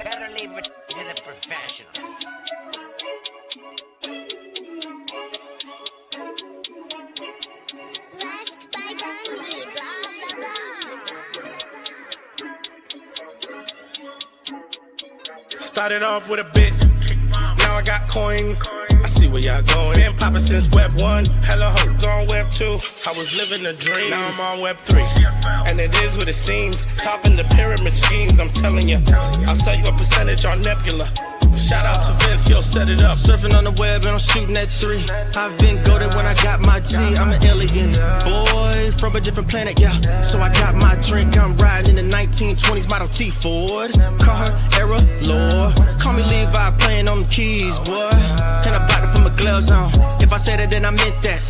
Better leave it to the professionals. Blessed by Bungie, blah, blah, blah. Started off with a bit, now I got coin. I see where y'all going. Been poppin' since Web 1, hella hoes on Web 2. I was living a dream, now I'm on Web 3. And it is what it seems, topping the pyramid schemes. I'm telling you, I'll sell you a percentage on Nebula. Shout out to Vince, he'll set it up. Surfing on the web and I'm shooting at 3. I've been goated when I got my G. I'm an alien boy from a different planet, yeah. So I got my drink, I'm riding in the 1920s Model T Ford. Car era lore. Call me Levi playing on the keys, boy. And I'm about to put my gloves on. If I said it, then I meant that.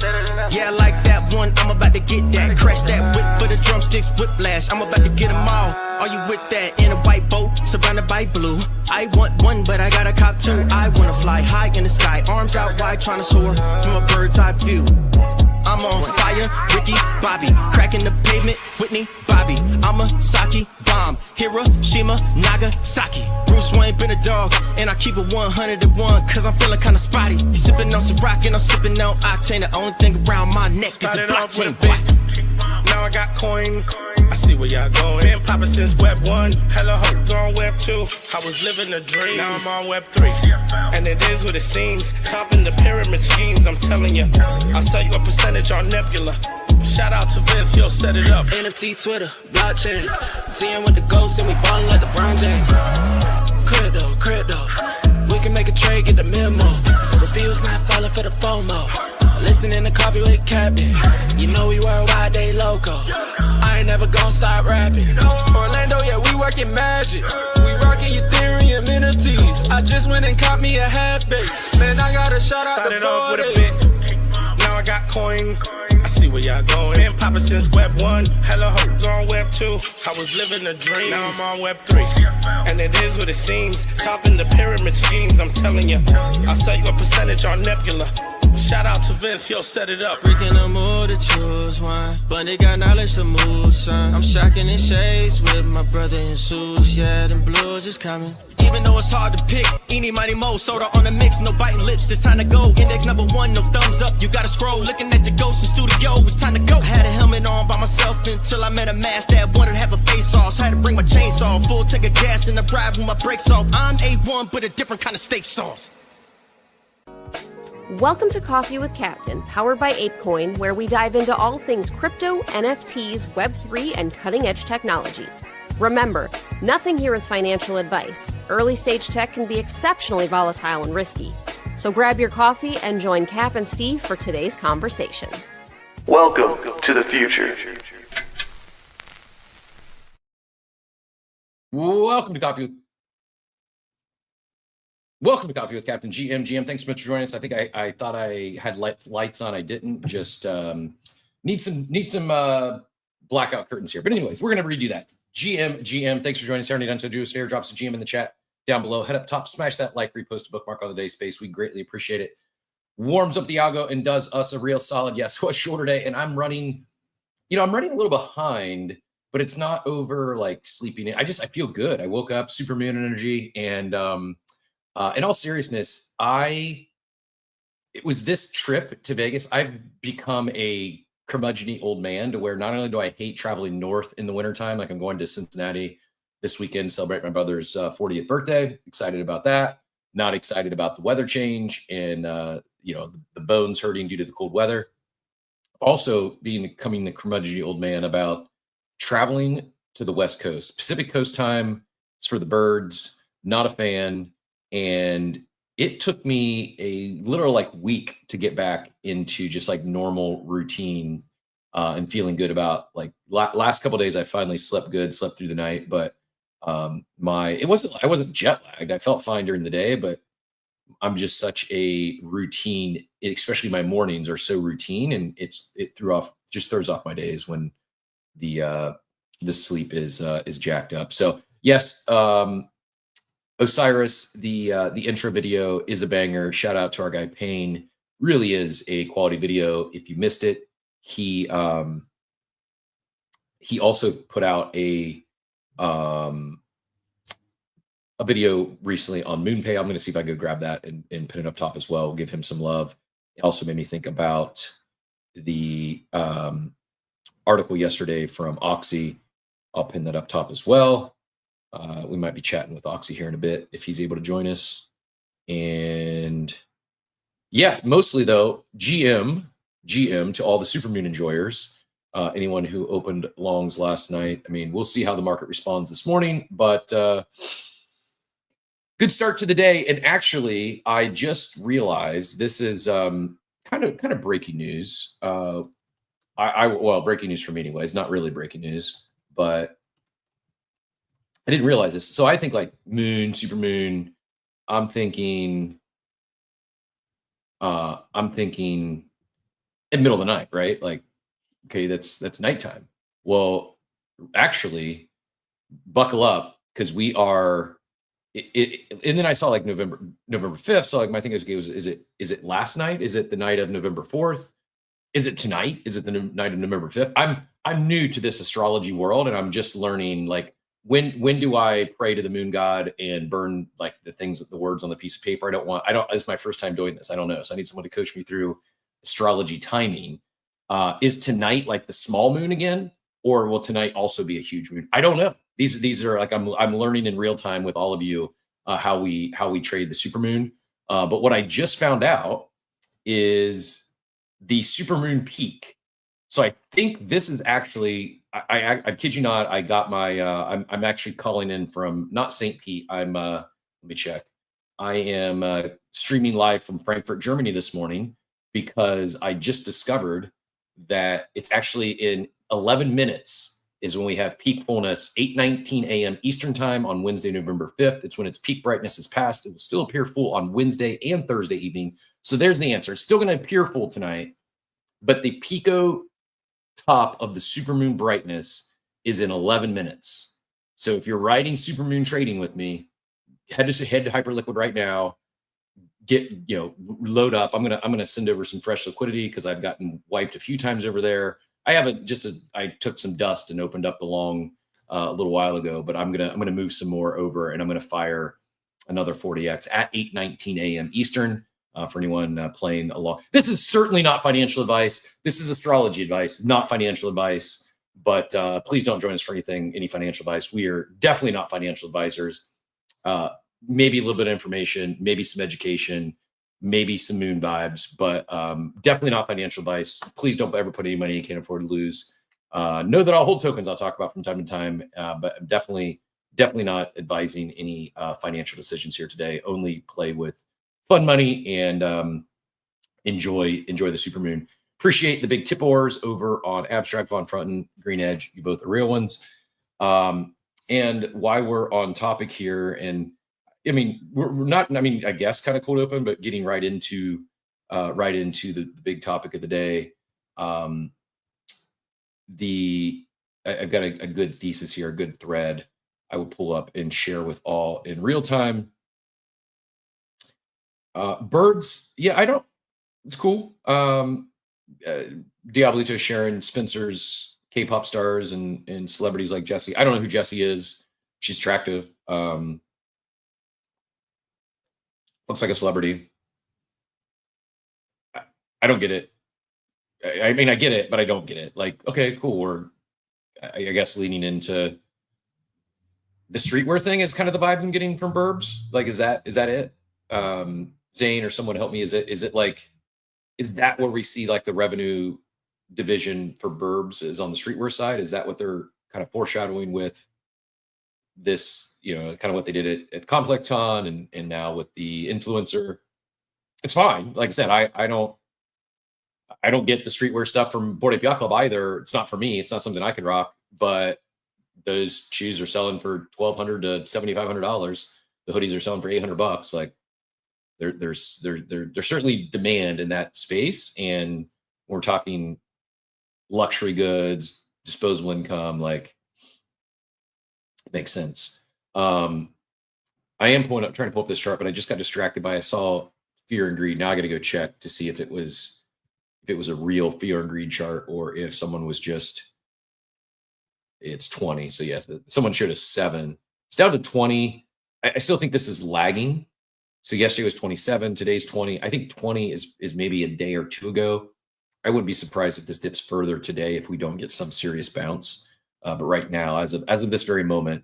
Yeah, I like that one, I'm about to get that. Crash that whip for the drumsticks, whiplash. I'm about to get them all. Are you with that? In a white boat, surrounded by blue. I want one, but I got a cop too. I wanna fly high in the sky, arms out wide, trying to soar from a bird's eye view. I'm on fire, Ricky, Bobby, cracking the pavement, Whitney, Bobby. I'm a Saki bomb, Hiroshima, Nagasaki. Bruce Wayne been a dog, and I keep it 101, cause I'm feeling kinda spotty. You sipping on some rock, and I'm sipping on octane. The only thing around my neck is the Started off with a blockchain. bit, now I got coin. I see where y'all going. Been poppin' since Web 1, hella hoes on Web 2. I was living a dream, now I'm on Web 3. And it is what it seems, topping the pyramid schemes. I'm telling you, I'll sell you a percentage on Nebula. Shout out to Vince, he'll set it up. NFT, Twitter, blockchain. Seeing with the ghosts and we ballin' like LeBron James. Crypto. We can make a trade, get the memo. Refuse not falling for the FOMO. Listening to Coffee with Captain. You know we worldwide, they loco. I ain't never gonna stop rapping. Orlando, yeah, we working magic. We rocking Ethereum NFTs. I just went and caught me a half base. Man, I gotta shout out Started the off with a party. bit, now I got coin. I see where y'all going. Been poppin' since Web 1, hella hoes on Web 2. I was living a dream, now I'm on Web 3. And it is what it seems, topping the pyramid schemes. I'm telling you, I'll sell you a percentage on Nebula. Shout out to Vince, he'll set it up. Breaking the mood to choose one, but they got knowledge to move, son. I'm shocking in shades with my brother in suits. Yeah, them blues is coming. Even though it's hard to pick, eeny, miny, mo, soda on the mix, no biting lips, it's time to go. Index number 1, no thumbs up, you gotta scroll. Looking at the ghost in studio, it's time to go. I had a helmet on by myself until I met a mask that wanted to have a face off. So I had to bring my chainsaw, full tank of gas in the ride with my brakes off. I'm A1, but a different kind of steak sauce. Welcome to Coffee with Captain, powered by ApeCoin, where we dive into all things crypto, NFTs, Web3, and cutting-edge technology. Remember, nothing here is financial advice. Early-stage tech can be exceptionally volatile and risky. So grab your coffee and join Cap and Steve for today's conversation. Welcome to the future. Welcome to Coffee with Captain GM. Thanks so much for joining us. I think I thought I had lights on. I didn't. Just need some blackout curtains here. But anyways, we're gonna redo that. GM. Thanks for joining us. Already done so. Do us a favor, drop some GM in the chat down below. Head up top, smash that like, repost a bookmark on the day space. We greatly appreciate it. Warms up the algo and does us a real solid. Yes, was shorter day, and I'm running. I'm running a little behind, but it's not over like sleeping in. I feel good. I woke up, Supermoon energy, and in all seriousness, it was this trip to Vegas. I've become a curmudgeon-y old man to where not only do I hate traveling north in the wintertime, like I'm going to Cincinnati this weekend to celebrate my brother's 40th birthday. Excited about that. Not excited about the weather change and the bones hurting due to the cold weather. Also becoming the curmudgeon-y old man about traveling to the West Coast. Pacific Coast time is for the birds. Not a fan. And it took me a literal week to get back into just like normal routine and feeling good about last couple of days. I finally slept good, slept through the night, but I wasn't jet lagged. I felt fine during the day, but I'm just such a routine, especially my mornings are so routine, and it throws off my days when the sleep is jacked up. So yes, Osiris, the intro video is a banger. Shout out to our guy Payne. Really is a quality video. If you missed it, he also put out a a video recently on MoonPay. I'm going to see if I can go grab that and put it up top as well. Give him some love. It also made me think about the article yesterday from Oxy. I'll pin that up top as well. We might be chatting with Oxy here in a bit if he's able to join us. And yeah, mostly though, GM to all the Supermoon enjoyers, anyone who opened longs last night. I mean, we'll see how the market responds this morning, but good start to the day. And actually, I just realized this is kind of breaking news. Well, breaking news for me anyway. It's not really breaking news, but I didn't realize this. So I think like Moon, Supermoon, I'm thinking in middle of the night, right? Like, okay, that's nighttime. Well, actually, buckle up because we are. And then I saw like November 5th. So like my thing is it last night? Is it the night of November 4th? Is it tonight? Is it the night of November 5th? I'm new to this astrology world, and I'm just learning like when do I pray to the moon god and burn like the words on the piece of paper? It's my first time doing this. I don't know. So I need someone to coach me through astrology timing. Is tonight like the small moon again? Or will tonight also be a huge moon? I don't know. These are like I'm learning in real time with all of you how we trade the supermoon. But what I just found out is the supermoon peak. So I think this is actually I kid you not. I got my I'm actually calling in from not St. Pete. I'm let me check. I am streaming live from Frankfurt, Germany this morning because I just discovered that it's actually in 11 minutes is when we have peak fullness, 8:19 a.m. Eastern time on Wednesday, November 5th. It's when its peak brightness is passed. It will still appear full on Wednesday and Thursday evening. So there's the answer. It's still going to appear full tonight, but the pico top of the supermoon brightness is in 11 minutes. So if you're riding supermoon trading with me, head to Hyperliquid right now. Load up. I'm gonna send over some fresh liquidity because I've gotten wiped a few times over there. I took some dust and opened up the long a little while ago, but I'm gonna move some more over and I'm gonna fire another 40x at 8:19 a.m. Eastern for anyone playing along. This is certainly not financial advice. This is astrology advice, not financial advice. But please don't join us for any financial advice. We are definitely not financial advisors. Maybe a little bit of information, maybe some education, maybe some moon vibes, but definitely not financial advice. Please don't ever put any money you can't afford to lose. Know that I'll hold tokens I'll talk about from time to time, but I'm definitely not advising any financial decisions here today. Only play with fun money and enjoy the supermoon. Appreciate the big tip ors over on Abstract, Von Frunten, Green Edge. You both are real ones. And why we're on topic here, and I mean, we're not, I guess kind of cold open, but getting right into the big topic of the day. I've got a good thesis here, a good thread I would pull up and share with all in real time. Birds. Yeah, it's cool. Diablito, Sharon, Spencer's K-pop stars and celebrities like Jessie. I don't know who Jessie is. She's attractive. Looks like a celebrity. I don't get it. I mean, I get it, but I don't get it. Like, okay, cool. We're, I guess, leaning into the streetwear thing is kind of the vibe I'm getting from Burbs. Like, is that it? Zane or someone help me. Is that where we see like the revenue division for Burbs is on the streetwear side? Is that what they're kind of foreshadowing with this, kind of what they did at ComplexCon and now with the influencer? It's fine. Like I said, I don't get the streetwear stuff from Bored Ape Yacht Club either. It's not for me. It's not something I can rock, but those shoes are selling for $1,200 to $7,500. The hoodies are selling for $800. Like there's certainly demand in that space. And we're talking luxury goods, disposable income, like it makes sense. I am trying to pull up this chart, but I just got distracted by, I saw fear and greed. Now I got to go check to see if it was a real fear and greed chart or if someone was just, it's 20. So yes, someone showed us 7. It's down to 20. I still think this is lagging. So yesterday was 27, today's 20. I think 20 is maybe a day or two ago. I wouldn't be surprised if this dips further today if we don't get some serious bounce. But right now, as of this very moment,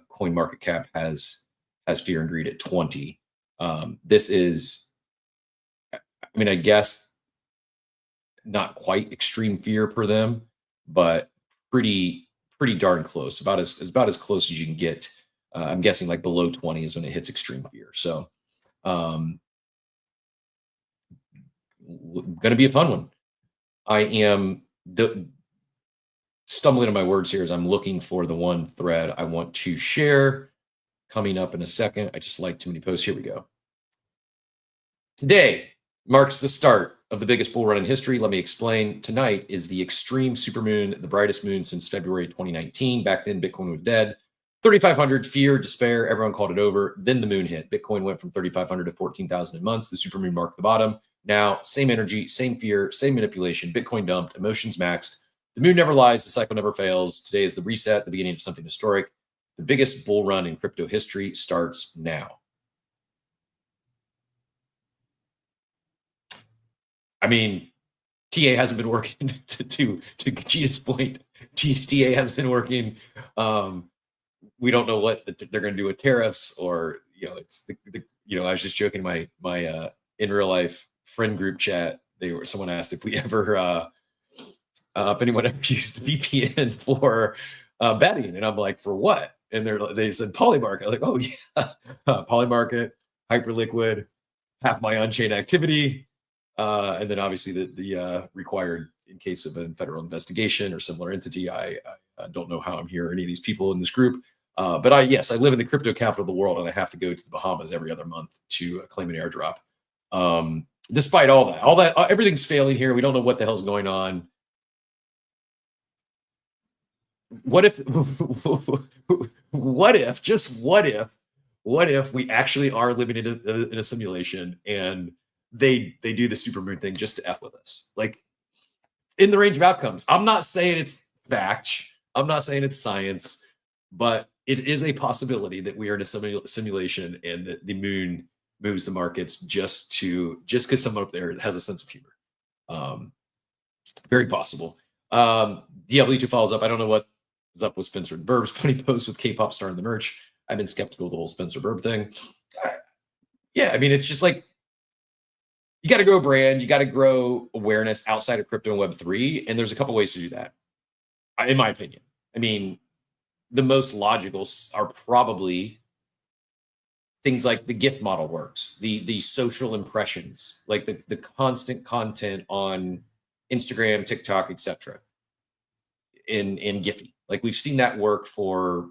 coin market cap has fear and greed at 20. This is, I mean, I guess not quite extreme fear per them, but pretty darn close. About as close as you can get. I'm guessing like below 20 is when it hits extreme fear. So, going to be a fun one. I am stumbling on my words here as I'm looking for the one thread I want to share coming up in a second. I just like too many posts. Here we go. Today marks the start of the biggest bull run in history. Let me explain. Tonight is the extreme supermoon, the brightest moon since February 2019. Back then, Bitcoin was dead. 3,500, fear, despair, everyone called it over. Then the moon hit. Bitcoin went from 3,500 to 14,000 in months. The supermoon marked the bottom. Now, same energy, same fear, same manipulation. Bitcoin dumped, emotions maxed. The moon never lies, the cycle never fails. Today is the reset, the beginning of something historic. The biggest bull run in crypto history starts now. I mean, TA hasn't been working to Gita's point. TA hasn't been working. We don't know what they're going to do with tariffs, or it's I was just joking. My in real life friend group chat. Someone asked if we ever if anyone ever used VPN for betting, and I'm like, for what? And they said Polymarket. I'm like, oh yeah, Polymarket, Hyperliquid, half my on-chain activity, and then obviously the required in case of a federal investigation or similar entity. I don't know how I'm here, or any of these people in this group. But I live in the crypto capital of the world, and I have to go to the Bahamas every other month to claim an airdrop. Despite all that, everything's failing here. We don't know what the hell's going on. What if we actually are living in a simulation and they do the supermoon thing just to F with us? Like, in the range of outcomes. I'm not saying it's fact. I'm not saying it's science, but it is a possibility that we are in a simulation and that the moon moves the markets just because someone up there has a sense of humor. Very possible. DW2 follows up. I don't know what is up with Spencer and Burb's funny post with K-pop star in the merch. I've been skeptical of the whole Spencer Burb thing. Yeah, I mean, it's just like, you got to grow a brand, you got to grow awareness outside of crypto and Web3, and there's a couple ways to do that, in my opinion. I mean, the most logical are probably things like the gift model works, the social impressions, like the constant content on Instagram, TikTok, etc. in Giphy. Like, we've seen that work for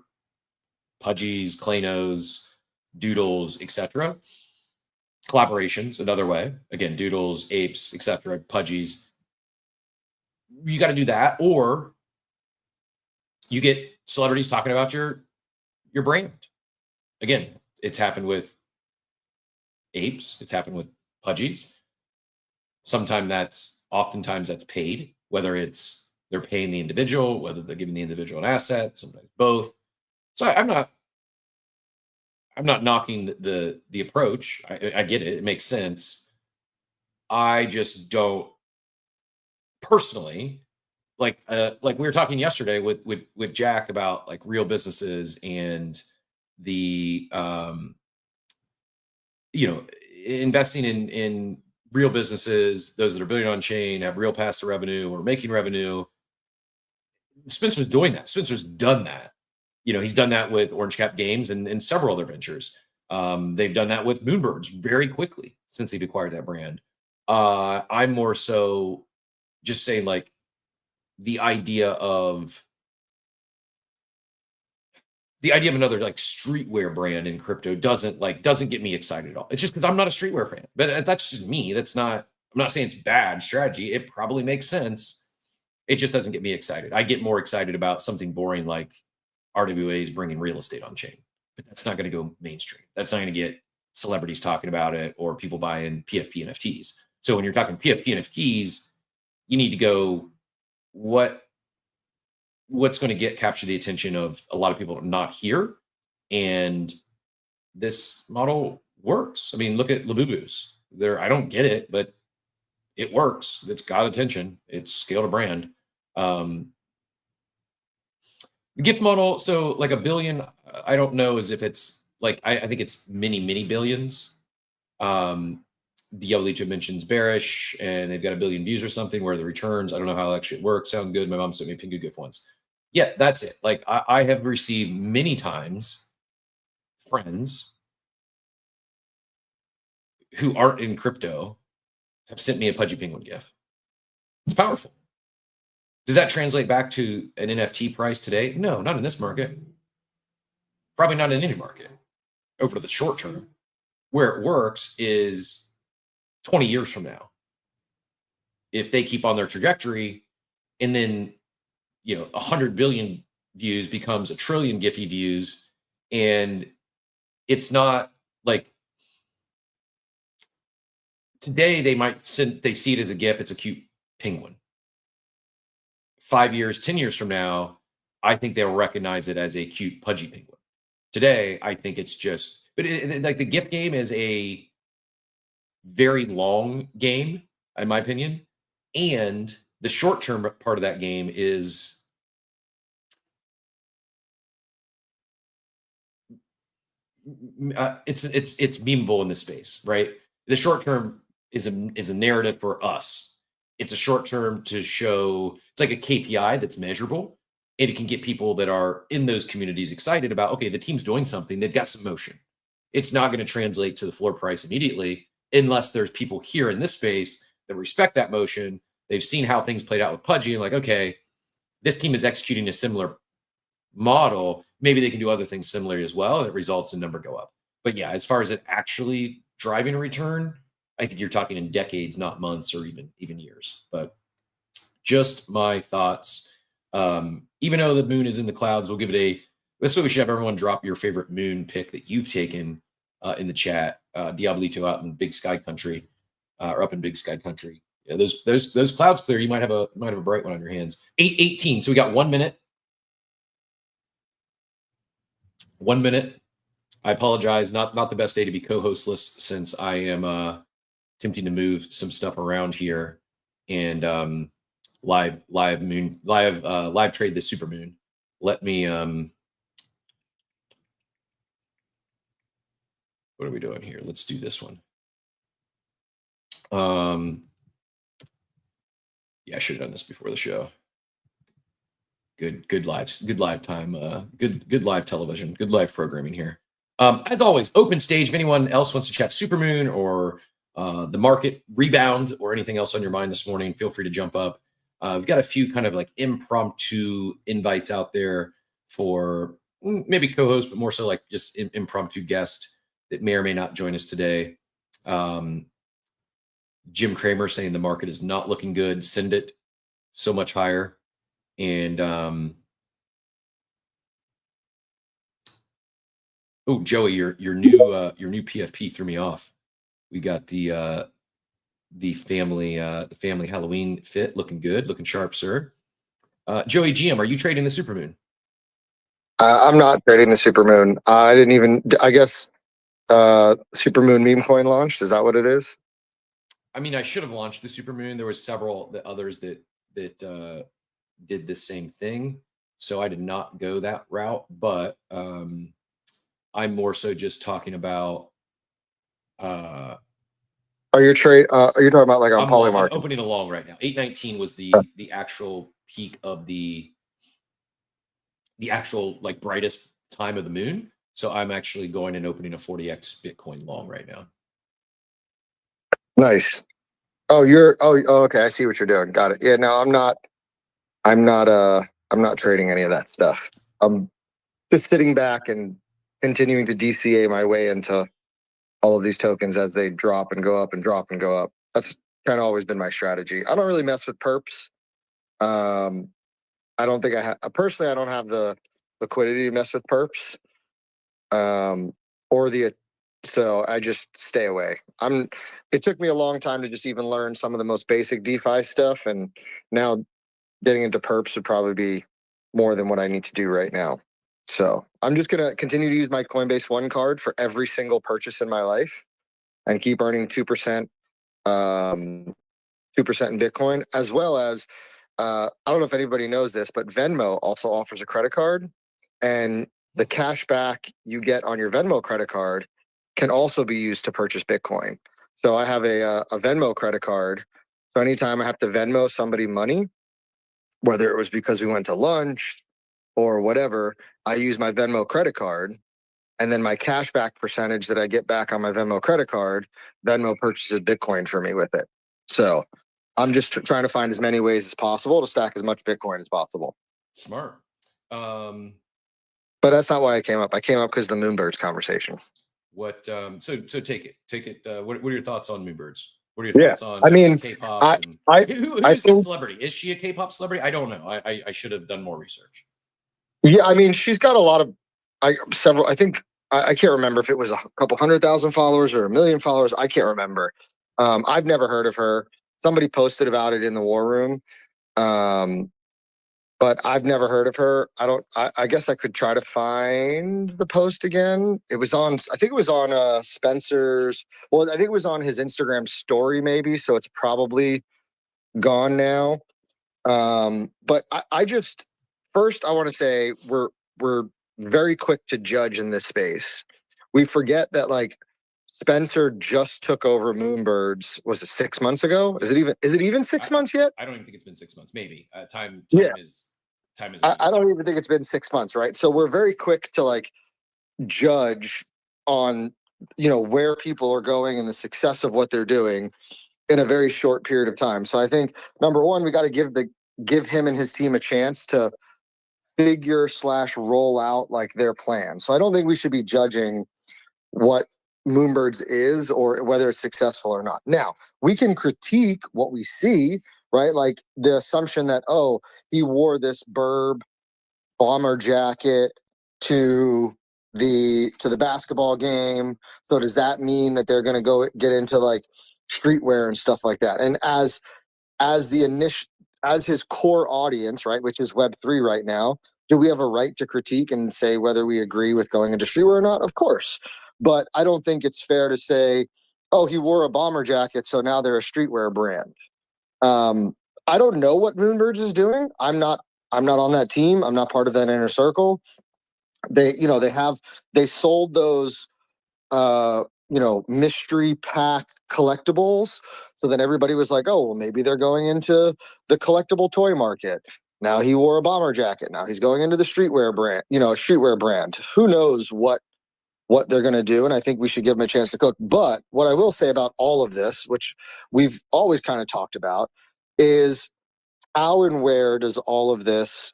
Pudgies, Claynosaurz, Doodles, etc. Collaborations, another way. Again, Doodles, Apes, etc. Pudgies. You got to do that, or you get celebrities talking about your brand. Again, it's happened with Apes. It's happened with Pudgies. Oftentimes that's paid, whether it's they're paying the individual, whether they're giving the individual an asset, sometimes both. So I'm not knocking the approach. I get it. It makes sense. I just don't personally like we were talking yesterday with Jack about like real businesses and the investing in real businesses, those that are building on chain, have real paths to revenue or making revenue. Spencer's doing that. Spencer's done that. He's done that with Orange Cap Games and several other ventures. They've done that with Moonbirds very quickly since they've acquired that brand. I'm more so just saying, like, the idea of another like streetwear brand in crypto doesn't get me excited at all. It's just because I'm not a streetwear fan. But that's just me. I'm not saying it's bad strategy. It probably makes sense. It just doesn't get me excited. I get more excited about something boring like RWA's bringing real estate on chain, but that's not going to go mainstream. That's not going to get celebrities talking about it or people buying PFP NFTs. So when you're talking PFP NFTs, you need to go, what's going to capture the attention of a lot of people not here, and this model works. I mean, look at Labubu's. I don't get it, but it works. It's got attention. It's scaled a brand. The gift model, so like a billion, I don't know as if it's like, I think it's many billions. Diablito mentions bearish and they've got a billion views or something where the returns, I don't know how that shit works. Sounds good. My mom sent me a Pingu gift once. Yeah, that's it. Like I have received many times friends who aren't in crypto have sent me a Pudgy Penguin gift. It's powerful. Does that translate back to an NFT price today? No, not in this market. Probably not in any market over the short term. Where it works is 20 years from now. If they keep on their trajectory and then, 100 billion views becomes a trillion Giphy views, and it's not like today they see it as a GIF, it's a cute penguin. 5 years, 10 years from now, I think they'll recognize it as a cute Pudgy penguin. Today, I think it's just, but like the GIF game is a very long game, in my opinion. And the short-term part of that game is it's memeable in this space, right? The short-term is a narrative for us. It's a short-term to show, it's like a KPI that's measurable, and it can get people that are in those communities excited about, okay, the team's doing something, they've got some motion. It's not going to translate to the floor price immediately unless there's people here in this space that respect that motion. They've seen how things played out with Pudgy and like, okay, this team is executing a similar model. Maybe they can do other things similar as well. That results in number go up. But yeah, as far as it actually driving a return, I think you're talking in decades, not months or even years. But just my thoughts. Even though the moon is in the clouds, we'll give it that's what we should have everyone drop your favorite moon pick that you've taken in the chat. Diablito out in Big Sky Country, or up in Big Sky Country. Yeah, those clouds clear. You might have a bright one on your hands. 8:18. So we got 1 minute. 1 minute. I apologize. Not the best day to be co-hostless since I am attempting to move some stuff around here and live trade the Supermoon. Let me what are we doing here? Let's do this one. Yeah, I should have done this before the show. Good live time. Good live television. Good live programming here. As always, open stage. If anyone else wants to chat Supermoon or the market rebound or anything else on your mind this morning, feel free to jump up. We've got a few kind of like impromptu invites out there for maybe co-host, but more so like just impromptu guest that may or may not join us today. Jim Cramer saying the market is not looking good. Send it so much higher. And oh, Joey, your new PFP threw me off. We got the family Halloween fit looking good, looking sharp, sir. Joey GM, are you trading the Supermoon? I'm not trading the Supermoon. I guess Supermoon meme coin launched. Is that what it is? I mean, I should have launched the Supermoon. There was several others that did the same thing, so I did not go that route. But I'm more so just talking about. Are you talking about like on Polymarket? I'm opening a long right now. 819 was the actual peak of the actual like brightest time of the moon. So I'm actually going and opening a 40x Bitcoin long right now. Nice. Okay. I see what you're doing. Got it. Yeah, no, I'm not trading any of that stuff. I'm just sitting back and continuing to DCA my way into all of these tokens as they drop and go up and drop and go up. That's kind of always been my strategy. I don't really mess with perps. I don't think personally, I don't have the liquidity to mess with perps. So I just stay away. It took me a long time to just even learn some of the most basic DeFi stuff, and now getting into perps would probably be more than what I need to do right now. So I'm just gonna continue to use my Coinbase One card for every single purchase in my life, and keep earning 2%, 2% in Bitcoin, as well as I don't know if anybody knows this, but Venmo also offers a credit card, and the cash back you get on your Venmo credit card can also be used to purchase Bitcoin. So I have a Venmo credit card. So anytime I have to Venmo somebody money, whether it was because we went to lunch or whatever, I use my Venmo credit card, and then my cashback percentage that I get back on my Venmo credit card, Venmo purchases Bitcoin for me with it. So I'm just trying to find as many ways as possible to stack as much Bitcoin as possible. Smart. But that's not why I came up. I came up because of the Moonbirds conversation. What? So take it. What are your thoughts on Moonbirds? What are your thoughts on? I mean, K-pop. Who is this celebrity? Is she a K-pop celebrity? I don't know. I should have done more research. Yeah, I mean, she's got a lot of several. I think I can't remember if it was a couple 100,000 followers or 1 million followers. I can't remember. I've never heard of her. Somebody posted about it in the war room, but I've never heard of her. I guess I could try to find the post again. It was on. I think it was on Spencer's. Well, I think it was on his Instagram story, maybe. So it's probably gone now. But I just first I want to say we're very quick to judge in this space. We forget that like Spencer just took over Moonbirds. Was it 6 months ago? Is it even 6 months yet? I don't even think it's been 6 months. Maybe time is. I don't even think it's been 6 months, right? So we're very quick to like judge on where people are going and the success of what they're doing in a very short period of time. So I think number one, we got to give him and his team a chance to figure/roll out like their plan. So I don't think we should be judging what Moonbirds is or whether it's successful or not. Now, we can critique what we see, right? Like the assumption that, oh, he wore this Burb bomber jacket to the basketball game. So does that mean that they're going to go get into like streetwear and stuff like that? And as his core audience, right, which is Web3 right now, do we have a right to critique and say whether we agree with going into streetwear or not? Of course. But I don't think it's fair to say, oh, he wore a bomber jacket, so now they're a streetwear brand. I don't know what Moonbirds is doing. I'm not on that team. I'm not part of that inner circle. They sold those mystery pack collectibles. So then everybody was like, oh, well, maybe they're going into the collectible toy market. Now he wore a bomber jacket. Now he's going into the streetwear brand. Who knows what they're going to do? And I think we should give them a chance to cook. But what I will say about all of this, which we've always kind of talked about, is how and where does all of this,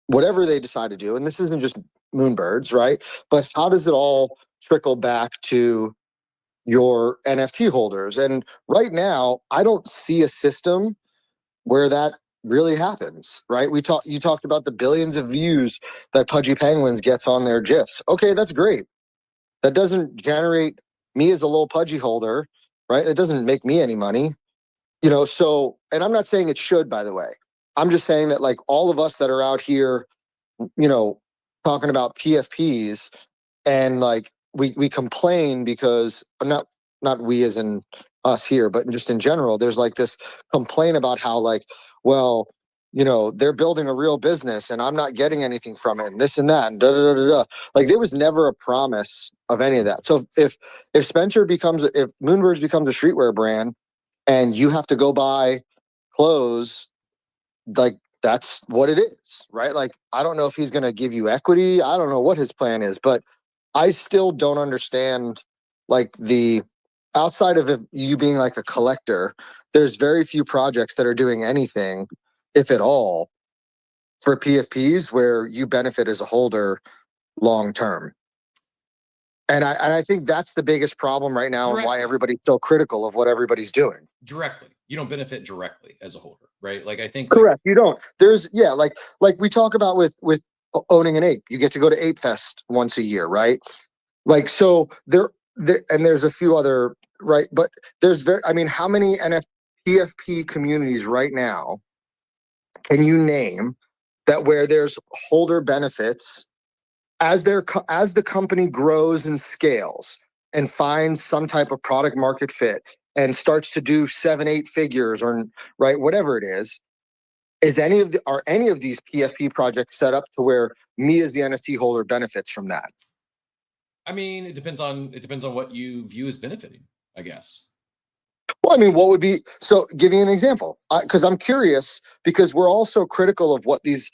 whatever they decide to do, and this isn't just Moonbirds, right? But how does it all trickle back to your NFT holders? And right now, I don't see a system where that really happens, right? You talked about the billions of views that Pudgy Penguins gets on their GIFs. Okay, that's great. That doesn't generate me as a little Pudgy holder, right? It doesn't make me any money, so, and I'm not saying it should, by the way. I'm just saying that like all of us that are out here, talking about PFPs and like we complain because not we as in us here, but just in general, there's like this complaint about how like, well, they're building a real business and I'm not getting anything from it and this and that and da da da da da. Like there was never a promise of any of that. So if Moonbirds becomes a streetwear brand and you have to go buy clothes, like that's what it is, right? Like I don't know if he's going to give you equity. I don't know what his plan is, but I still don't understand like the outside of you being like a collector, there's very few projects that are doing anything, if at all, for PFPs where you benefit as a holder long term. And I think that's the biggest problem right now and why everybody's so critical of what everybody's doing. Directly. You don't benefit directly as a holder, right? Like I think correct. You don't. There's like we talk about with owning an ape. You get to go to Ape Fest once a year, right? Like so there and there's a few other, right? But there's how many PFP communities right now can you name that where there's holder benefits as the company grows and scales and finds some type of product market fit and starts to do 7-8 figures or right, whatever it is are any of these PFP projects set up to where me as the NFT holder benefits from that? I mean, it depends on what you view as benefiting, I guess. Well, I mean, what would be, so give me an example, because I'm curious, because we're also critical of what these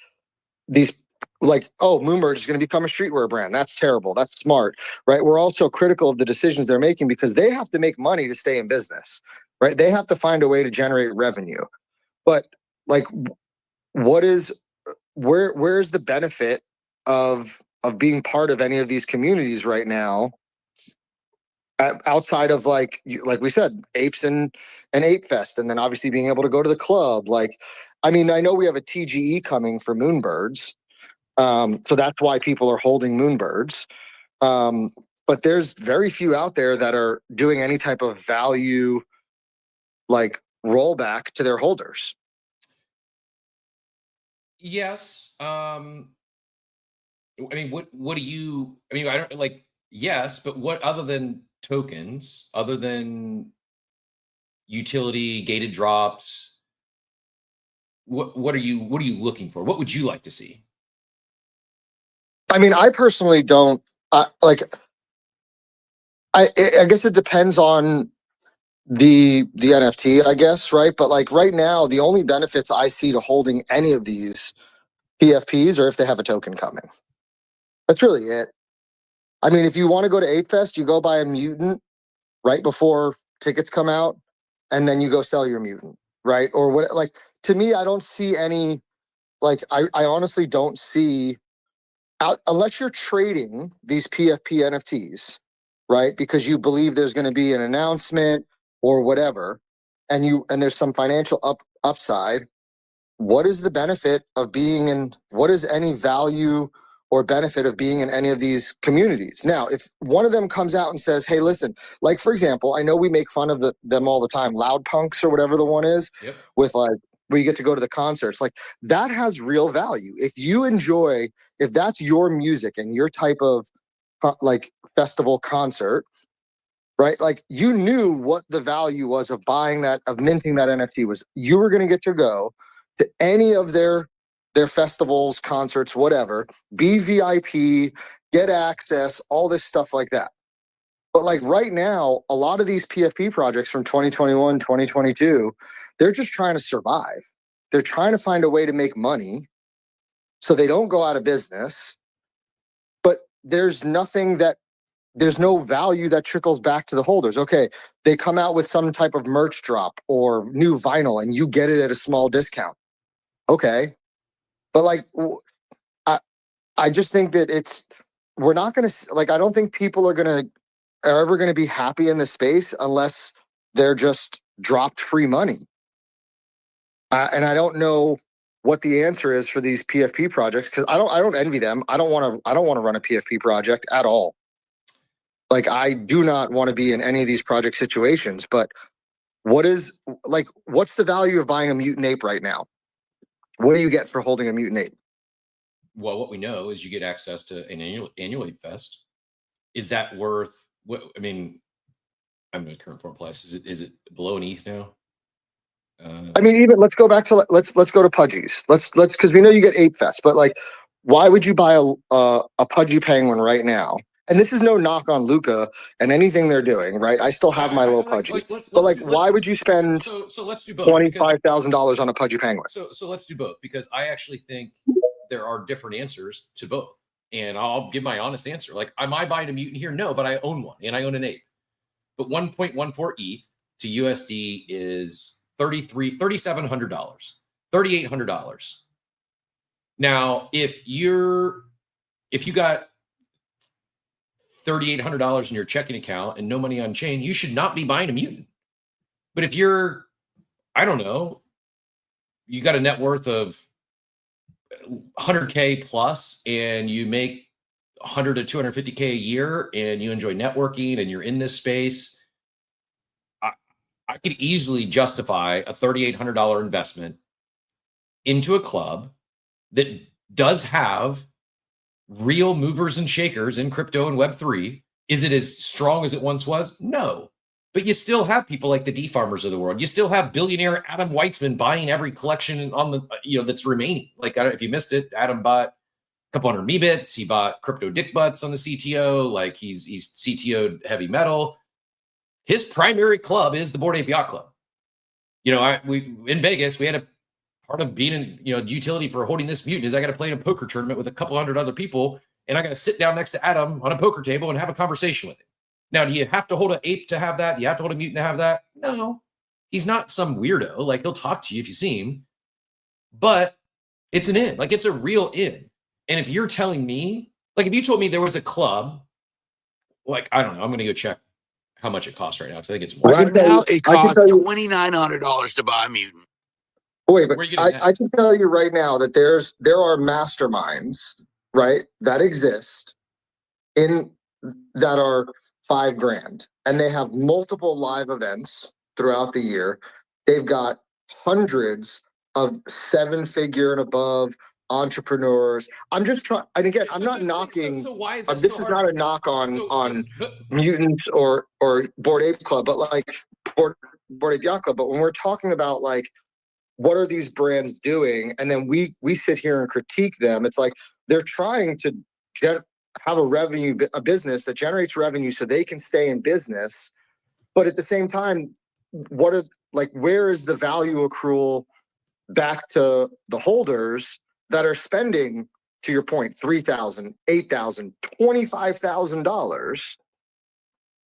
like, oh, Moonbirds is going to become a streetwear brand. That's terrible. That's smart, right? We're also critical of the decisions they're making because they have to make money to stay in business, right? They have to find a way to generate revenue. But like, where's the benefit of being part of any of these communities right now, outside of like we said, apes and Ape Fest, and then obviously being able to go to the club? Like, I mean, I know we have a TGE coming for Moonbirds. So that's why people are holding Moonbirds. But there's very few out there that are doing any type of value, like rollback to their holders. Yes. I mean, what do you, I mean, I don't like, yes, but what other than tokens, other than utility gated drops, what are you looking for? What would you like to see? I mean, I personally don't like. I guess it depends on the NFT, I guess, right? But like right now, the only benefits I see to holding any of these PFPs are if they have a token coming. That's really it. I mean, if you want to go to Ape Fest, you go buy a mutant right before tickets come out, and then you go sell your mutant, right? Or what? Like, to me, I don't see any. Like, I honestly don't see. Unless you're trading these PFP NFTs, right? Because you believe there's going to be an announcement or whatever, and there's some financial upside. What is the benefit of being in? What is any value or benefit of being in any of these communities? Now, if one of them comes out and says, "Hey, listen," like for example, I know we make fun of them all the time, Loud Punks or whatever the one is, Yep. with like where you get to go to the concerts, like that has real value. If that's your music and your type of like festival concert, right? Like you knew what the value was of buying that, of minting that NFT was. You were going to get to go to any of their festivals, concerts, whatever, be VIP, get access, all this stuff like that. But like right now, a lot of these PFP projects from 2021, 2022, they're just trying to survive. They're trying to find a way to make money so they don't go out of business. But there's no value that trickles back to the holders. Okay, they come out with some type of merch drop or new vinyl and you get it at a small discount. Okay. But like, I just think that we're not going to, like, I don't think people are ever going to be happy in this space unless they're just dropped free money. And I don't know what the answer is for these PFP projects, because I don't envy them. I don't want to run a PFP project at all. Like, I do not want to be in any of these project situations. But what's the value of buying a mutant ape right now? What do you get for holding a mutant ape? Well, what we know is you get access to an annual Ape Fest. Is that worth what? I mean, I'm in the current form plus. Is it below an ETH now? I mean, even let's go back to let's go to Pudgies. Let's because we know you get Ape Fest, but like, why would you buy a Pudgy Penguin right now? And this is no knock on Luca and anything they're doing, right? I still have my little Pudgy, but why would you spend so let's do both. $25,000 on a Pudgy Penguin? So let's do both, because I actually think there are different answers to both, and I'll give my honest answer. Like, am I buying a mutant here? No, but I own one, and I own an ape. But 1.14 ETH to USD is $3,700, $3,800. Now, if you got $3,800 in your checking account and no money on chain, you should not be buying a mutant. But if you're, I don't know, you got a net worth of 100K plus and you make 100 to 250K a year and you enjoy networking and you're in this space, I could easily justify a $3,800 investment into a club that does have real movers and shakers in crypto and Web3. Is it as strong as it once was? No. But you still have people like the D farmers of the world. You still have billionaire Adam Weitzman buying every collection on the that's remaining. Like, I don't, if you missed it, Adam bought a couple hundred MeBits. He bought crypto dick butts on the CTO. Like, he's CTO'd heavy metal. His primary club is the Bored Ape Yacht Club. We in Vegas, we had a part of being in utility for holding this mutant is I got to play in a poker tournament with a couple hundred other people, and I got to sit down next to Adam on a poker table and have a conversation with him. Now, do you have to hold an ape to have that? Do you have to hold a mutant to have that? No. He's not some weirdo. Like, he'll talk to you if you see him. But it's an in. Like, it's a real in. And if you're telling me, like, if you told me there was a club, like, I don't know, I'm going to go check how much it costs right now, because I think it's more. Right now, it costs $2,900 to buy a mutant. Wait, but I can tell you right now that there are masterminds, right, that exist that are $5,000, and they have multiple live events throughout the year. They've got hundreds of 7-figure and above entrepreneurs. I'm just trying, and again, I'm not knocking. So why is that this is not a knock on mutants or Bored Ape Club, but like Bored Ape Yacht Club. But when we're talking about like, what are these brands doing, and then we sit here and critique them, it's like they're trying to have a business that generates revenue so they can stay in business. But at the same time, where is the value accrual back to the holders that are spending, to your point, $3,000, $8,000, $25,000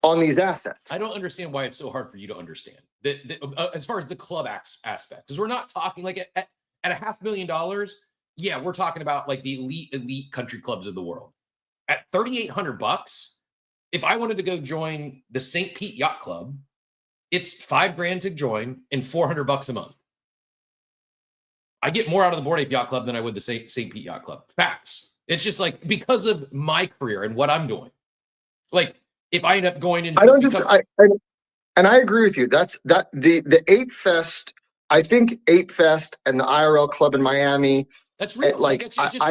on these assets? I don't understand why it's so hard for you to understand as far as the club aspect, because we're not talking like at $500,000. Yeah, we're talking about like the elite country clubs of the world. At $3,800, if I wanted to go join the St. Pete Yacht Club, it's $5,000 to join and $400 a month. I get more out of the Bored Ape Yacht Club than I would the St. Pete Yacht Club. Facts. It's just like, because of my career and what I'm doing. Like, if I end up going into, and I agree with you. The Ape Fest. I think Ape Fest and the IRL Club in Miami. That's real. I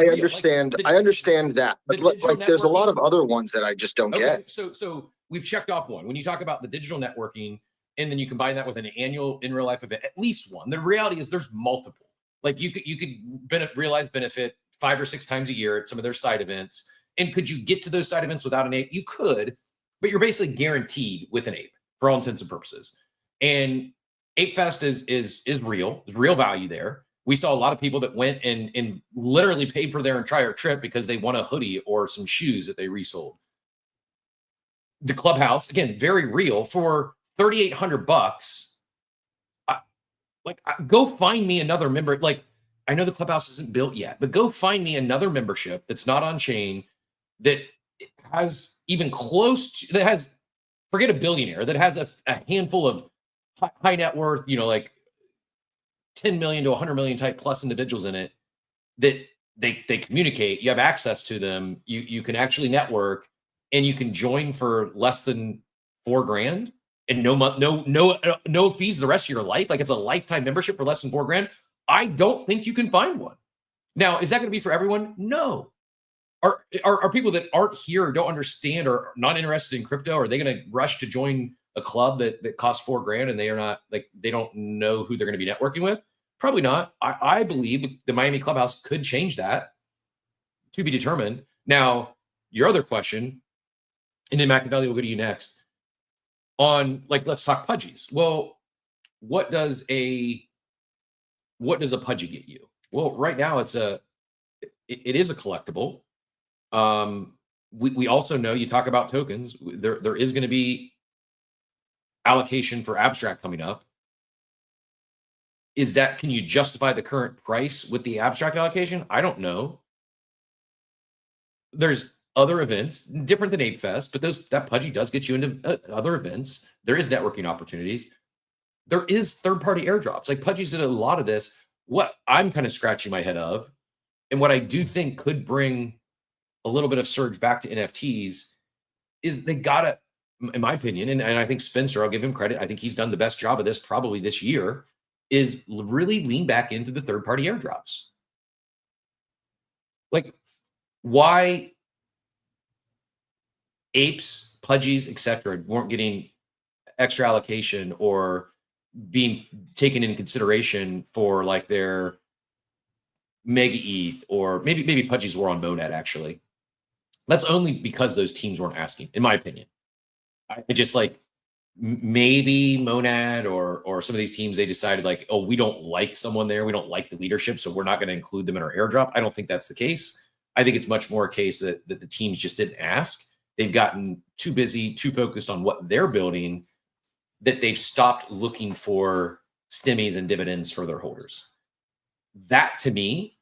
understand. I understand that, but like, there's a lot of other ones that I just don't get. So we've checked off one. When you talk about the digital networking, and then you combine that with an annual in real life event, at least one. The reality is there's multiple. Like, you could realize benefit 5 or 6 times a year at some of their side events. And could you get to those side events without an ape? You could, but you're basically guaranteed with an ape for all intents and purposes. And Ape Fest is real. There's real value there. We saw a lot of people that went and literally paid for their entire trip because they won a hoodie or some shoes that they resold. The clubhouse, again, very real. For $3,800, go find me another member. Like, I know the clubhouse isn't built yet, but go find me another membership that's not on chain, that has even close to, that has, forget a billionaire, that has a handful of high net worth, like 10 million to 100 million type plus individuals in it, that they communicate. You have access to them. You can actually network, and you can join for less than $4,000 and no fees the rest of your life. Like, it's a lifetime membership for less than $4,000. I don't think you can find one. Now, is that going to be for everyone? No. Are people that aren't here or don't understand or not interested in crypto, are they going to rush to join a club that costs $4,000 and they are not, like, they don't know who they're going to be networking with? Probably not. I believe the Miami Clubhouse could change that, to be determined. Now, your other question, and then Machiavelli will go to you next, on, like, let's talk pudgies. Well, what does a pudgy get you? Well, right now it is a collectible. We also know, you talk about tokens, there is going to be allocation for abstract coming up. Can you justify the current price with the abstract allocation? I don't know. There's other events different than Ape Fest, but that pudgy does get you into other events. There is networking opportunities. There is third-party airdrops. Like, pudgies did a lot of this. What I'm kind of scratching my head of, and what I do think could bring a little bit of surge back to NFTs, is they gotta, in my opinion, and I think Spencer, I'll give him credit, I think he's done the best job of this probably this year, is really lean back into the third-party airdrops. Like, why apes, pudgies, etc. weren't getting extra allocation or being taken into consideration for like their MegaETH, or maybe pudgies were on Monad actually. That's only because those teams weren't asking, in my opinion. I just like maybe Monad or some of these teams, they decided like, oh, we don't like someone there, we don't like the leadership, so we're not going to include them in our airdrop. I don't think that's the case. I think it's much more a case that the teams just didn't ask. They've gotten too busy, too focused on what they're building, that they've stopped looking for stimmies and dividends for their holders. That to me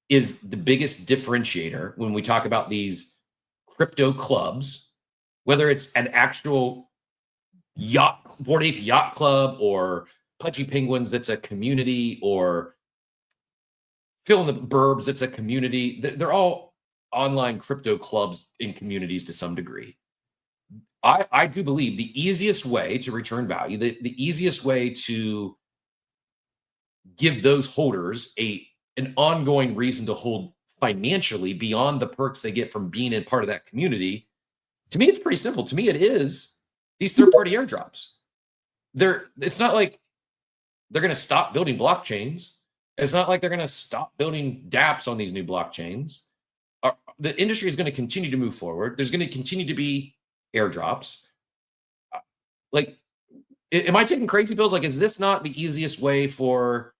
is the biggest differentiator when we talk about these crypto clubs, whether it's an actual Bored Ape Yacht Club or Pudgy Penguins that's a community, or Phil in the Burbs that's a community. They're all online crypto clubs in communities to some degree. I do believe the easiest way to return value, the easiest way to give those holders an ongoing reason to hold financially beyond the perks they get from being in part of that community, to me, it's pretty simple. To me, it is these third-party airdrops. It's not like they're going to stop building blockchains. It's not like they're going to stop building dApps on these new blockchains. The industry is going to continue to move forward. There's going to continue to be airdrops. Like, am I taking crazy pills? Like, is this not the easiest way for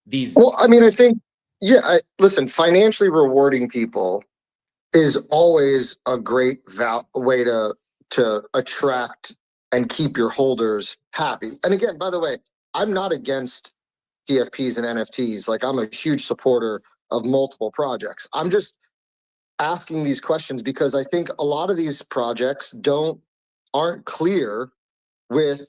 these? Well, I mean, I think, yeah, listen, financially rewarding people is always a great way to attract and keep your holders happy. And again, by the way, I'm not against PFPs and NFTs. Like, I'm a huge supporter of multiple projects. I'm just asking these questions because I think a lot of these projects aren't clear with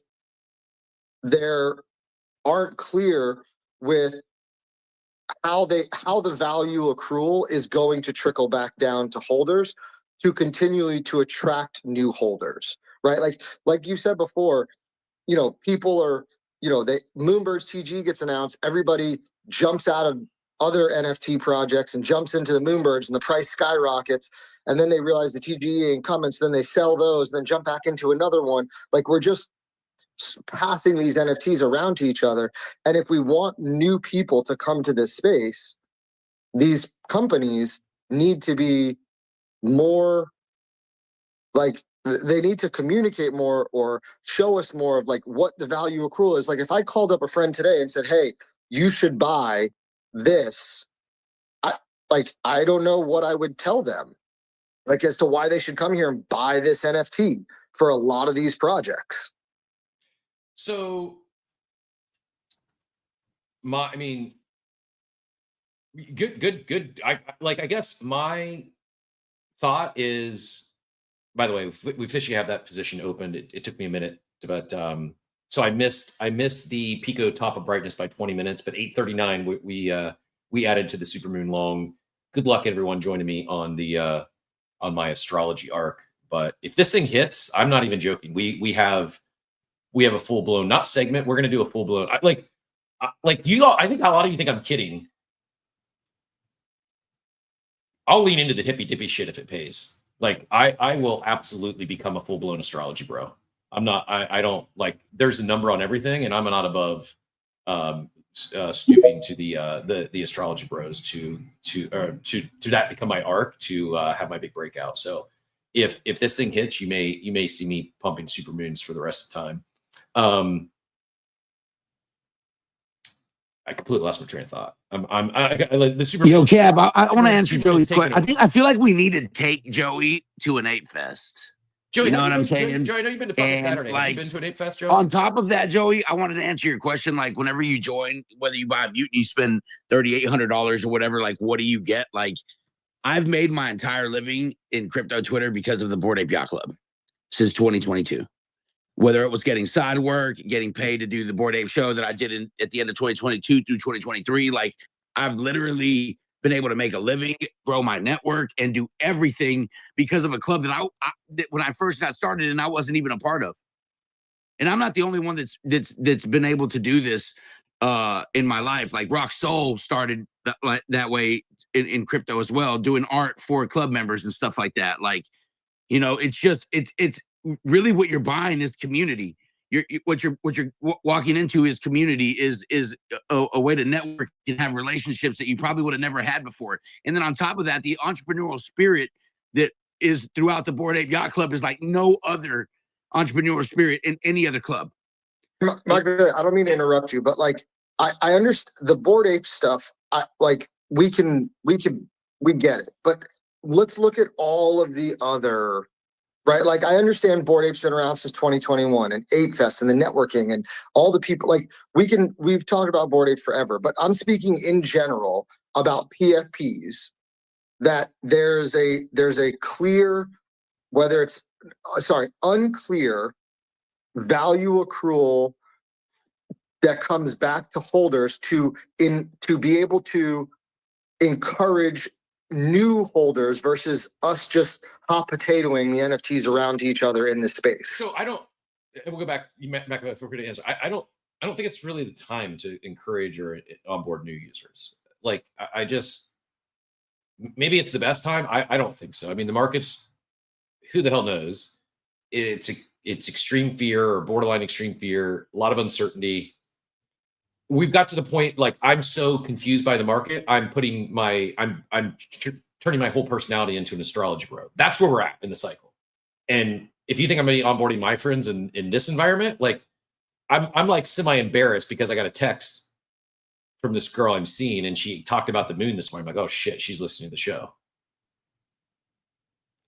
how the value accrual is going to trickle back down to holders to continually to attract new holders, right? Like you said before, people are, Moonbirds TGE gets announced, everybody jumps out of other NFT projects and jumps into the Moonbirds, and the price skyrockets, and then they realize the TGE ain't coming, so then they sell those, then jump back into another one. Like, we're just passing these NFTs around to each other. And if we want new people to come to this space, these companies need to be more like, they need to communicate more or show us more of like what the value accrual is. Like, if I called up a friend today and said, hey, you should buy this, I don't know what I would tell them, like, as to why they should come here and buy this NFT for a lot of these projects. So, good. I guess my thought is, by the way, we officially have that position opened. It took me a minute, but so I missed the Pico top of brightness by 20 minutes, but 8:39 we added to the Supermoon long. Good luck, everyone, joining me on on my astrology arc. But if this thing hits, I'm not even joking. We have a full blown, not segment. We're gonna do a full blown. I think a lot of you think I'm kidding. I'll lean into the hippy dippy shit if it pays. Like, I will absolutely become a full blown astrology bro. I'm not. I don't like. There's a number on everything, and I'm not above stooping to the astrology bros to that become my arc to have my big breakout. So if this thing hits, you may see me pumping supermoons for the rest of the time. I completely lost my train of thought. I like the super. Yo, Cab, I want to answer Joey's question. I feel like we need to take Joey to an ape fest. Joey, you know what I'm saying? Joey, I know you've been to fucking Saturday. Have you been to an ape fest, Joey? On top of that, Joey, I wanted to answer your question. Like, whenever you join, whether you buy a Mutant, you spend $3,800 or whatever. Like, what do you get? Like, I've made my entire living in crypto Twitter because of the Bored Ape Yacht Club since 2022. Whether it was getting side work, getting paid to do the Bored Ape show that I did at the end of 2022 through 2023, like, I've literally been able to make a living, grow my network, and do everything because of a club that that when I first got started and I wasn't even a part of. And I'm not the only one that's been able to do this in my life. Like Rock Soul started that way in crypto as well, doing art for club members and stuff like that. Like, you know, it's just it's really what you're buying is community. What you're walking into is community, is a way to network and have relationships that you probably would have never had before. And then on top of that, the entrepreneurial spirit that is throughout the Bored Ape Yacht Club is like no other entrepreneurial spirit in any other club. Mike, I don't mean to interrupt you, but like I understand the Bored Ape stuff. We get it, but let's look at all of the other, right? Like I understand Bored Ape's been around since 2021 and Ape Fest and the networking and all the people. Like we've talked about Bored Ape forever, but I'm speaking in general about PFPs. That there's a clear, whether it's unclear value accrual that comes back to holders to be able to encourage new holders versus us just hot potatoing the NFTs around each other in this space. So I don't, and we'll go back, back feel free to answer. I don't think it's really the time to encourage or onboard new users. Like I just, maybe it's the best time. I don't think so. I mean, the market's, who the hell knows? It's extreme fear or borderline extreme fear, a lot of uncertainty. We've got to the point, like, I'm so confused by the market. I'm turning my whole personality into an astrology bro. That's where we're at in the cycle. And if you think I'm going to be onboarding my friends in this environment, like I'm like semi-embarrassed because I got a text from this girl I'm seeing and she talked about the moon this morning. I'm like, oh shit, she's listening to the show.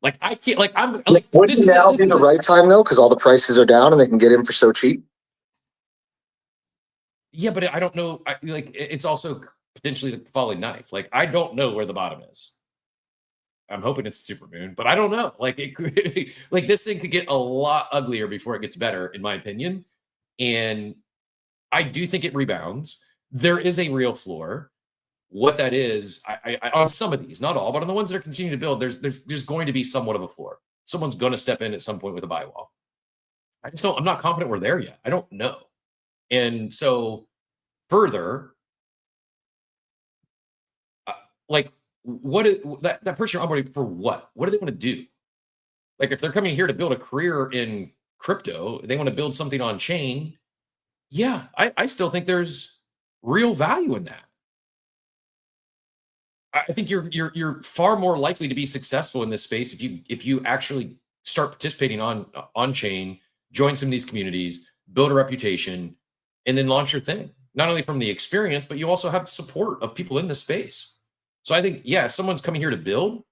Like I can't, like I'm like, wouldn't now be the right time though, because all the prices are down and they can get in for so cheap? Yeah, but I don't know. Like it's also potentially the falling knife. Like I don't know where the bottom is. I'm hoping it's Supermoon, but I don't know. Like it could, like this thing could get a lot uglier before it gets better, in my opinion. And I do think it rebounds. There is a real floor. What that is, I on some of these, not all, but on the ones that are continuing to build, there's going to be somewhat of a floor. Someone's going to step in at some point with a buy wall. I'm not confident we're there yet. I don't know. And so further, like that person you're onboarding for what? What do they want to do? Like if they're coming here to build a career in crypto, they want to build something on chain. Yeah, I still think there's real value in that. I think you're far more likely to be successful in this space if you actually start participating on chain, join some of these communities, build a reputation, and then launch your thing. Not only from the experience, but you also have support of people in the space. So I think, yeah, if someone's coming here to build,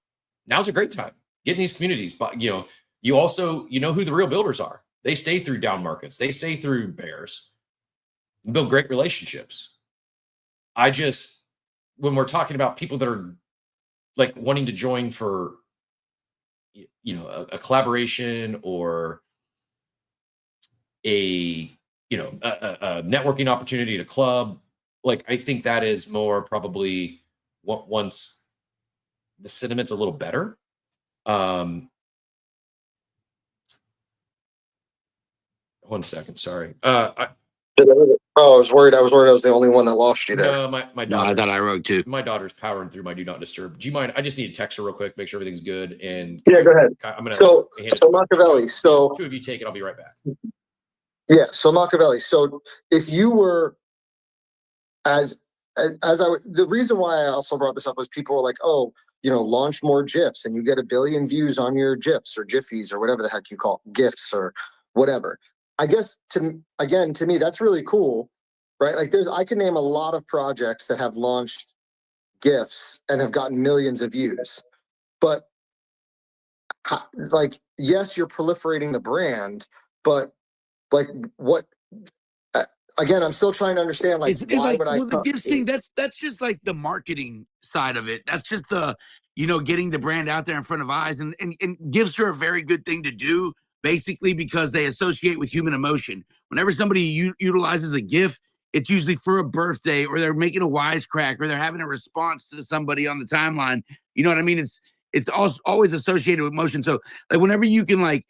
now's a great time. Get in these communities, but you know who the real builders are. They stay through down markets. They stay through bears. Build great relationships. When we're talking about people that are like wanting to join for, a collaboration or a networking opportunity at a club, like I think that is more probably what once the sentiment's a little better. One second, sorry. I was worried I was the only one that lost you there. No, my daughter. No, I thought I wrote too. My daughter's powering through my do not disturb. Do you mind? I just need to text her real quick, make sure everything's good. And yeah, go ahead. I'm gonna so Machiavelli. So two of you take it. I'll be right back. Yeah. So Machiavelli. So if you were the reason why I also brought this up was people were like, oh, launch more GIFs and you get 1 billion views on your GIFs or Jiffies or whatever the heck you call it, GIFs or whatever. I guess to me, that's really cool, right? Like I can name a lot of projects that have launched GIFs and have gotten millions of views, but like, yes, you're proliferating the brand, but like what, again, I'm still trying to understand, like, why would I? Well, the gift thing, that's just like the marketing side of it. That's just the, getting the brand out there in front of eyes, and gifts are a very good thing to do, basically because they associate with human emotion. Whenever somebody utilizes a GIF, it's usually for a birthday, or they're making a wisecrack, or they're having a response to somebody on the timeline. You know what I mean? It's always associated with emotion. So like whenever you can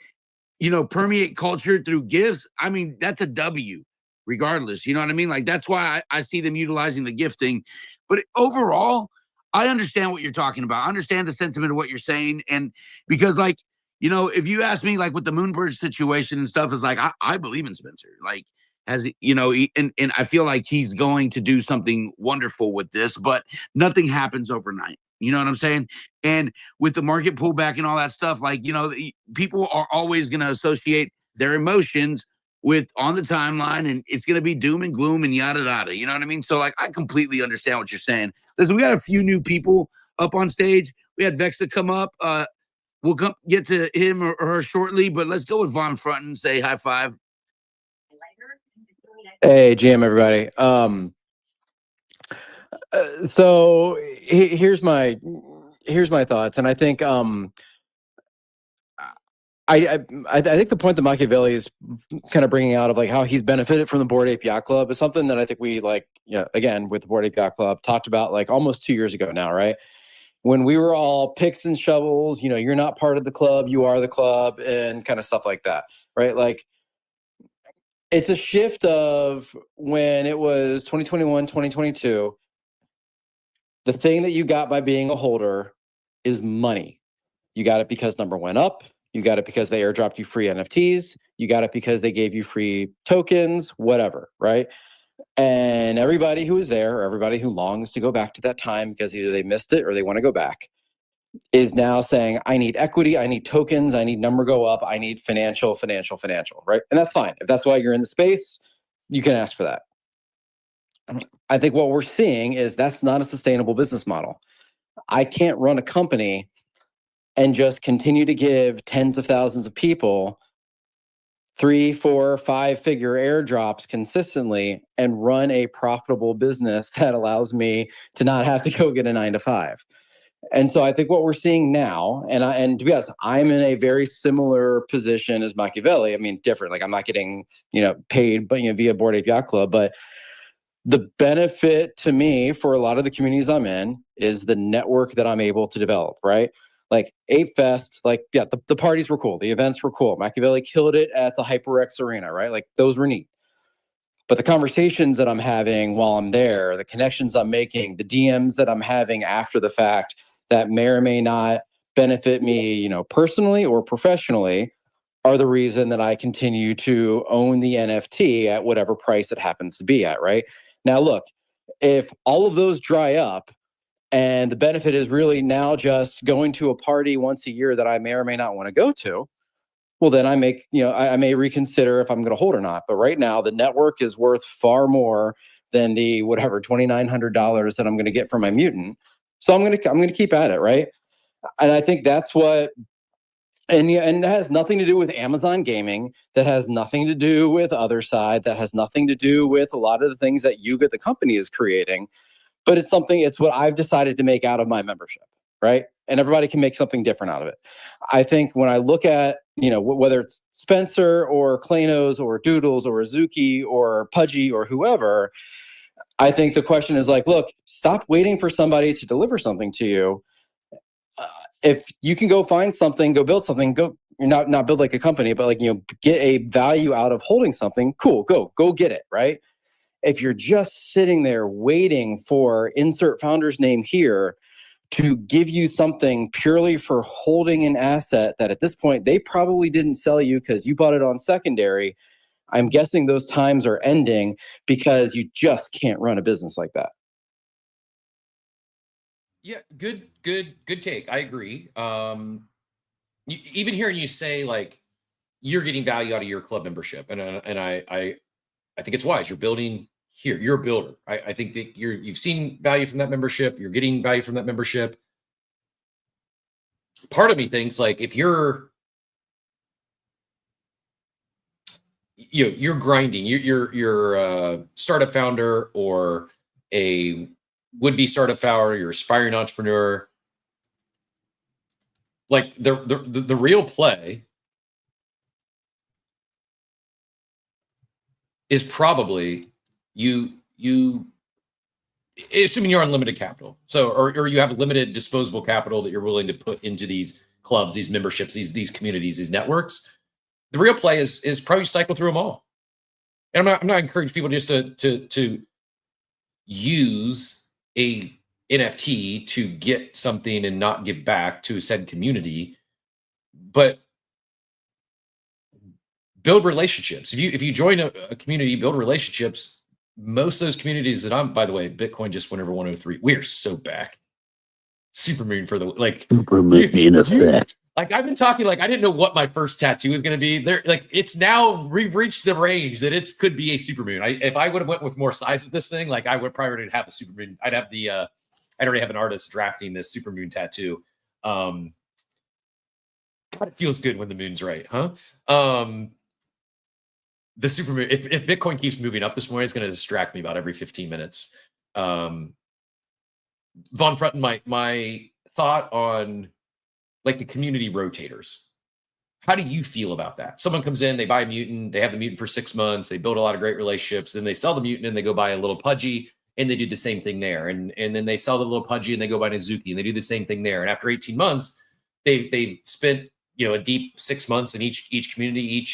permeate culture through GIFs, I mean, that's a W. regardless. You know what I mean? Like, that's why I see them utilizing the gifting. But overall, I understand what you're talking about. I understand the sentiment of what you're saying. And because, like, you know, if you ask me, like, with the Moonbirds situation and stuff, is like, I believe in Spencer. Like, has, you know, and I feel like he's going to do something wonderful with this, but nothing happens overnight. You know what I'm saying? And with the market pullback and all that stuff, like, you know, people are always going to associate their emotions with on the timeline, and it's going to be doom and gloom and yada yada. You know what I mean? So, like, I completely understand what you're saying. Listen, we got a few new people up on stage. We had Vexa come up. We'll get to him or her shortly, but let's go with Von Front and say high five. Hey, GM, everybody. So here's my thoughts, and I think I think the point that Machiavelli is kind of bringing out of like how he's benefited from the Bored Ape Yacht Club is something that I think we, like, you know, again with the Bored Ape Yacht Club, talked about like almost 2 years ago now, right? When we were all picks and shovels, you know, you're not part of the club, you are the club, and kind of stuff like that, right? Like, it's a shift of when it was 2021, 2022. The thing that you got by being a holder is money. You got it because number went up. You got it because they airdropped you free NFTs. You got it because they gave you free tokens, whatever, right? And everybody who is there, or everybody who longs to go back to that time because either they missed it or they want to go back, is now saying, I need equity, I need tokens, I need number go up, I need financial, right? And that's fine. If that's why you're in the space, you can ask for that. I think what we're seeing is that's not a sustainable business model. I can't run a company and just continue to give tens of thousands of people 3, 4, 5-figure airdrops consistently and run a profitable business that allows me to not have to go get a 9-to-5. And so I think what we're seeing now, and to be honest, I'm in a very similar position as Machiavelli. I mean, different. Like, I'm not getting, you know, paid, but, you know, via Bored Ape Yacht Club. But the benefit to me for a lot of the communities I'm in is the network that I'm able to develop, right? Like Ape Fest, like, yeah, the parties were cool. The events were cool. Machiavelli killed it at the HyperX Arena, right? Like, those were neat. But the conversations that I'm having while I'm there, the connections I'm making, the DMs that I'm having after the fact that may or may not benefit me, you know, personally or professionally, are the reason that I continue to own the NFT at whatever price it happens to be at, right? Now, look, if all of those dry up, and the benefit is really now just going to a party once a year that I may or may not want to go to, well, then I may reconsider if I'm going to hold or not. But right now, the network is worth far more than the whatever $2,900 that I'm going to get from my mutant. So I'm going to keep at it, right? And I think that's what, and that has nothing to do with Amazon Gaming. That has nothing to do with Other Side. That has nothing to do with a lot of the things that the company is creating. But it's what I've decided to make out of my membership, right? And everybody can make something different out of it. I think when I look at, you know, whether it's Spencer or Claynosaurz or Doodles or Azuki or Pudgy or whoever, I think the question is like, look, stop waiting for somebody to deliver something to you. If you can go find something, go build something, go not build like a company, but like, you know, get a value out of holding something, cool, go get it, right? If you're just sitting there waiting for insert founder's name here to give you something purely for holding an asset that at this point they probably didn't sell you because you bought it on secondary, I'm guessing those times are ending because you just can't run a business like that. Yeah, good take. I agree. Even hearing you say like you're getting value out of your club membership, and I think it's wise. You're building here. You're a builder. I think that you've seen value from that membership. You're getting value from that membership. Part of me thinks like if you're grinding, you're a startup founder or a would-be startup founder, you're aspiring entrepreneur. Like the real play is probably you assuming you're on limited capital. So or you have limited disposable capital that you're willing to put into these clubs, these memberships, these communities, these networks. The real play is probably cycle through them all. And I'm not encouraging people just to use a NFT to get something and not give back to said community, but build relationships. If you join a community, build relationships. Most of those communities that by the way, Bitcoin just went over 103. We are so back. Supermoon for the Supermoon in effect. Like I've been talking, like I didn't know what my first tattoo was going to be. There, like it's now we've reached the range that it could be a supermoon. If I would have went with more size of this thing, like I would probably already have a supermoon. I'd have the I'd already have an artist drafting this supermoon tattoo. God, it feels good when the moon's right, huh? The supermoon. If Bitcoin keeps moving up this morning, it's going to distract me about every 15 minutes. Von Frunton, my thought on like the community rotators. How do you feel about that? Someone comes in, they buy a mutant, they have the mutant for 6 months, they build a lot of great relationships, then they sell the mutant and they go buy a little pudgy and they do the same thing there. And then they sell the little pudgy and they go buy Nizuki and they do the same thing there. And after 18 months, they've spent, a deep 6 months in each community,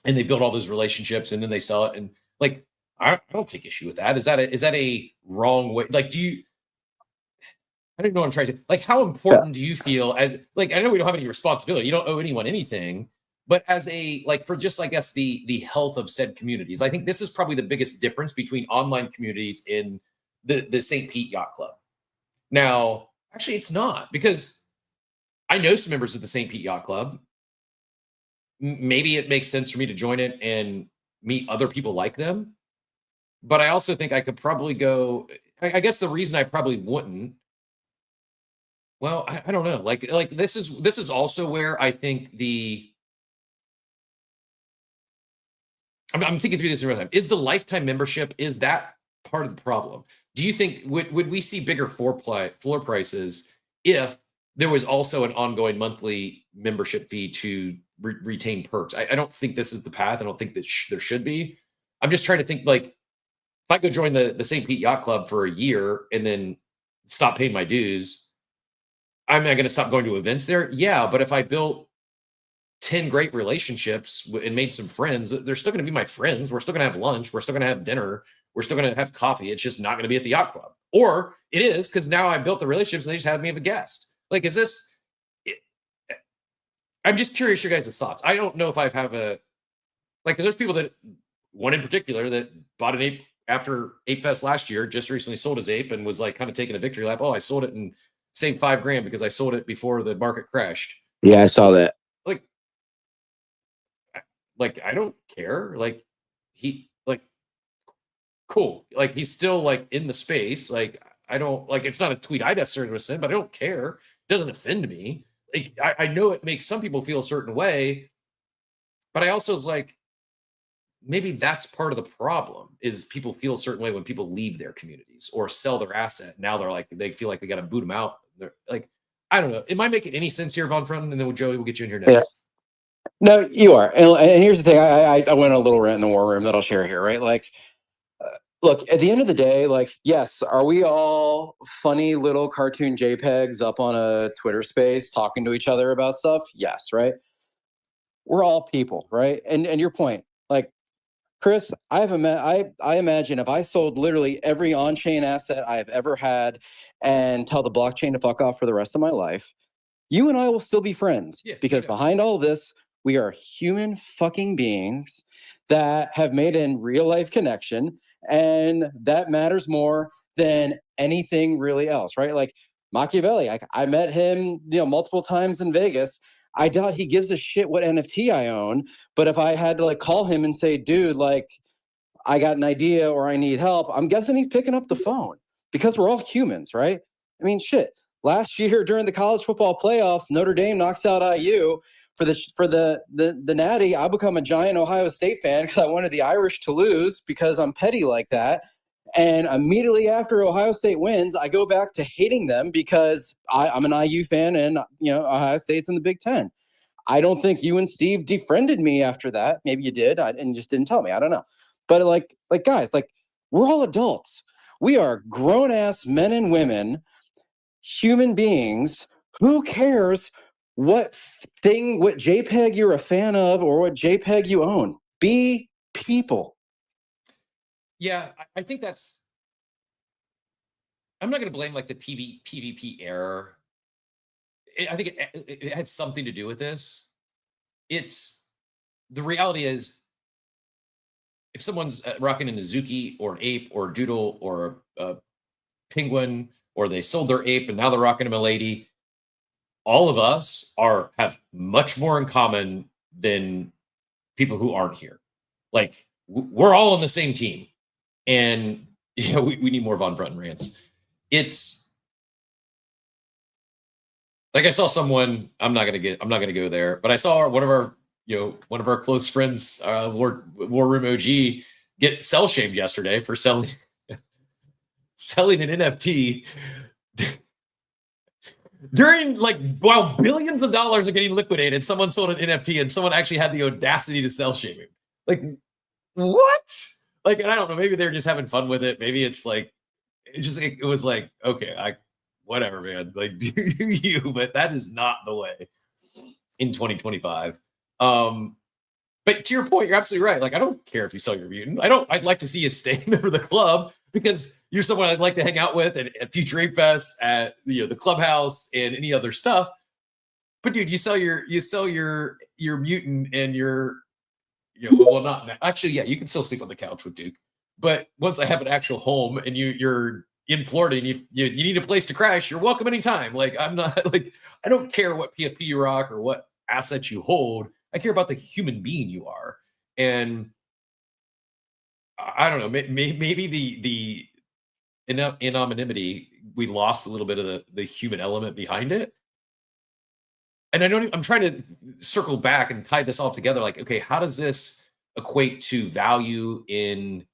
and they build all those relationships and then they sell it. And like, I don't take issue with that. Is that a wrong way? Like, I don't know what I'm trying to say. Like, how important do you feel as, like, I know we don't have any responsibility. You don't owe anyone anything, but as a, like, for just, I guess, the health of said communities, I think this is probably the biggest difference between online communities in the St. Pete Yacht Club. Now, actually, it's not, because I know some members of the St. Pete Yacht Club. Maybe it makes sense for me to join it and meet other people like them. But I also think I could probably go, I guess the reason I probably wouldn't, well, I don't know. Like this is also where I think I'm thinking through this in real time. Is the lifetime membership, is that part of the problem? Do you think would we see bigger floor prices if there was also an ongoing monthly membership fee to retain perks? I don't think this is the path. I don't think that there should be. I'm just trying to think, like, if I go join the St. Pete Yacht Club for a year and then stop paying my dues, am I going to stop going to events there? Yeah, but if I built 10 great relationships and made some friends, they're still going to be my friends. We're still going to have lunch. We're still going to have dinner. We're still going to have coffee. It's just not going to be at the yacht club. Or it is, because now I built the relationships and they just have me as a guest. Like, is this... I'm just curious your guys' thoughts. I don't know if I have a... Like, because there's people that... One in particular that bought an ape after Ape Fest last year, just recently sold his ape and was like kind of taking a victory lap. Oh, I sold it and saved $5,000 because I sold it before the market crashed. Yeah, I saw that. Like I don't care. Like cool. Like he's still like in the space. Like I don't like. It's not a tweet I necessarily would send, but I don't care. It doesn't offend me. Like I know it makes some people feel a certain way, but I also was like, maybe that's part of the problem is people feel a certain way when people leave their communities or sell their asset. Now they're like, they feel like they got to boot them out. They're like, I don't know. Am I making any sense here, Von Front? And then Joey will get you in here next. Yeah. No, you are. And here's the thing. I went on a little rant in the war room that I'll share here, right? Like, look, at the end of the day, like, yes, are we all funny little cartoon JPEGs up on a Twitter space talking to each other about stuff? Yes, right? We're all people, right? And your point, like, Chris, I imagine if I sold literally every on-chain asset I've ever had and tell the blockchain to fuck off for the rest of my life, you and I will still be friends. Yeah, because behind all this, we are human fucking beings that have made a real life connection, and that matters more than anything really else, right? Like Machiavelli, I met him, multiple times in Vegas. I doubt he gives a shit what NFT I own, but if I had to like call him and say, dude, like I got an idea or I need help, I'm guessing he's picking up the phone because we're all humans, right? I mean, shit. Last year during the college football playoffs, Notre Dame knocks out IU. For the Natty, I become a giant Ohio State fan because I wanted the Irish to lose because I'm petty like that. And immediately after Ohio State wins, I go back to hating them because I'm an IU fan and Ohio State's in the Big Ten. I don't think you and Steve defriended me after that. Maybe you did and just didn't tell me. I don't know. But like guys, like we're all adults. We are grown-ass men and women, human beings. Who cares what JPEG you're a fan of or what JPEG you own? Be people. Yeah, I think that's. I'm not going to blame like the PvP error. I think it had something to do with this. It's the reality is, if someone's rocking an Azuki or an ape or a doodle or a penguin, or they sold their ape and now they're rocking a milady, all of us have much more in common than people who aren't here. Like we're all on the same team, and we need more Von Brunton rants. It's like I saw someone. I'm not gonna go there, but I saw one of our close friends, War Room OG, get cell shamed yesterday for selling an NFT during while billions of dollars are getting liquidated. Someone sold an NFT and someone actually had the audacity to sell shame him. Like what? Like, and I don't know. Maybe they're just having fun with it. Maybe it's like it was like, okay, whatever, man. Like, do you? But that is not the way in 2025. But to your point, you're absolutely right. Like, I don't care if you sell your mutant. I'd like to see you stay a member of the club because you're someone I'd like to hang out with at Future Ape Fest, at the clubhouse, and any other stuff. But dude, you sell your mutant and your well, not actually, yeah, you can still sleep on the couch with Duke. But once I have an actual home and you're in Florida and you need a place to crash, you're welcome anytime. Like, I'm not like, I don't care what PFP you rock or what assets you hold. I care about the human being you are. And I don't know, maybe the anonymity, we lost a little bit of the human element behind it. And I'm trying to circle back and tie this all together. Like, okay, how does this equate to value in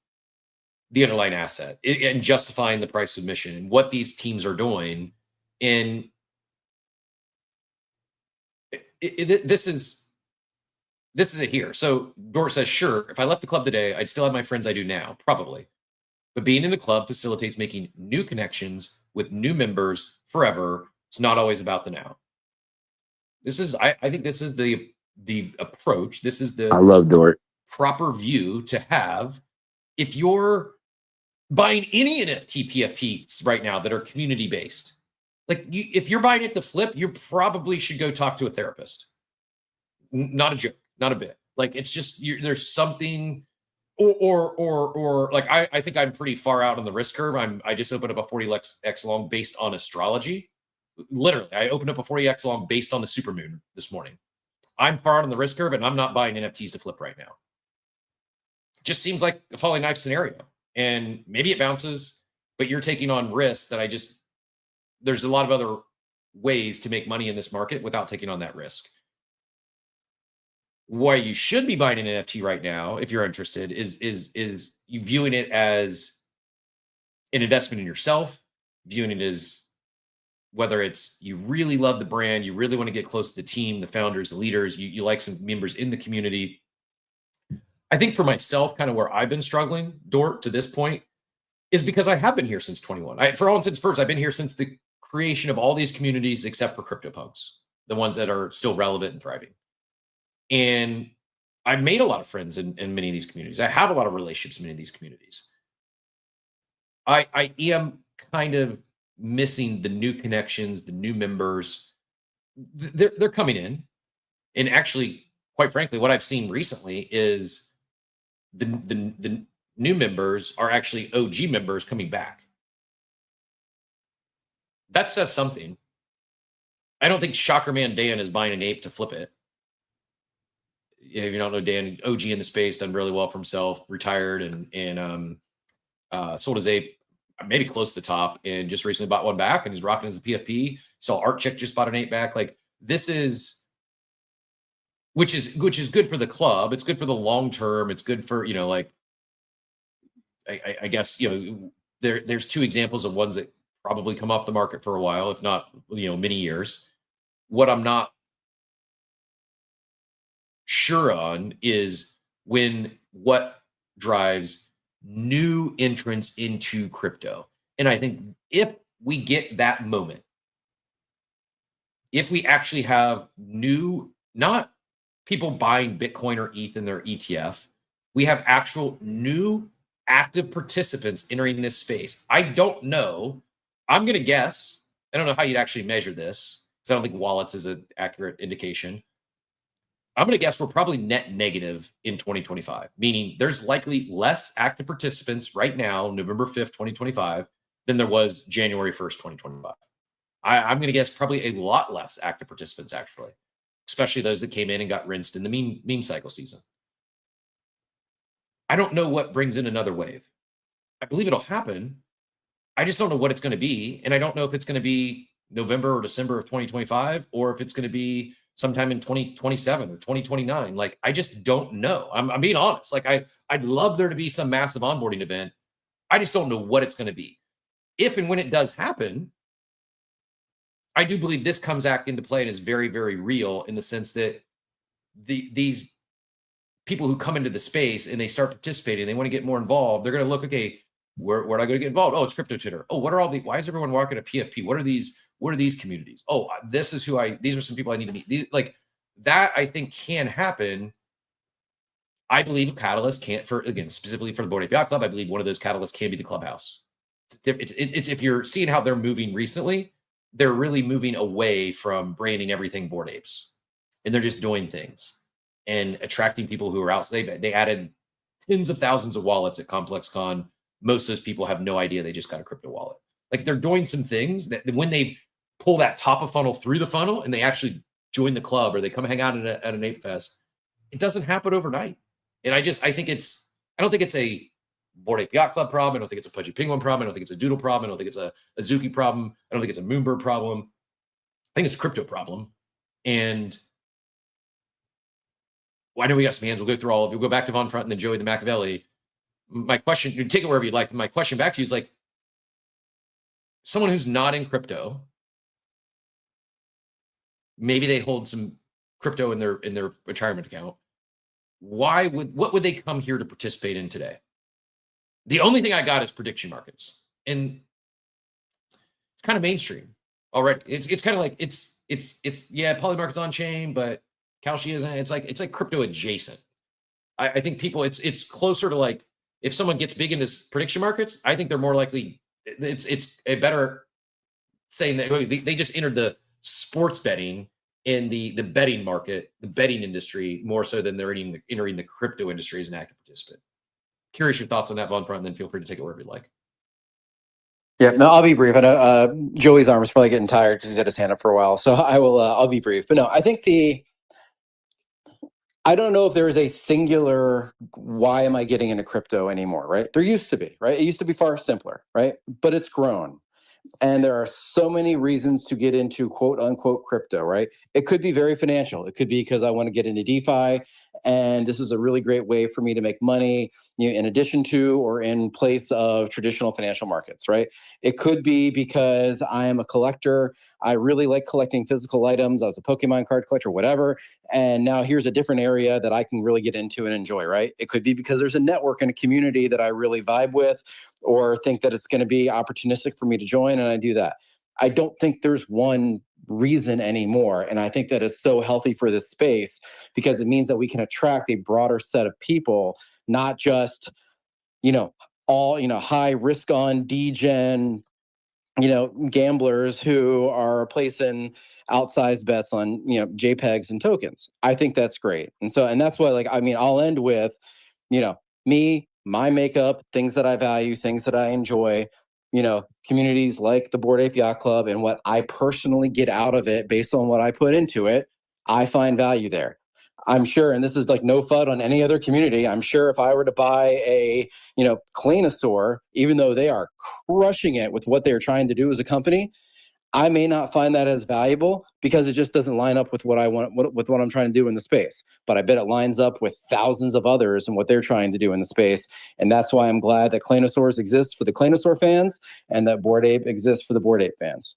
the underlying asset and justifying the price of admission and what these teams are doing? And this is it here. So Dort says, sure, if I left the club today, I'd still have my friends I do now, probably. But being in the club facilitates making new connections with new members forever. It's not always about the now. This is, I think this is the approach. This is the I love Dort. Proper view to have if you're buying any NFT PFPs right now that are community based. Like, if you're buying it to flip, you probably should go talk to a therapist. Not a joke, not a bit. Like, it's just there's something, or like I think I'm pretty far out on the risk curve. I just opened up a 40x long based on astrology. Literally, I opened up a 40x long based on the supermoon this morning. I'm far out on the risk curve, and I'm not buying NFTs to flip right now. Just seems like a falling knife scenario. And maybe it bounces, but you're taking on risks that there's a lot of other ways to make money in this market without taking on that risk. Why you should be buying an NFT right now, if you're interested, is you viewing it as an investment in yourself, viewing it as whether it's you really love the brand, you really want to get close to the team, the founders, the leaders, you like some members in the community. I think for myself, kind of where I've been struggling, Dort, to this point, is because I have been here since 21. For all intents and purposes, I've been here since the creation of all these communities except for CryptoPunks, the ones that are still relevant and thriving. And I've made a lot of friends in many of these communities. I have a lot of relationships in many of these communities. I am kind of missing the new connections, the new members. They're coming in. And actually, quite frankly, what I've seen recently is the new members are actually OG members coming back. That says something. I don't think Shockerman Dan is buying an ape to flip it. If you don't know Dan, OG in the space, done really well for himself, retired and sold his ape maybe close to the top, and just recently bought one back and he's rocking as the PFP. So Art Chick just bought an ape back. Like, this is, which is good for the club. It's good for the long term. It's good for, like, I guess, there's two examples of ones that probably come off the market for a while, if not, many years. What I'm not sure on is what drives new entrants into crypto. And I think if we get that moment, if we actually have not people buying Bitcoin or ETH in their ETF, we have actual new active participants entering this space. I don't know. I'm going to guess. I don't know how you'd actually measure this, because I don't think wallets is an accurate indication. I'm going to guess we're probably net negative in 2025, meaning there's likely less active participants right now, November 5th, 2025, than there was January 1st, 2025. I'm going to guess probably a lot less active participants, actually, especially those that came in and got rinsed in the meme cycle season. I don't know what brings in another wave. I believe it'll happen. I just don't know what it's going to be. And I don't know if it's going to be November or December of 2025, or if it's going to be sometime in 2027 or 2029. Like, I just don't know. I'm being honest. Like, I'd love there to be some massive onboarding event. I just don't know what it's going to be. If and when it does happen, I do believe this comes back into play and is very, very real, in the sense that these people who come into the space and they start participating, they want to get more involved. They're going to look, okay, where do I go to get involved? Oh, it's crypto Twitter. Oh, why is everyone walking to PFP? What are these communities? Oh, these are some people I need to meet. Like that, I think can happen. I believe a catalyst specifically for the Bored Ape Yacht Club, I believe one of those catalysts can be the clubhouse. It's if you're seeing how they're moving recently, they're really moving away from branding everything Bored Apes, and they're just doing things and attracting people who are out. So they added tens of thousands of wallets at ComplexCon. Most of those people have no idea they just got a crypto wallet. Like, they're doing some things that when they pull that top of funnel through the funnel and they actually join the club, or they come hang out at an Ape Fest, it doesn't happen overnight. And I don't think it's a Bored Ape Yacht Club problem. I don't think it's a Pudgy Penguin problem. I don't think it's a Doodle problem. I don't think it's a Zuki problem. I don't think it's a Moonbird problem. I think it's a crypto problem. And I know we got some hands. We'll go through all of it. We'll go back to Von Front and then Joey the Machiavelli. My question, you take it wherever you like. My question back to you is, like, someone who's not in crypto, maybe they hold some crypto in their retirement account. What would they come here to participate in today? The only thing I got is prediction markets, and it's kind of mainstream already. It's kind of like it's Polymarket's on chain, but Kalshi isn't. It's like crypto adjacent. I think people, it's closer to, like, if someone gets big into prediction markets, I think they're more likely. It's a better saying that they just entered the sports betting in the betting market, the betting industry, more so than they're entering the crypto industry as an active participant. Curious your thoughts on that, Von Front, and then feel free to take it wherever you'd like. Yeah, no, I'll be brief. I know Joey's arm is probably getting tired because he's had his hand up for a while, so I'll be brief. But no, I think I don't know if there is a singular why am I getting into crypto anymore, right? There used to be, right? It used to be far simpler, right? But it's grown. And there are so many reasons to get into quote unquote crypto, right? It could be very financial. It could be because I want to get into DeFi, and this is a really great way for me to make money, in addition to or in place of traditional financial markets, right? It could be because I am a collector. I really like collecting physical items. I was a Pokemon card collector, whatever. And now here's a different area that I can really get into and enjoy, right? It could be because there's a network and a community that I really vibe with, or think that it's going to be opportunistic for me to join, and I do that. I don't think there's one reason anymore, and I think that is so healthy for this space, because it means that we can attract a broader set of people, not just, all, high risk on degen, gamblers who are placing outsized bets on, JPEGs and tokens. I think that's great. And that's why, I'll end with, me, my makeup, things that I value, things that I enjoy, communities like the Bored Ape Yacht Club, and what I personally get out of it based on what I put into it, I find value there. I'm sure, and this is like no FUD on any other community, I'm sure if I were to buy a, Claynosaurz, even though they are crushing it with what they're trying to do as a company, I may not find that as valuable because it just doesn't line up with what I want, with what I'm trying to do in the space. But I bet it lines up with thousands of others and what they're trying to do in the space. And that's why I'm glad that Claynosaurz exists for the Claynosaurz fans, and that Bored Ape exists for the Bored Ape fans.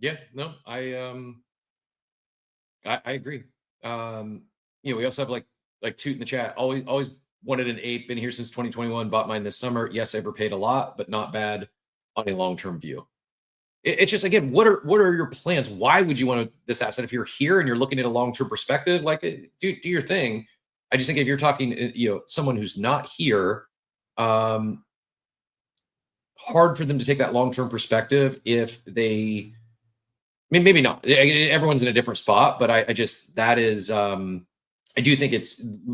Yeah, no, I agree. We also have like Toot in the chat. Always wanted an ape. Been here since 2021. Bought mine this summer. Yes, I overpaid a lot, but not bad on a long-term view. It's just, again, what are your plans? Why would you want this asset if you're here and you're looking at a long-term perspective? Like, do your thing. I just think if you're talking, someone who's not here, hard for them to take that long-term perspective if they, I mean, maybe not. Everyone's in a different spot, but I just, that is, I do think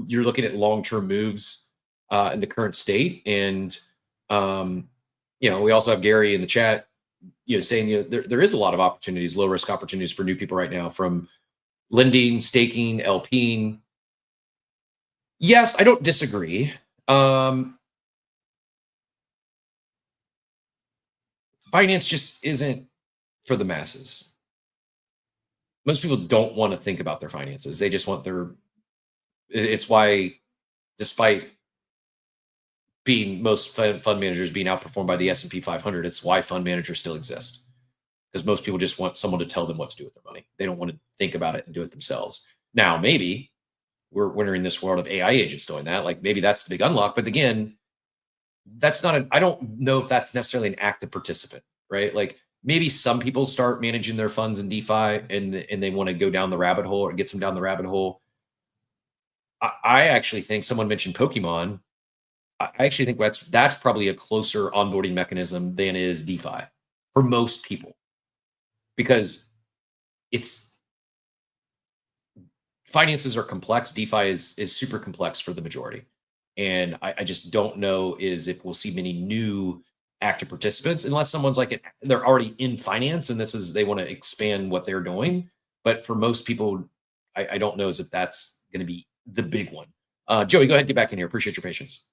you're looking at long-term moves in the current state. And, we also have Gary in the chat, saying, there is a lot of opportunities, low risk opportunities for new people right now, from lending, staking, LPing. Yes, I don't disagree. Finance just isn't for the masses. Most people don't want to think about their finances. They just want it's why, despite being most fund managers being outperformed by the S&P 500, it's why fund managers still exist. Because most people just want someone to tell them what to do with their money. They don't want to think about it and do it themselves. Now, maybe we're entering this world of AI agents doing that. Like, maybe that's the big unlock. But again, that's not I don't know if that's necessarily an active participant, right? Like, maybe some people start managing their funds in DeFi and they want to go down the rabbit hole, or it gets them down the rabbit hole. I actually think someone mentioned Pokemon. I actually think that's probably a closer onboarding mechanism than is DeFi for most people, because finances are complex. DeFi is super complex for the majority. And I just don't know if we'll see many new active participants, unless someone's like, they're already in finance and they want to expand what they're doing. But for most people, I don't know if that's going to be the big one. Joey, go ahead and get back in here. Appreciate your patience.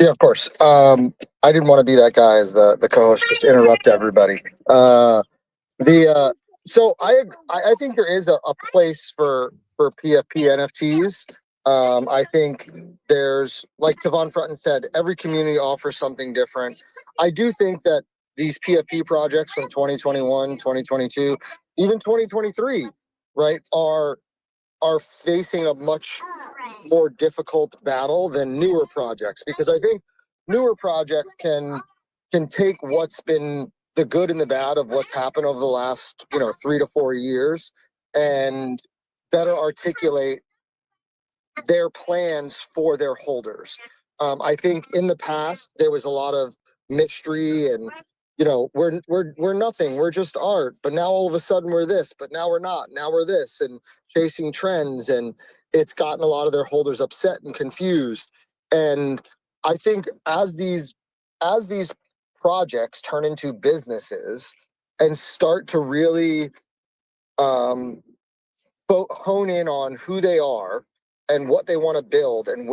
Yeah, of course. I didn't want to be that guy as the co-host, just interrupt everybody. So I think there is a place for PFP NFTs. I think there's, like Tavon Frutton said, every community offers something different. I do think that these PFP projects from 2021, 2022, even 2023, right, are facing a much more difficult battle than newer projects, because I think newer projects can take what's been the good and the bad of what's happened over the last 3 to 4 years and better articulate their plans for their holders. I think in the past there was a lot of mystery and we're nothing, we're just art, but now all of a sudden we're this, but now we're not, now we're this, and chasing trends, and it's gotten a lot of their holders upset and confused. And I think as these projects turn into businesses and start to really hone in on who they are and what they want to build and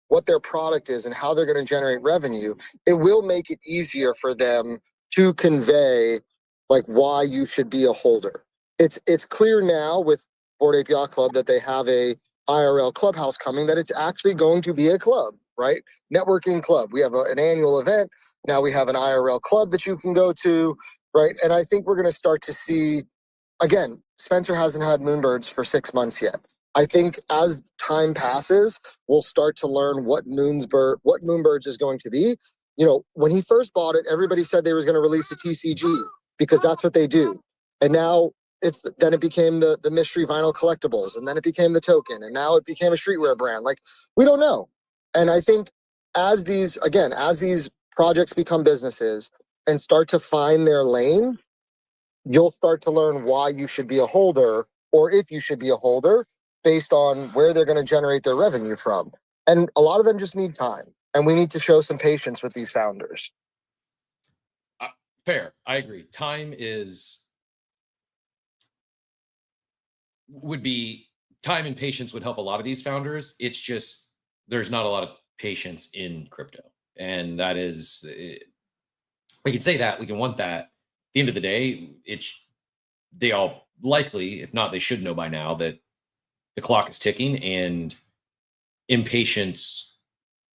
what their product is and how they're going to generate revenue, it will make it easier for them to convey like why you should be a holder. It's clear now with Bored Ape Yacht Club that they have a IRL clubhouse coming, that it's actually going to be a club, right? Networking club. We have an annual event. Now we have an IRL club that you can go to, right? And I think we're going to start to see, again, Spencer hasn't had Moonbirds for 6 months yet. I think as time passes, we'll start to learn what Moonbirds is going to be. When he first bought it, everybody said they was going to release a TCG because that's what they do. And now then it became the mystery vinyl collectibles, and then it became the token, and now it became a streetwear brand. Like, we don't know. And I think as these projects become businesses and start to find their lane, you'll start to learn why you should be a holder, or if you should be a holder, based on where they're going to generate their revenue from. And a lot of them just need time, and we need to show some patience with these founders. Fair. I agree. Time and patience would help a lot of these founders. It's just, there's not a lot of patience in crypto. And that is, we can say that, we can want that. At the end of the day, they all likely, if not, they should know by now that the clock is ticking, and impatience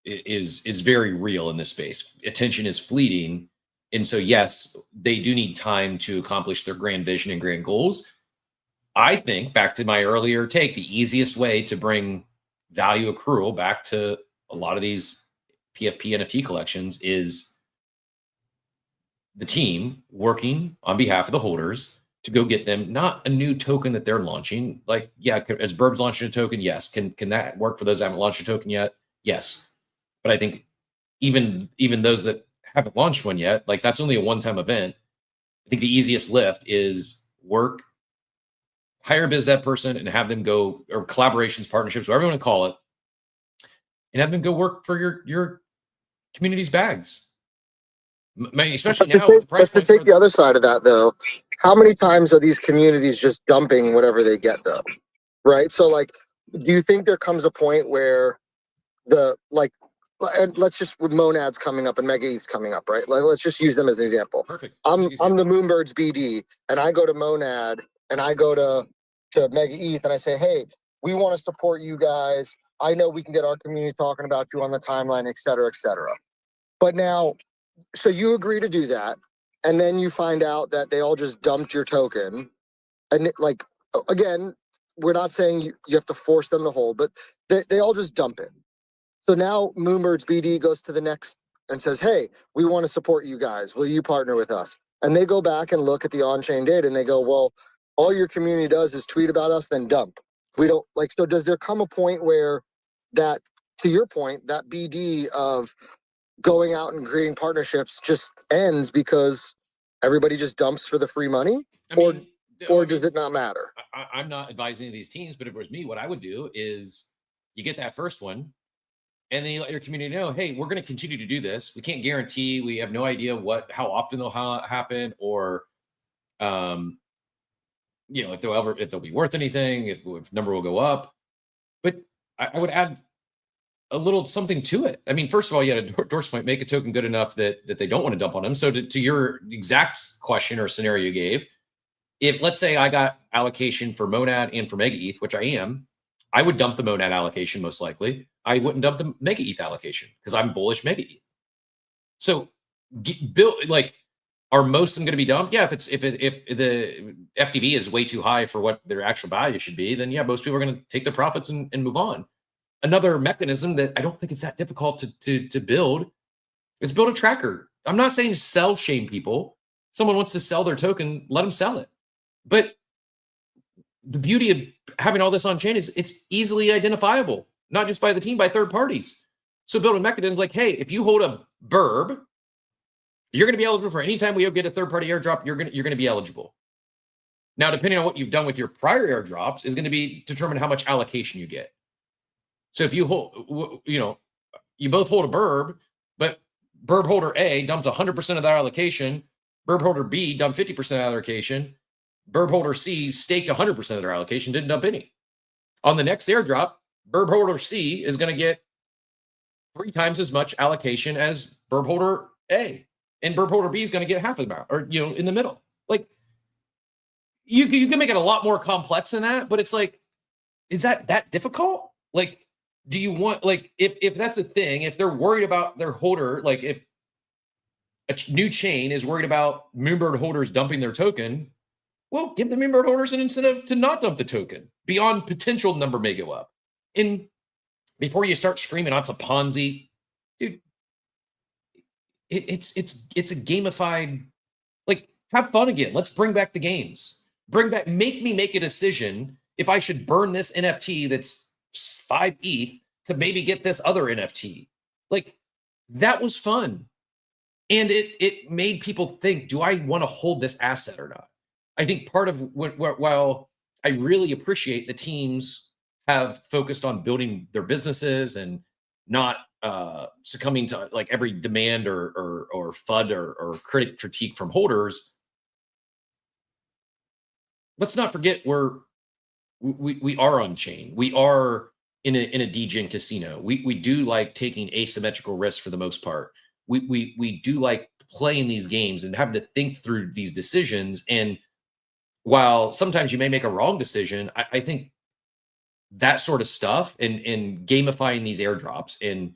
is very real in this space. Attention is fleeting. And so, yes, they do need time to accomplish their grand vision and grand goals. I think, back to my earlier take, the easiest way to bring value accrual back to a lot of these PFP NFT collections is the team working on behalf of the holders to go get them, not a new token that they're launching. Like, yeah, as Burbs launching a token, yes. Can that work for those that haven't launched a token yet? Yes. But I think even those that haven't launched one yet, like that's only a one-time event. I think the easiest lift is hire a biz dev person and have them go, or collaborations, partnerships, whatever you want to call it, and have them go work for your community's bags. Especially now with the price But to take the other side of that, though, how many times are these communities just dumping whatever they get, though? Right? So, like, do you think there comes a point where and let's just, with Monads coming up and MegaETH's coming up, right? Like, let's just use them as an example. Perfect. I'm the Moonbirds BD, and I go to Monad and I go to MegaETH and I say, hey, we want to support you guys. I know we can get our community talking about you on the timeline, et cetera, et cetera. But now, so you agree to do that, and then you find out that they all just dumped your token. And like, again, we're not saying you have to force them to hold, but they all just dump it. So now Moonbirds BD goes to the next and says, hey, we want to support you guys. Will you partner with us? And they go back and look at the on-chain data and they go, well, all your community does is tweet about us, then dump. We don't like, so does there come a point where that, to your point, that BD of going out and creating partnerships just ends because everybody just dumps for the free money? Or does it not matter? I'm not advising any of these teams, but if it was me, what I would do is you get that first one, and then you let your community know, hey, we're going to continue to do this. We can't guarantee. We have no idea how often they'll happen, or, if they'll be worth anything, if number will go up. But I would add a little something to it. I mean, first of all, you had a Dorse point, make a token good enough that they don't want to dump on them. So to your exact question or scenario you gave, if let's say I got allocation for Monad and for MegaETH, which I am, I would dump the Monad allocation most likely. I wouldn't dump the MegaETH allocation because I'm bullish MegaETH. So are most of them going to be dumped? Yeah, if the FDV is way too high for what their actual value should be, then yeah, most people are going to take their profits and move on. Another mechanism that I don't think it's that difficult to build is build a tracker. I'm not saying sell shame people. Someone wants to sell their token, let them sell it. But the beauty of having all this on chain is it's easily identifiable, not just by the team, by third parties. So build a mechanism like, hey, if you hold a burb, you're going to be eligible for any time we get a third-party airdrop. You're going to be eligible. Now, depending on what you've done with your prior airdrops, is going to be determine how much allocation you get. So if you hold, you both hold a burb, but burb holder A dumped 100% of their allocation, burb holder B dumped 50% of their allocation, burb holder C staked 100% of their allocation, didn't dump any. On the next airdrop, burb holder C is going to get 3 times as much allocation as burb holder A. And burb holder B is going to get half of the amount, or, in the middle. Like, you can make it a lot more complex than that, but it's like, is that difficult? Like, do you want, like, if that's a thing, if they're worried about their holder, like if a new chain is worried about Moonbird holders dumping their token, well, give the Moonbird holders an incentive to not dump the token beyond potential number may go up. And before you start screaming, it's a Ponzi, dude. It's a gamified, like, have fun again. Let's bring back the games. Make me make a decision if I should burn this NFT that's 5 ETH to maybe get this other NFT. Like, that was fun. And it made people think, do I want to hold this asset or not? I think part of while I really appreciate the teams have focused on building their businesses and not succumbing to like every demand or FUD or critique from holders, let's not forget we are on chain. We are in a degen casino. We do like taking asymmetrical risks for the most part. We do like playing these games and having to think through these decisions. And while sometimes you may make a wrong decision, I think that sort of stuff and gamifying these airdrops and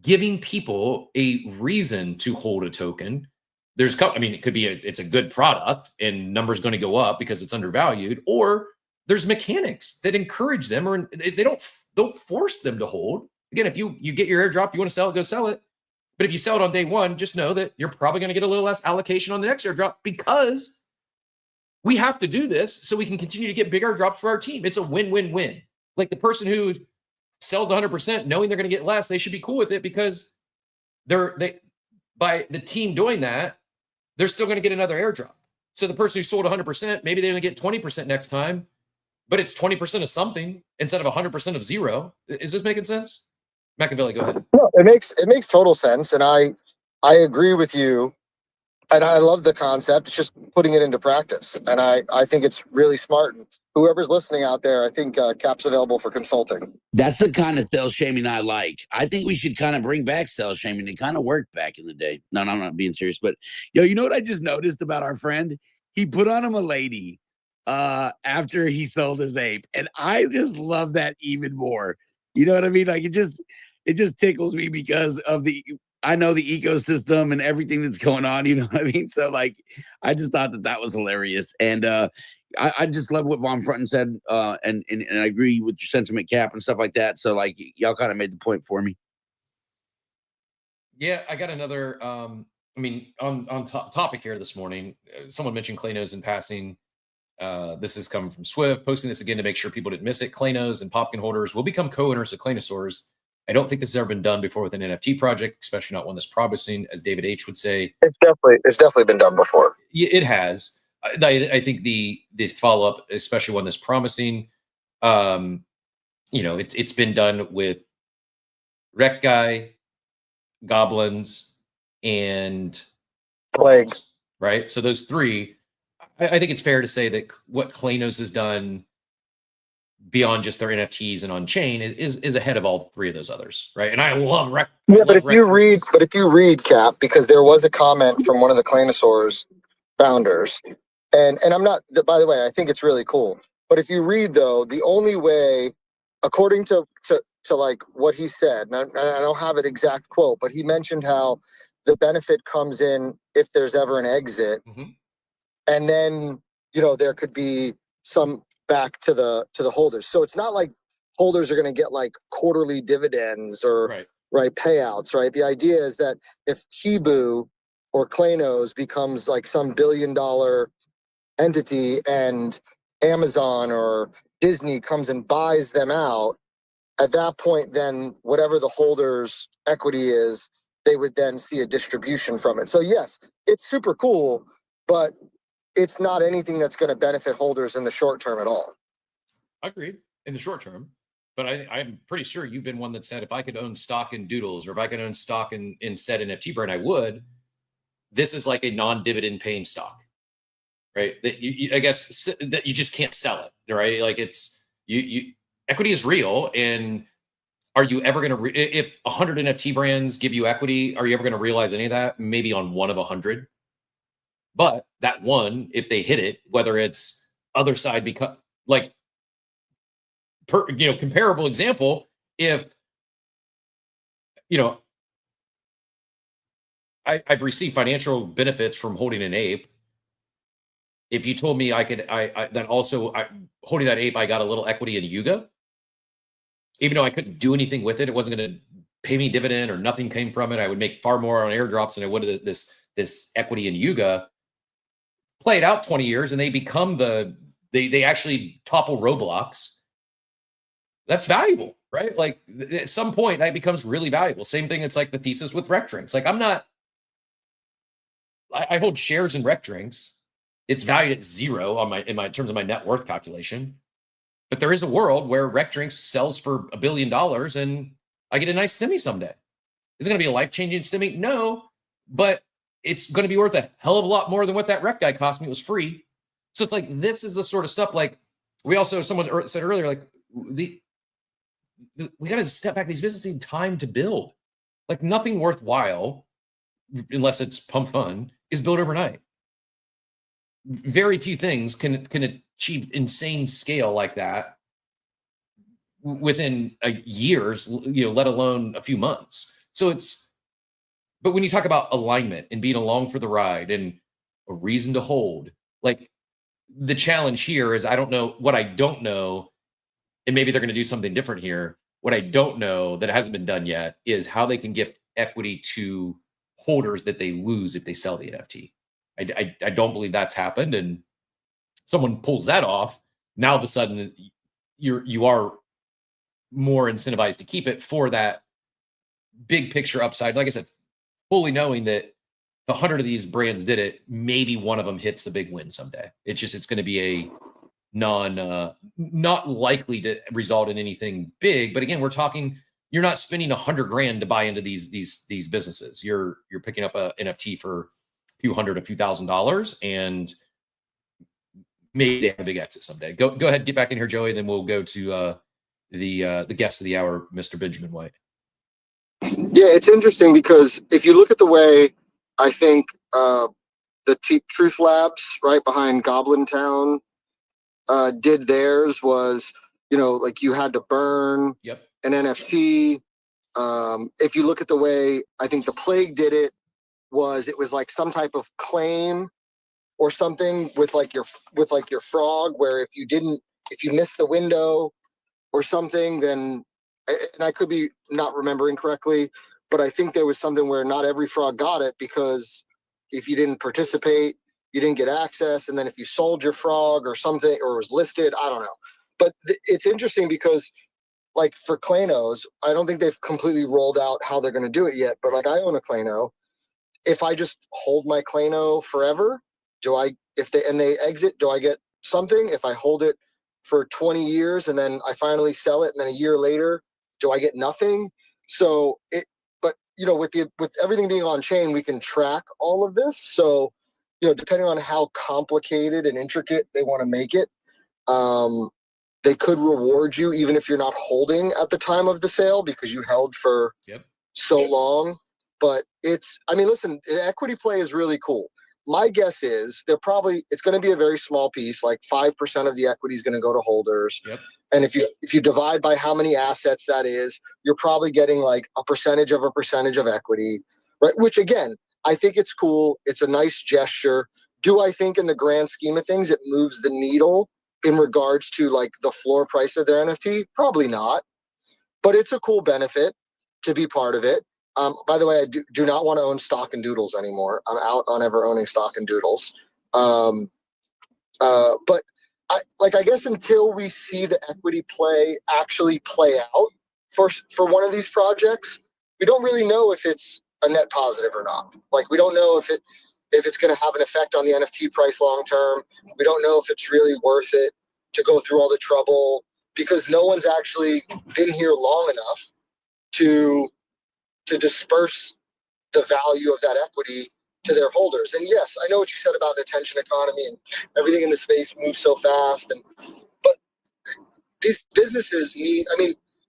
giving people a reason to hold a token. It could be it's a good product and numbers going to go up because it's undervalued, or there's mechanics that encourage them, or they don't force them to hold. Again, if you get your airdrop, you want to sell it, go sell it. But if you sell it on day one, just know that you're probably going to get a little less allocation on the next airdrop because we have to do this so we can continue to get bigger drops for our team. It's a win-win-win. Like the person who sells 100% knowing they're going to get less, they should be cool with it because by the team doing that, they're still going to get another airdrop. So the person who sold 100%, maybe they only get 20% next time, but it's 20% of something instead of 100% of zero. Is this making sense? MegaETH, go ahead. No, it makes total sense, and I agree with you, and I love the concept. It's just putting it into practice, and I think it's really smart. And whoever's listening out there, I think Cap's available for consulting. That's the kind of sales shaming I like. I think we should kind of bring back sales shaming. It kind of worked back in the day. No, I'm not being serious, but you know what I just noticed about our friend? He put on him a lady after he sold his ape, and I just love that even more. You know what I mean? Like it just tickles me because of I know the ecosystem and everything that's going on. You know what I mean? So like, I just thought that was hilarious, and I just love what Von Frunten said, and I agree with your sentiment, Cap, and stuff like that. So like, y'all kind of made the point for me. Yeah, I got another. I mean, on topic here this morning, someone mentioned Claynosaurz in passing. This is coming from Swift, posting this again to make sure people didn't miss it. Claynosaurz and Popkin holders will become co-owners of Claynosaurz. I don't think this has ever been done before with an NFT project, especially not one that's promising, as David H. would say. It's definitely been done before. Yeah, it has. I think the follow-up, especially one that's promising, you know, it's been done with Wreck Guy, Goblins, and Plague. Right? So those three, I think it's fair to say that what Claynosaurz has done beyond just their NFTs and on chain is ahead of all three of those others, right? And I love Rec. Yeah, but if you read Cap, because there was a comment from one of the Claynosaurz founders, and I'm not. By the way, I think it's really cool. But if you read though, the only way, according to like what he said, and I don't have an exact quote, but he mentioned how the benefit comes in if there's ever an exit, and then there could be some back to the holders. So it's not like holders are going to get like quarterly dividends or right payouts, right? The idea is that if Hibu or Claynosaurz becomes like some billion-dollar entity and Amazon or Disney comes and buys them out, at that point, then whatever the holders' equity is, they would then see a distribution from it. So yes, it's super cool, but it's not anything that's going to benefit holders in the short term at all. Agreed, in the short term. But I'm pretty sure you've been one that said if I could own stock in Doodles or if I could own stock in said NFT brand, I would. This is like a non-dividend paying stock, right? That I guess that you just can't sell it, right? Like it's you equity is real, and are you ever going to if 100 NFT brands give you equity, are you ever going to realize any of that? Maybe on one of 100. But that one, if they hit it, whether it's other side, because like, comparable example, if, I've received financial benefits from holding an ape. If you told me I could, then also holding that ape, I got a little equity in Yuga, even though I couldn't do anything with it. It wasn't going to pay me dividend or nothing came from it. I would make far more on airdrops than I would this equity in Yuga. Play it out 20 years and they become they actually topple Roblox. That's valuable, right? Like at some point that becomes really valuable. Same thing. It's like the thesis with Rec Drinks. Like I hold shares in Rec Drinks. It's valued at zero in terms of my net worth calculation. But there is a world where Rec Drinks sells for $1 billion and I get a nice stimmy someday. Is it going to be a life-changing stimmy? No, but it's going to be worth a hell of a lot more than what that Rec guy cost me. It was free. So it's like, this is the sort of stuff like someone said earlier, like we got to step back. These businesses need time to build. Like nothing worthwhile, unless it's pump fun, is built overnight. Very few things can achieve insane scale like that within years, let alone a few months. So but when you talk about alignment and being along for the ride and a reason to hold, like the challenge here is I don't know what I don't know, and maybe they're going to do something different here. What I don't know that hasn't been done yet is how they can give equity to holders that they lose if they sell the NFT. I don't believe that's happened, and someone pulls that off, now all of a sudden you are more incentivized to keep it for that big picture upside. Like I said, fully knowing that if 100 of these brands did it, maybe one of them hits the big win someday. It's going to be a not likely to result in anything big. But again, we're talking, you're not spending $100,000 to buy into these businesses. You're picking up a NFT for a few hundred, a few $1,000s, and maybe they have a big exit someday. Go ahead, get back in here, Joey. Then we'll go to the guest of the hour, Mr. Benjamin White. Yeah, it's interesting because if you look at the way I think the Truth Labs right behind Goblin Town did theirs was, like you had to burn an NFT. If you look at the way I think the Plague did it, it was like some type of claim or something with your frog, where if you missed the window or something, then, and I could be not remembering correctly, but I think there was something where not every frog got it, because if you didn't participate, you didn't get access. And then if you sold your frog or something, or was listed, I don't know. But it's interesting because, like, for Claynos, I don't think they've completely rolled out how they're going to do it yet. But like, I own a Clayno. If I just hold my Clayno forever, if they exit, do I get something? If I hold it for 20 years and then I finally sell it, and then a year later, do I get nothing? So with everything being on chain, we can track all of this. So, depending on how complicated and intricate they want to make it, they could reward you even if you're not holding at the time of the sale, because you held for so long. But listen, equity play is really cool. My guess is it's going to be a very small piece, like 5% of the equity is going to go to holders. And if you divide by how many assets that is, you're probably getting like a percentage of equity, right? Which, again, I think it's cool. It's a nice gesture. Do I think in the grand scheme of things it moves the needle in regards to like the floor price of their NFT? Probably not. But it's a cool benefit to be part of it. By the way, I do not want to own stock and doodles anymore. I'm out on ever owning stock and doodles. But I guess until we see the equity play actually play out for one of these projects, we don't really know if it's a net positive or not. Like, we don't know if it's going to have an effect on the NFT price long term. We don't know if it's really worth it to go through all the trouble, because no one's actually been here long enough to disperse the value of that equity to their holders. And yes, I know what you said about an attention economy and everything in the space moves so fast. But these businesses need,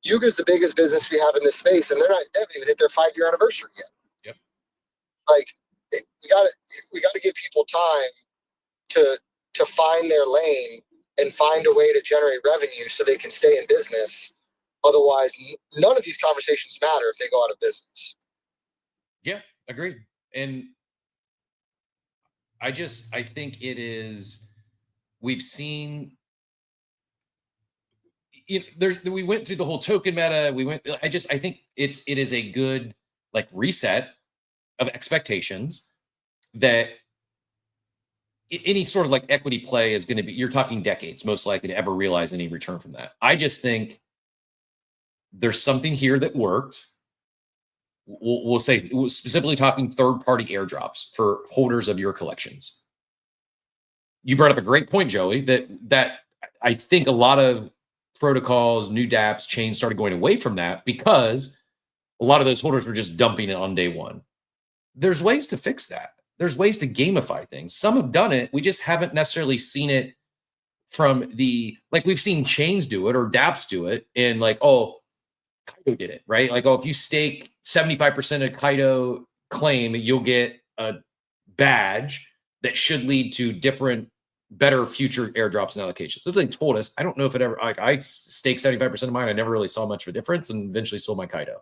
Yuga's the biggest business we have in this space, and they haven't even hit their 5-year anniversary yet. Like, we got to give people time to find their lane and find a way to generate revenue so they can stay in business. Otherwise, none of these conversations matter if they go out of business. Yeah, agreed. And I think it is, we've seen, we went through the whole token meta. I think it is a good like reset of expectations that any sort of like equity play is going to be, you're talking decades most likely to ever realize any return from that. I just think there's something here that worked. We'll say, specifically talking third-party airdrops for holders of your collections. You brought up a great point, Joey, that I think a lot of protocols, new dApps, chains started going away from that because a lot of those holders were just dumping it on day one. There's ways to fix that. There's ways to gamify things. Some have done it. We just haven't necessarily seen it from like we've seen chains do it or dApps do it, and like, oh, Kaido did it, right? Like, oh, if you stake 75% of Kaido claim, you'll get a badge that should lead to different, better future airdrops and allocations. So they told us, I don't know if it ever, like, I staked 75% of mine. I never really saw much of a difference and eventually sold my Kaido.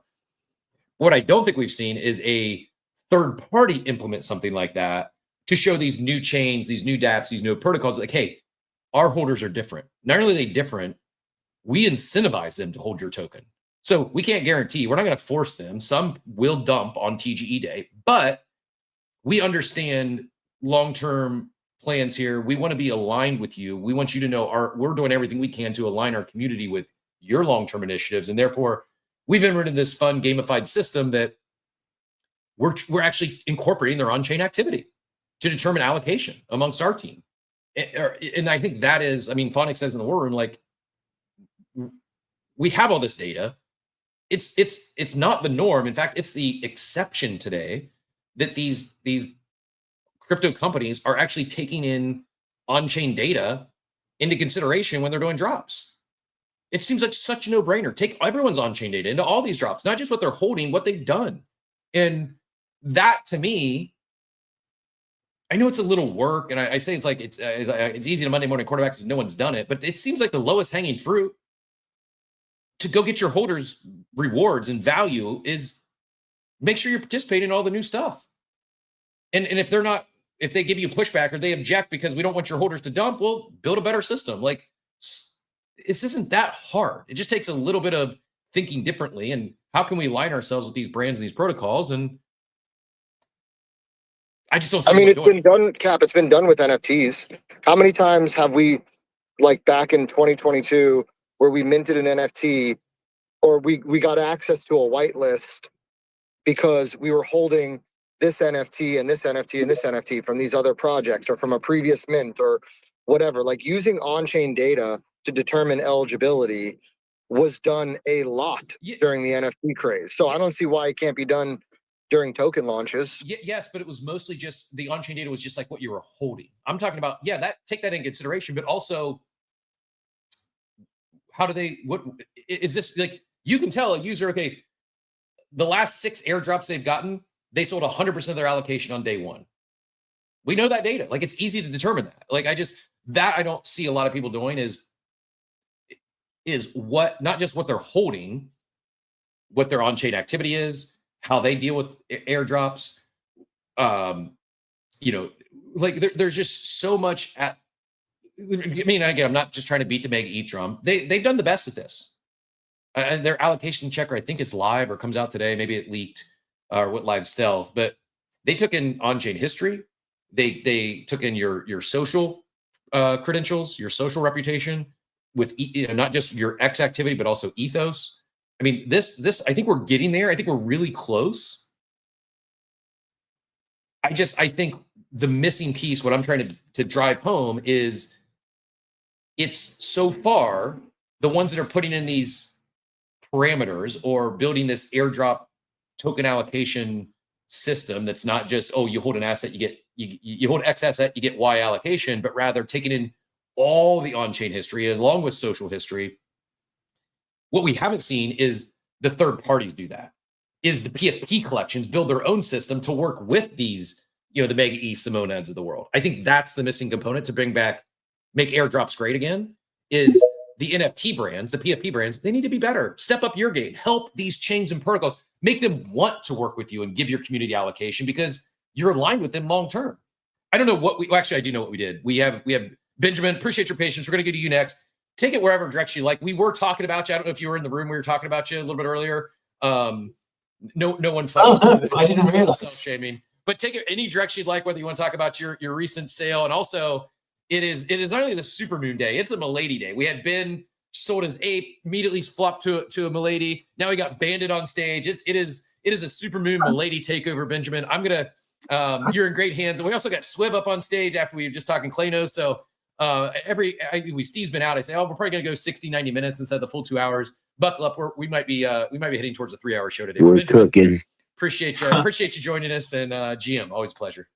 What I don't think we've seen is a third party implement something like that to show these new chains, these new dApps, these new protocols, like, hey, our holders are different. Not only are they different, we incentivize them to hold your token. So we can't guarantee, we're not going to force them. Some will dump on TGE day, but we understand long-term plans here. We want to be aligned with you. We want you to know we're doing everything we can to align our community with your long-term initiatives. And therefore, we've entered in this fun gamified system that we're actually incorporating their on-chain activity to determine allocation amongst our team. And I think that is, I mean, Phonics says in the war room, like, we have all this data. It's not the norm. In fact, it's the exception today that these crypto companies are actually taking in on-chain data into consideration when they're doing drops. It seems like such a no-brainer. Take everyone's on-chain data into all these drops, not just what they're holding, what they've done. And that, to me, I know it's a little work, and I say it's like it's easy to Monday morning quarterbacks because no one's done it, but it seems like the lowest hanging fruit to go get your holders rewards and value is make sure you're participating in all the new stuff. And if they give you pushback or they object because we don't want your holders to dump, well, build a better system. Like, this isn't that hard. It just takes a little bit of thinking differently. And how can we align ourselves with these brands and these protocols? And I just don't see. I mean, it's been done, Cap. It's been done with NFTs. How many times have we, like back in 2022, where we minted an NFT or we got access to a whitelist because we were holding this NFT and this NFT and this NFT from these other projects or from a previous mint or whatever. Like, using on-chain data to determine eligibility was done a lot during the NFT craze. So I don't see why it can't be done during token launches. Yes, but it was mostly just the on-chain data was just like what you were holding. I'm talking about, take that into consideration, but also what is this? Like, you can tell a user, okay, the last 6 airdrops they've gotten, they sold 100% of their allocation on day 1. We know that data. Like, it's easy to determine that. Like, I don't see a lot of people doing is what, not just what they're holding, what their on-chain activity is, how they deal with airdrops. There's just so much I mean, again, I'm not just trying to beat the MegaETH drum. They've done the best at this. And their allocation checker, I think, is live or comes out today. Maybe it leaked or what live stealth, but they took in on-chain history. They took in your social credentials, your social reputation with not just your X activity, but also ethos. I mean, this, I think we're getting there. I think we're really close. I think the missing piece, what I'm trying to drive home is it's so far the ones that are putting in these parameters or building this airdrop token allocation system that's not just, oh, you hold an asset, you hold X asset, you get Y allocation, but rather taking in all the on-chain history along with social history. What we haven't seen is the third parties do that, is the PFP collections build their own system to work with these, the MegaETHs, the Monads of the world. I think that's the missing component to make airdrops great again, is the NFT brands, the PFP brands. They need to be better. Step up your game. Help these chains and protocols. Make them want to work with you and give your community allocation because you're aligned with them long term. I don't know what I do know what we did. We have Benjamin. Appreciate your patience. We're going to go to you next. Take it wherever direction you like. We were talking about you. I don't know if you were in the room. We were talking about you a little bit earlier. No one felt I didn't realize. Self-shaming. But take it any direction you'd like, whether you want to talk about your recent sale. And also, it is not only the Supermoon day, it's a Milady day. We had Ben sold his ape, immediately flopped to a Milady. Now he got banded on stage. It is a Supermoon Milady takeover, Benjamin. You're in great hands. And we also got Swiv up on stage after we were just talking Claynosaurz. So Steve's been out. I say, we're probably gonna go 60, 90 minutes instead of the full 2 hours. Buckle up. We might be heading towards a 3-hour show today. We're cooking. Appreciate you joining us, and GM, always a pleasure.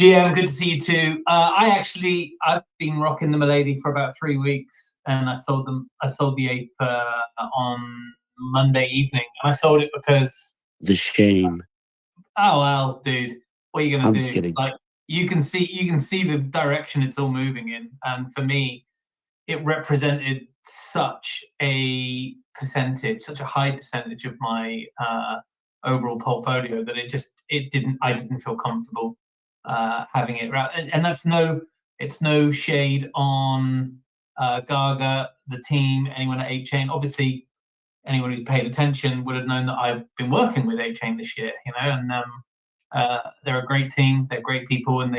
GM, good to see you too. I've been rocking the Milady for about 3 weeks, and I sold the ape on Monday evening. And I sold it because the shame. Oh well, dude, what are you gonna do? Just kidding. Like, you can see the direction it's all moving in, and for me, it represented such a high percentage of my overall portfolio that I didn't feel comfortable having it. And it's no shade on Gaga, the team, anyone at 8chain. Obviously, anyone who's paid attention would have known that I've been working with 8chain this year, and they're a great team. They're great people, and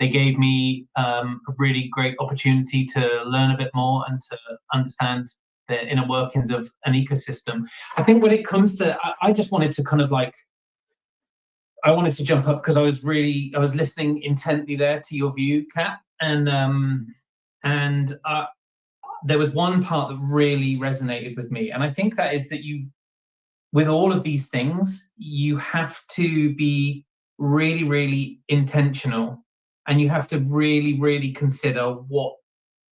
They gave me a really great opportunity to learn a bit more and to understand the inner workings of an ecosystem. I think when it comes to, I just wanted to kind of like, I wanted to jump up because I was listening intently there to your view, Kat, and there was one part that really resonated with me, and I think that is that with all of these things, you have to be really, really intentional, and you have to really, really consider what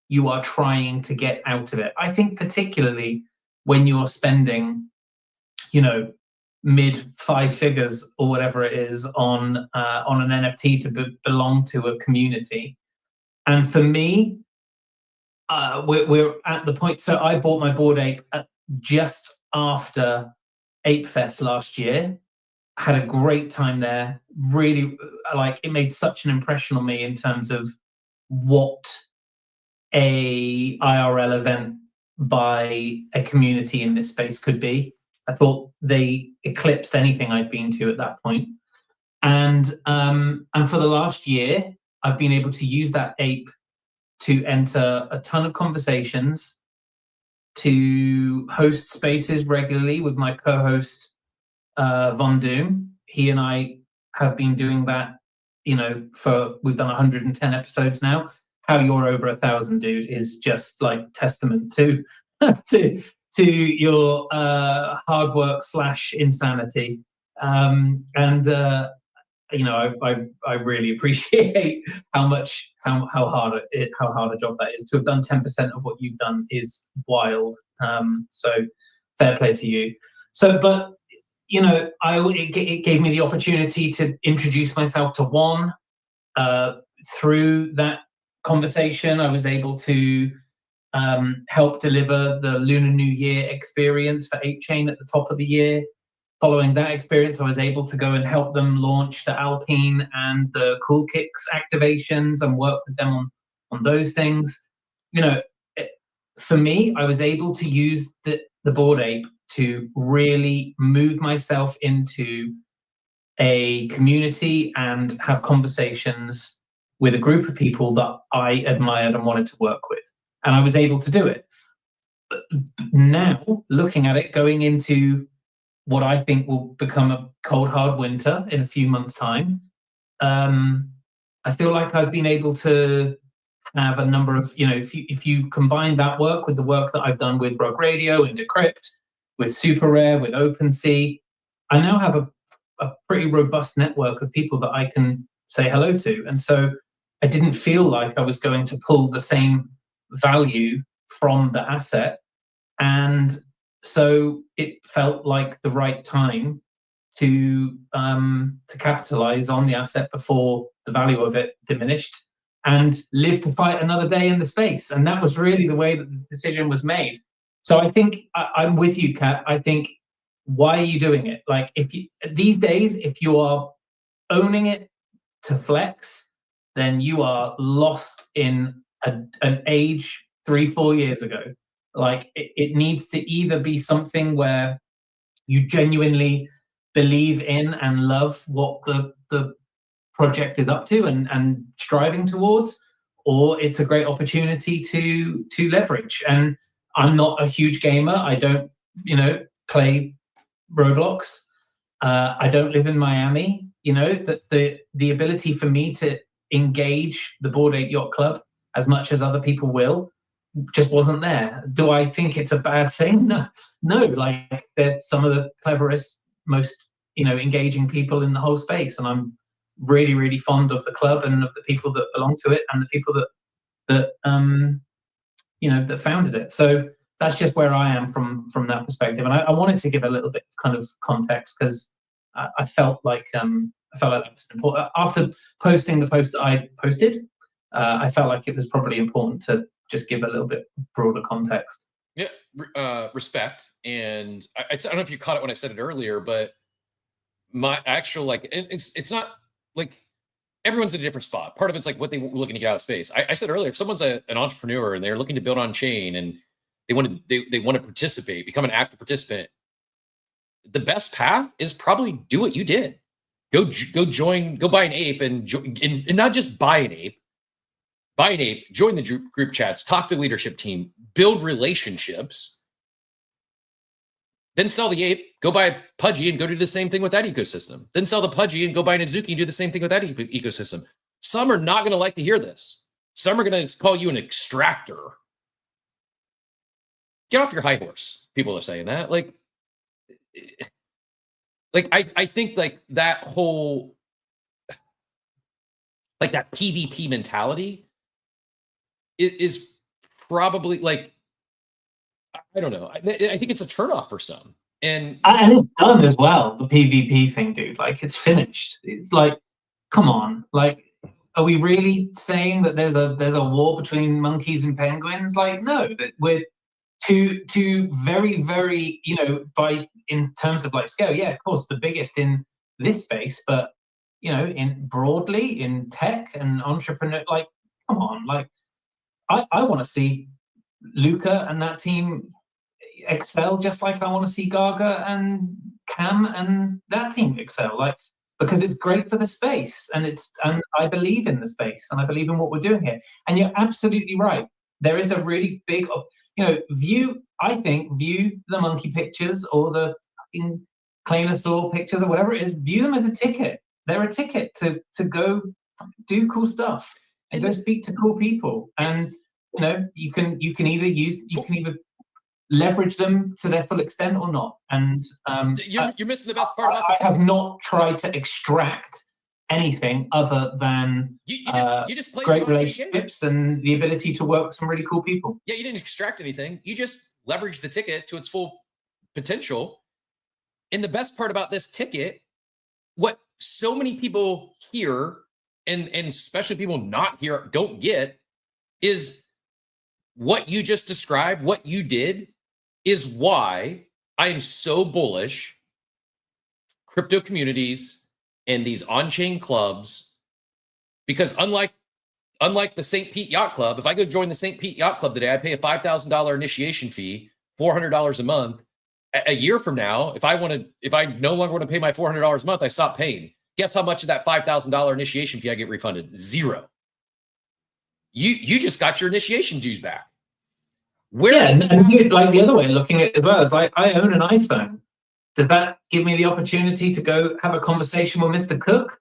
you are trying to get out of it. I think particularly when you're spending, mid 5 figures or whatever it is on an NFT to belong to a community. And for me, we're at the point. So I bought my Bored Ape just after Ape Fest last year. Had a great time there. Really, it made such an impression on me in terms of what a IRL event by a community in this space could be. I thought they eclipsed anything I'd been to at that point. And for the last year, I've been able to use that ape to enter a ton of conversations, to host spaces regularly with my co-host Von Doom. He and I have been doing that, we've done 110 episodes now. How you're over 1,000, dude, is just like testament to to your hard work / insanity. I really appreciate how hard a job that is. To have done 10% of what you've done is wild. So fair play to you. So, but it gave me the opportunity to introduce myself to Juan. Through that conversation, I was able to help deliver the Lunar New Year experience for 8chain at the top of the year. Following that experience, I was able to go and help them launch the Alpine and the Cool Kicks activations and work with them on those things. For me, I was able to use the Bored Ape to really move myself into a community and have conversations with a group of people that I admired and wanted to work with. And I was able to do it. But now, looking at it, going into what I think will become a cold, hard winter in a few months' time, I feel like I've been able to have a number of, if you combine that work with the work that I've done with Rug Radio and Decrypt, with Super Rare, with OpenSea, I now have a pretty robust network of people that I can say hello to. And so I didn't feel like I was going to pull the same value from the asset. And so it felt like the right time to capitalize on the asset before the value of it diminished and live to fight another day in the space. And that was really the way that the decision was made. So I think I'm with you, Kat. I think, why are you doing it? Like, these days, if you are owning it to flex, then you are lost in an age 3-4 years ago. Like, it needs to either be something where you genuinely believe in and love what the project is up to and striving towards, or it's a great opportunity to leverage. And I'm not a huge gamer. I don't, play Roblox. I don't live in Miami. That the ability for me to engage the Bored Ape Yacht Club as much as other people will just wasn't there. Do I think it's a bad thing? No. Like, they're some of the cleverest, most engaging people in the whole space, and I'm really, really fond of the club and of the people that belong to it and the people that founded it. So that's just where I am from that perspective. And I wanted to give a little bit of kind of context, because I felt like that was important. After posting the post that I posted, I felt like it was probably important to just give a little bit broader context. Yeah, respect. And I don't know if you caught it when I said it earlier, but my actual, it's not like everyone's in a different spot. Part of it's like what they were looking to get out of space. I said earlier, if someone's an entrepreneur and they're looking to build on chain and they want to participate, become an active participant, the best path is probably do what you did. Go buy an ape and not just buy an ape. Buy an ape, join the group chats, talk to the leadership team, build relationships, then sell the ape, go buy a Pudgy and go do the same thing with that ecosystem. Then sell the Pudgy and go buy an Azuki and do the same thing with that ecosystem. Some are not going to like to hear this. Some are going to call you an extractor. Get off your high horse. People are saying that. Like I think like that whole, like that PvP mentality is probably like, I don't know. I think it's a turnoff for some. And it's done as well, the PvP thing, dude. Like, it's finished. It's like, come on. Like, are we really saying that there's a war between monkeys and penguins? Like, no, that we're two very, very, you know, in terms of like scale, yeah, of course, the biggest in this space, but you know, in broadly in tech and entrepreneur, like, come on, like, I want to see Luca and that team excel just like I want to see Gaga and Cam and that team excel, like, because it's great for the space, and I believe in the space, and I believe in what we're doing here. And you're absolutely right. There is a really big, you know, view the monkey pictures or the fucking Claynosaurz pictures or whatever it is, view them as a ticket. They're a ticket to go do cool stuff and go speak to cool people. And you know, you can either leverage them to their full extent or not. And you're missing the best part about I have not tried to extract anything other than you just play great relationships and the ability to work with some really cool people. Yeah, you didn't extract anything. You just leveraged the ticket to its full potential. And the best part about this ticket, what so many people here, and especially people not here, don't get, is what you just described, what you did, is why I am so bullish crypto communities and these on-chain clubs, because unlike the St. Pete Yacht Club, if I go join the St. Pete Yacht Club today, I pay a $5,000 initiation fee, $400 a month. A year from now, if I no longer want to pay my $400 a month, I stop paying. Guess how much of that $5,000 initiation fee I get refunded? $0. You just got your initiation dues back. And like the other way of looking at it as well is like, I own an iPhone. Does that give me the opportunity to go have a conversation with Mr. Cook?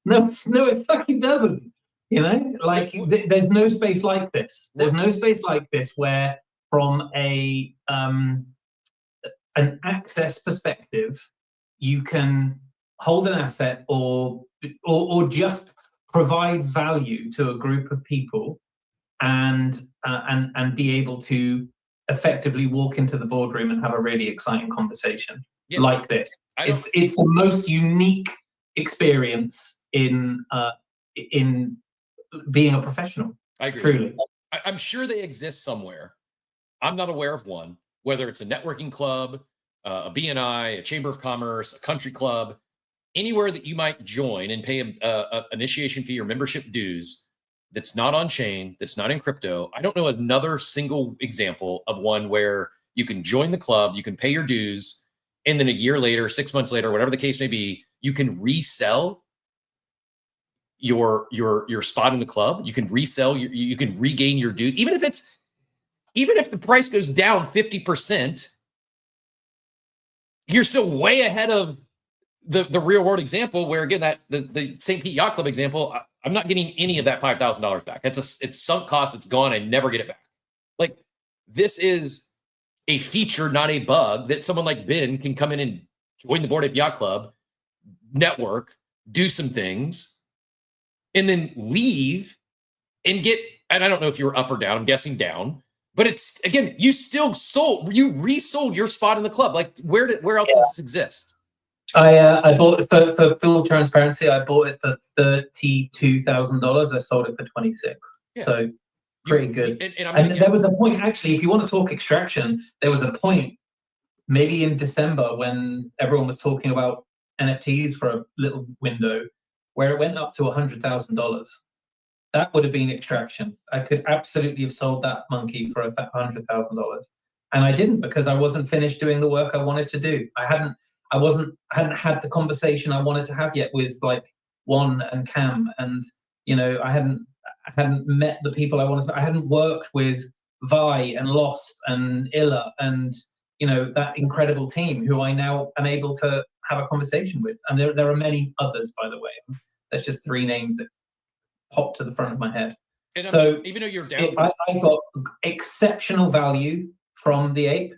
No, it fucking doesn't. You know, like there's no space like this. There's no space like this where, from an access perspective, you can hold an asset or just provide value to a group of people and be able to effectively walk into the boardroom and have a really exciting conversation like this. It's the most unique experience in being a professional. I agree. Truly. I'm sure they exist somewhere. I'm not aware of one, whether it's a networking club, a BNI, a chamber of commerce, a country club, anywhere that you might join and pay an initiation fee or membership dues that's not on chain, that's not in crypto. I don't know another single example of one where you can join the club, you can pay your dues, and then a year later, 6 months later, whatever the case may be, you can resell your spot in the club. You can resell, you can regain your dues, even if the price goes down 50%. You're still way ahead of the real world example, where again, that the St. Pete Yacht Club example, I'm not getting any of that $5,000 back. It's sunk cost. It's gone. I never get it back. Like, this is a feature, not a bug, that someone like Ben can come in and join the Bored Ape Yacht Club, network, do some things, and then leave and get, and I don't know if you were up or down, I'm guessing down, but it's, again, you resold your spot in the club. Like, where else does this exist? I bought it for full transparency. I bought it for $32,000. I sold it for $26,000. Yeah. So pretty good. And there was a point, actually, if you want to talk extraction, there was a point maybe in December when everyone was talking about NFTs for a little window where it went up to $100,000. That would have been extraction. I could absolutely have sold that monkey for $100,000. And I didn't, because I wasn't finished doing the work I wanted to do. I hadn't had the conversation I wanted to have yet with like Juan and Cam, and I hadn't met the people I wanted to. I hadn't worked with Vi and Lost and Illa and that incredible team who I now am able to have a conversation with. And there are many others, by the way. That's just 3 names that popped to the front of my head. And so even though you're down, I got exceptional value from the ape,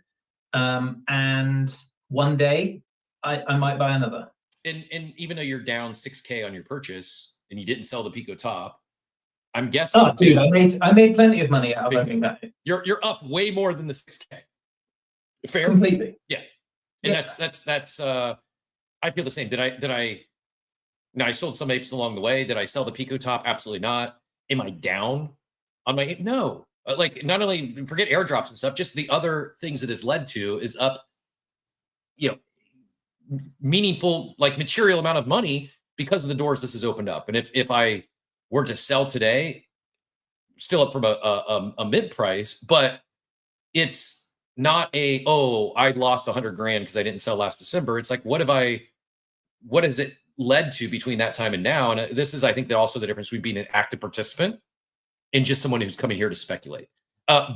and one day I might buy another. And even though you're down 6K on your purchase and you didn't sell the Pico top, I'm guessing. Oh, dude, I made plenty of money out of owning that. You're up way more than the 6K. Fair? Completely. Yeah. And that's I feel the same. Now I sold some apes along the way. Did I sell the Pico top? Absolutely not. Am I down on my ape? No. Like, not only forget airdrops and stuff, just the other things it has led to is up, meaningful, like material amount of money because of the doors this has opened up. And if I were to sell today, still up from a mid price, but it's not I lost 100 grand because I didn't sell last December. It's like, what has it led to between that time and now? And this is, I think, also the difference between being an active participant and just someone who's coming here to speculate.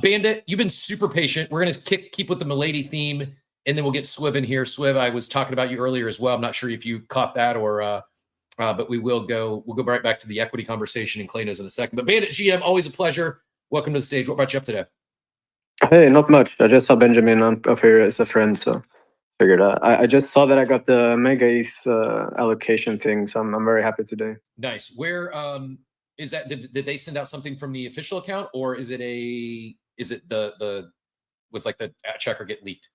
Bandit, you've been super patient. We're going to keep with the Milady theme, and then we'll get Swiv in here. Swiv, I was talking about you earlier as well. I'm not sure if you caught that but we'll go right back to the equity conversation and Claynosaurz in a second. But Bandit GM, always a pleasure. Welcome to the stage. What brought you up today? Hey, not much. I just saw Benjamin up here as a friend, so figured I just saw that I got the MegaETH allocation thing, so I'm very happy today. Nice. Where is that? Did they send out something from the official account, or is it the was like the checker get leaked?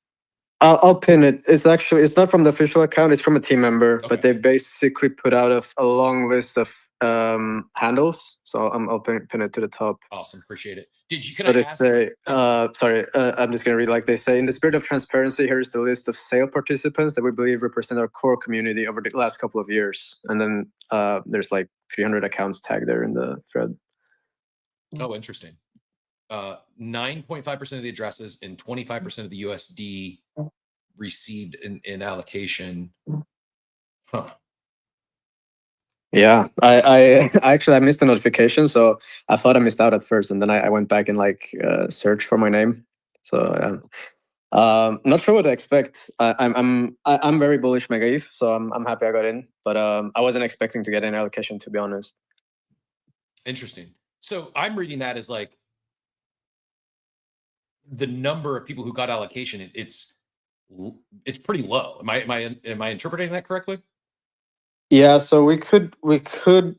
I'll pin it. It's not from the official account. It's from a team member, but they basically put out a long list of handles. So I'll pin it to the top. Awesome, appreciate it. Can I ask? Sorry, I'm just gonna read like they say. In the spirit of transparency, here is the list of sale participants that we believe represent our core community over the last couple of years. And then there's like 300 accounts tagged there in the thread. Oh, interesting. 9.5% of the addresses and 25% of the USD received in allocation. Huh. Yeah, I actually missed the notification, so I thought I missed out at first, and then I went back and searched for my name. So not sure what to expect. I'm very bullish MegaETH, so I'm happy I got in, but I wasn't expecting to get an allocation, to be honest. Interesting. So I'm reading that as like the number of people who got allocation. It's pretty low. Am I interpreting that correctly? Yeah, so we could figure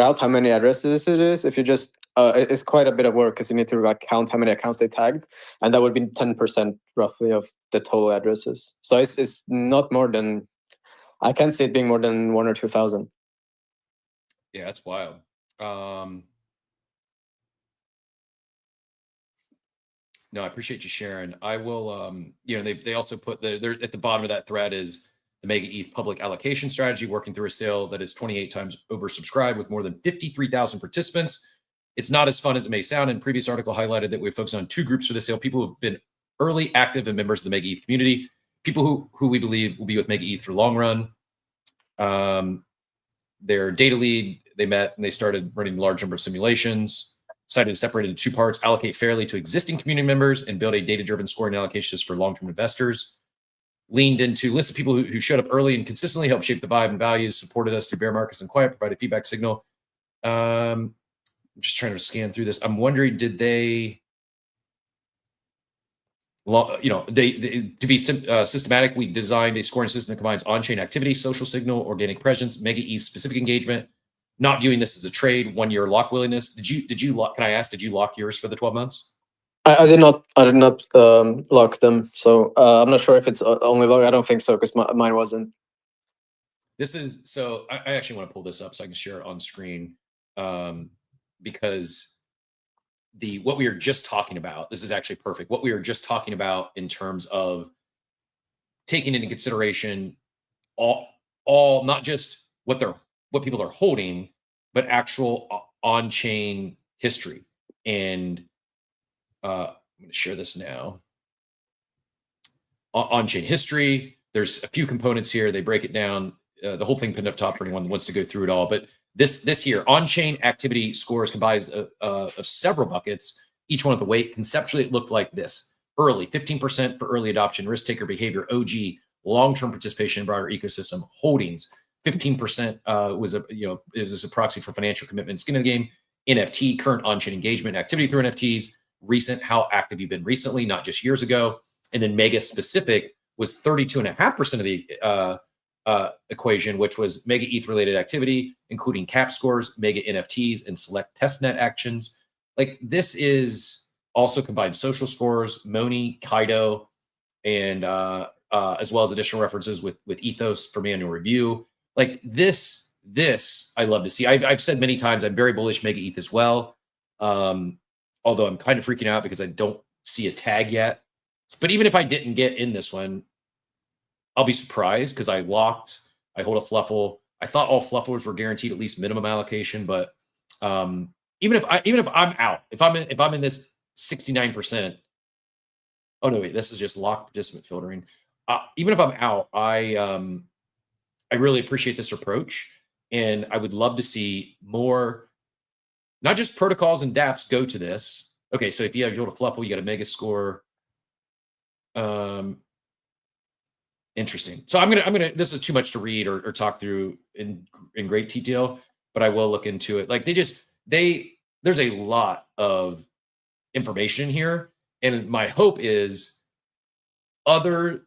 out how many addresses it is if you just it's quite a bit of work because you need to count how many accounts they tagged, and that would be 10% roughly of the total addresses. So it's not more than, I can't see it being more than 1,000 or 2,000. Yeah, that's wild. No, I appreciate you sharing. I will, they also put they're at the bottom of that thread is the MegaETH public allocation strategy, working through a sale that is 28 times oversubscribed with more than 53,000 participants. It's not as fun as it may sound. In previous article highlighted that we focused on 2 groups for the sale: people who've been early, active, and members of the MegaETH community, people who we believe will be with MegaETH for long run. Their data lead, they met and they started running a large number of simulations. Decided to separate into 2 parts: allocate fairly to existing community members and build a data-driven scoring allocation for long-term investors. Leaned into list of people who showed up early and consistently helped shape the vibe and values, supported us through bear markets and quiet, provided feedback signal. I'm just trying to scan through this. I'm wondering, did they, to be systematic, we designed a scoring system that combines on-chain activity, social signal, organic presence, MegaETH specific engagement. Not viewing this as a trade, 1-year lock willingness. Did you lock? Can I ask? Did you lock yours for the 12 months? I did not lock them, so I'm not sure if it's only lock. I don't think so because mine wasn't. This is so. I actually want to pull this up so I can share it on screen, because what we were just talking about. This is actually perfect. What we were just talking about in terms of taking into consideration all not just what people are holding, but actual on-chain history. And I'm going to share this now. On-chain history, there's a few components here. They break it down. The whole thing pinned up top for anyone that wants to go through it all. But this here, on-chain activity scores comprised of several buckets, each one with a weight. Conceptually, it looked like this. Early, 15% for early adoption, risk-taker behavior, OG, long-term participation in broader ecosystem, holdings. 15% is a proxy for financial commitment, skin in the game. NFT, current on-chain engagement, activity through NFTs. Recent, how active you've been recently, not just years ago. And then Mega specific was 32.5% of the equation, which was Mega ETH related activity, including cap scores, Mega NFTs, and select testnet actions. Like this is also combined social scores, Moni, Kaido, and as well as additional references with Ethos for manual review. Like this I love to see. I've said many times I'm very bullish Mega ETH as well. Although I'm kind of freaking out because I don't see a tag yet. But even if I didn't get in this one, I'll be surprised because I hold a fluffle. I thought all fluffles were guaranteed at least minimum allocation, but even if I'm out, if I'm in this 69%. Oh no, wait, this is just locked participant filtering. Even if I'm out, I really appreciate this approach, and I would love to see more. Not just protocols and dApps go to this. Okay, so if you hold a fluffle, you got a mega score. Interesting. So I'm gonna. This is too much to read or talk through in great detail, but I will look into it. Like there's a lot of information in here, and my hope is other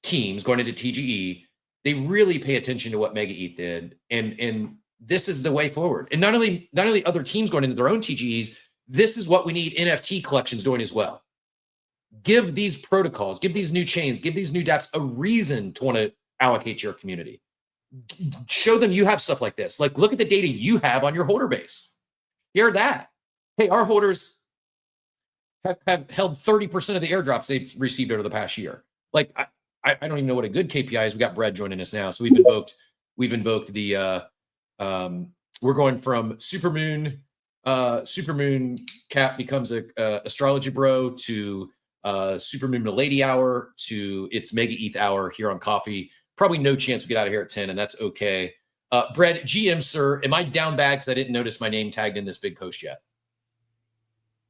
teams going into TGE, they really pay attention to what MegaETH did, and this is the way forward. And not only other teams going into their own TGEs, this is what we need NFT collections doing as well. Give these protocols, give these new chains, give these new dApps a reason to want to allocate to your community. Show them you have stuff like this. Like, look at the data you have on your holder base. Share that. Hey, our holders have held 30% of the airdrops they've received over the past year. Like, I don't even know what a good KPI is. We got Brad joining us now. So we've invoked the we're going from Supermoon cap becomes a astrology bro to Supermoon Milady hour to its Mega ETH hour here on Coffee. Probably no chance we get out of here at 10, and that's okay. Brad, GM sir, am I down bad because I didn't notice my name tagged in this big post yet?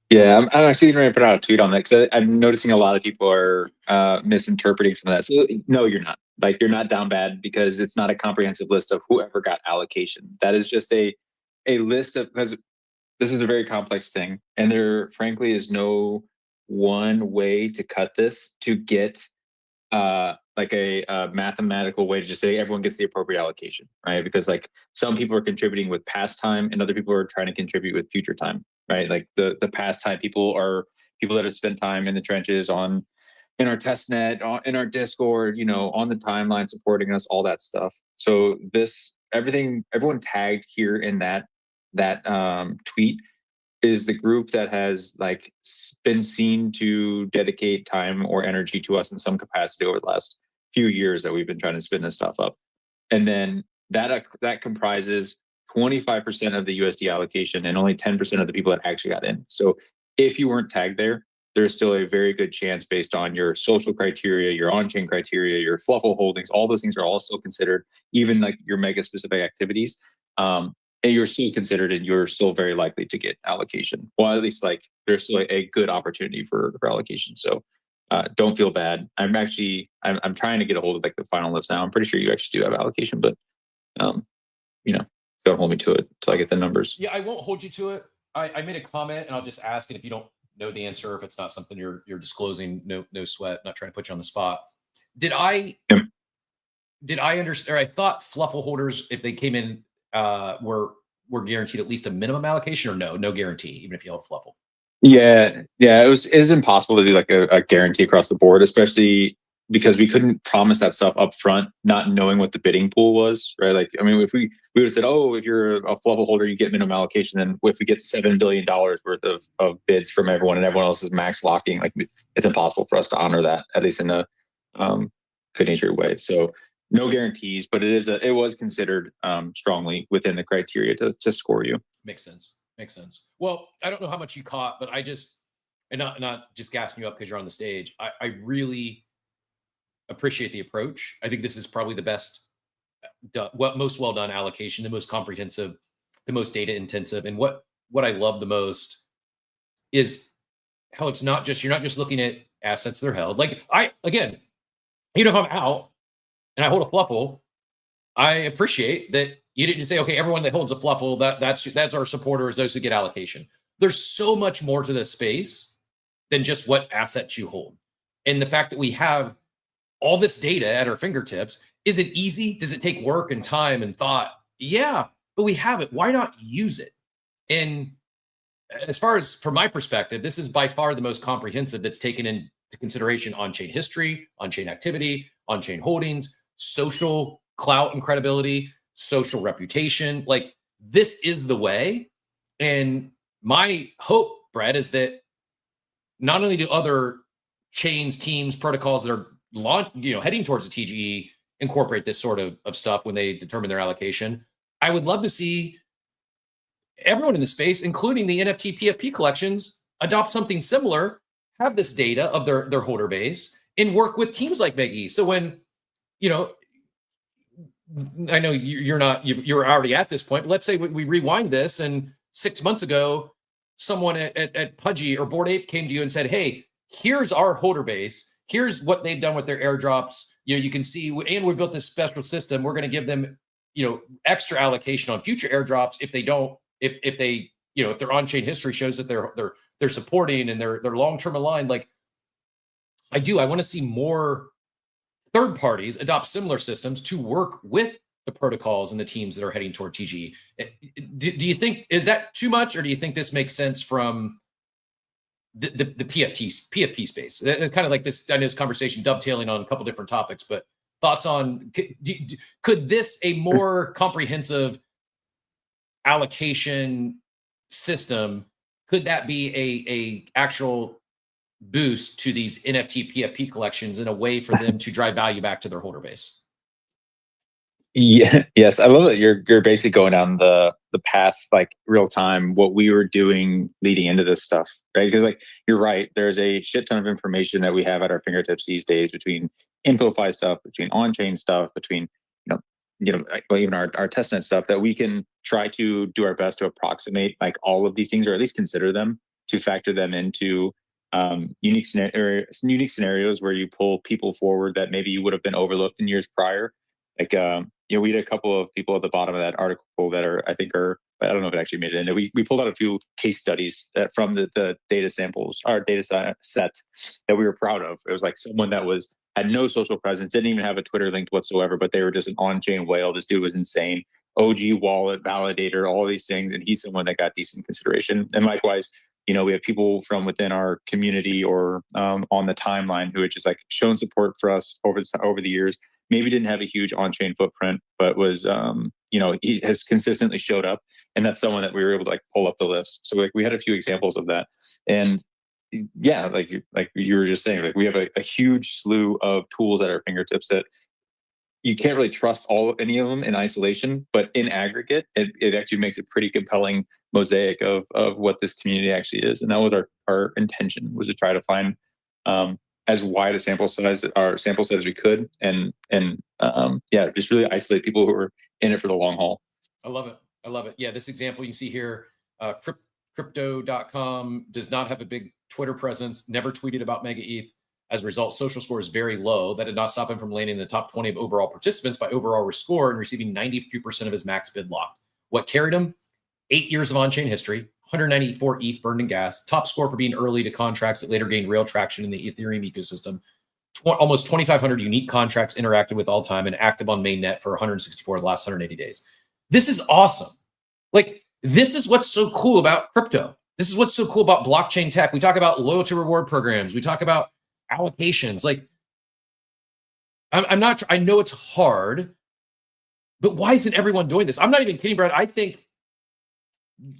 Yeah, I'm actually going to put out a tweet on that because I'm noticing a lot of people are misinterpreting some of that. So no, you're not. Like, you're not down bad because it's not a comprehensive list of whoever got allocation. That is just a list of, because this is a very complex thing, and there frankly is no one way to cut this to get like a mathematical way to just say everyone gets the appropriate allocation, right? Because like some people are contributing with past time and other people are trying to contribute with future time, right? Like the past time people are people that have spent time in the trenches in our test net, in our Discord, on the timeline supporting us, all that stuff. So everyone tagged here in that tweet is the group that has like been seen to dedicate time or energy to us in some capacity over the last few years that we've been trying to spin this stuff up. And then that comprises 25% of the USD allocation and only 10% of the people that actually got in. So if you weren't tagged there, there's still a very good chance based on your social criteria, your on-chain criteria, your fluffle holdings, all those things are all still considered, even like your mega specific activities. And you're still considered and you're still very likely to get allocation. Well, at least like there's still a good opportunity for allocation. So don't feel bad. I'm trying to get a hold of like the final list now. I'm pretty sure you actually do have allocation, but don't hold me to it until I get the numbers. Yeah, I won't hold you to it. I made a comment and I'll just ask, and if you don't know the answer, if it's not something you're disclosing, no sweat, not trying to put you on the spot. Did I understand? Or I thought fluffle holders, if they came in, were guaranteed at least a minimum allocation, or no guarantee, even if you held fluffle. Yeah, it is impossible to do like a guarantee across the board, especially because we couldn't promise that stuff up front, not knowing what the bidding pool was, right? Like, I mean, if we would have said, oh, if you're a fluffle holder, you get minimum allocation. Then if we get $7 billion worth of bids from everyone and everyone else is max locking, like it's impossible for us to honor that, at least in a good natured way. So no guarantees, but it was considered strongly within the criteria to score you. Makes sense. Well, I don't know how much you caught, but and not just gassing you up because you're on the stage. I really appreciate the approach. I think this is probably the best, most well done allocation, the most comprehensive, the most data intensive. And what I love the most is how it's not just, you're not just looking at assets that are held. Like again, even if I'm out and I hold a fluffle, I appreciate that you didn't just say, okay, everyone that holds a fluffle, that's our supporters, those who get allocation. There's so much more to this space than just what assets you hold. And the fact that we have all this data at our fingertips, is it easy? Does it take work and time and thought? Yeah, but we have it. Why not use it? And as far as from my perspective, this is by far the most comprehensive that's taken into consideration on-chain history, on-chain activity, on-chain holdings, social clout and credibility, social reputation. Like, this is the way. And my hope, Brett, is that not only do other chains, teams, protocols that are heading towards the TGE incorporate this sort of stuff when they determine their allocation, I would love to see everyone in the space, including the NFT PFP collections, adopt something similar, have this data of their holder base, and work with teams like MegaETH's. So when, I know you're already at this point, but let's say we rewind this, and 6 months ago, someone at Pudgy or Bored Ape came to you and said, hey, here's our holder base. Here's what they've done with their airdrops. You can see, and we built this special system. We're going to give them, extra allocation on future airdrops if they don't, if they, if their on-chain history shows that they're supporting and they're long-term aligned. Like, I want to see more third parties adopt similar systems to work with the protocols and the teams that are heading toward TGE. Do you think, is that too much, or do you think this makes sense from the PFP space? It's kind of like this, I know this conversation dovetailing on a couple different topics, but thoughts on, could this, a more comprehensive allocation system, could that be a actual boost to these NFT PFP collections in a way for them to drive value back to their holder base? Yeah, yes, I love that you're basically going down the path, like real time, what we were doing leading into this stuff, right? Because like, you're right, there's a shit ton of information that we have at our fingertips these days, between InfoFi stuff, between on-chain stuff, between even our testnet stuff, that we can try to do our best to approximate like all of these things, or at least consider them, to factor them into unique scenarios where you pull people forward that maybe you would have been overlooked in years prior. Like, we had a couple of people at the bottom of that article that I don't know if it actually made it in. We pulled out a few case studies that from the data samples, our data set, that we were proud of. It was like someone that had no social presence, didn't even have a Twitter link whatsoever, but they were just an on-chain whale. This dude was insane. OG wallet, validator, all these things. And he's someone that got decent consideration. And likewise, we have people from within our community or on the timeline who had just like shown support for us over the years. Maybe didn't have a huge on-chain footprint, but was, he has consistently showed up. And that's someone that we were able to like pull up the list. So like, we had a few examples of that. And yeah, like you were just saying, like, we have a huge slew of tools at our fingertips that you can't really trust any of them in isolation, but in aggregate, it actually makes a pretty compelling mosaic of what this community actually is. And that was our intention, was to try to find as wide a sample size as we could, and just really isolate people who are in it for the long haul. I love it. Yeah, this example you can see here, crypto.com does not have a big Twitter presence, never tweeted about MegaETH. As a result, social score is very low. That did not stop him from landing in the top 20 of overall participants by overall score and receiving 92% of his max bid locked. What carried him? 8 years of on-chain history, 194 ETH burned in gas, top score for being early to contracts that later gained real traction in the Ethereum ecosystem, almost 2,500 unique contracts interacted with all time, and active on mainnet for 164 of the last 180 days. This is awesome. Like, this is what's so cool about crypto. This is what's so cool about blockchain tech. We talk about loyalty reward programs. We talk about allocations. Like, I know it's hard, but why isn't everyone doing this? I'm not even kidding, Brad. I think,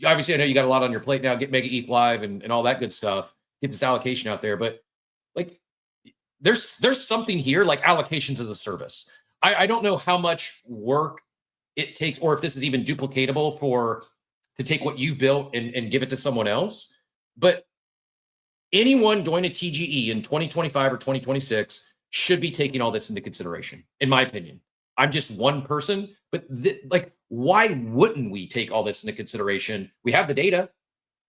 obviously, I know you got a lot on your plate now. Get MegaETH live and all that good stuff. Get this allocation out there. But like, there's something here, like allocations as a service. I don't know how much work it takes, or if this is even duplicatable to take what you've built and give it to someone else. But anyone doing a TGE in 2025 or 2026 should be taking all this into consideration, in my opinion. I'm just one person, but like, why wouldn't we take all this into consideration? We have the data.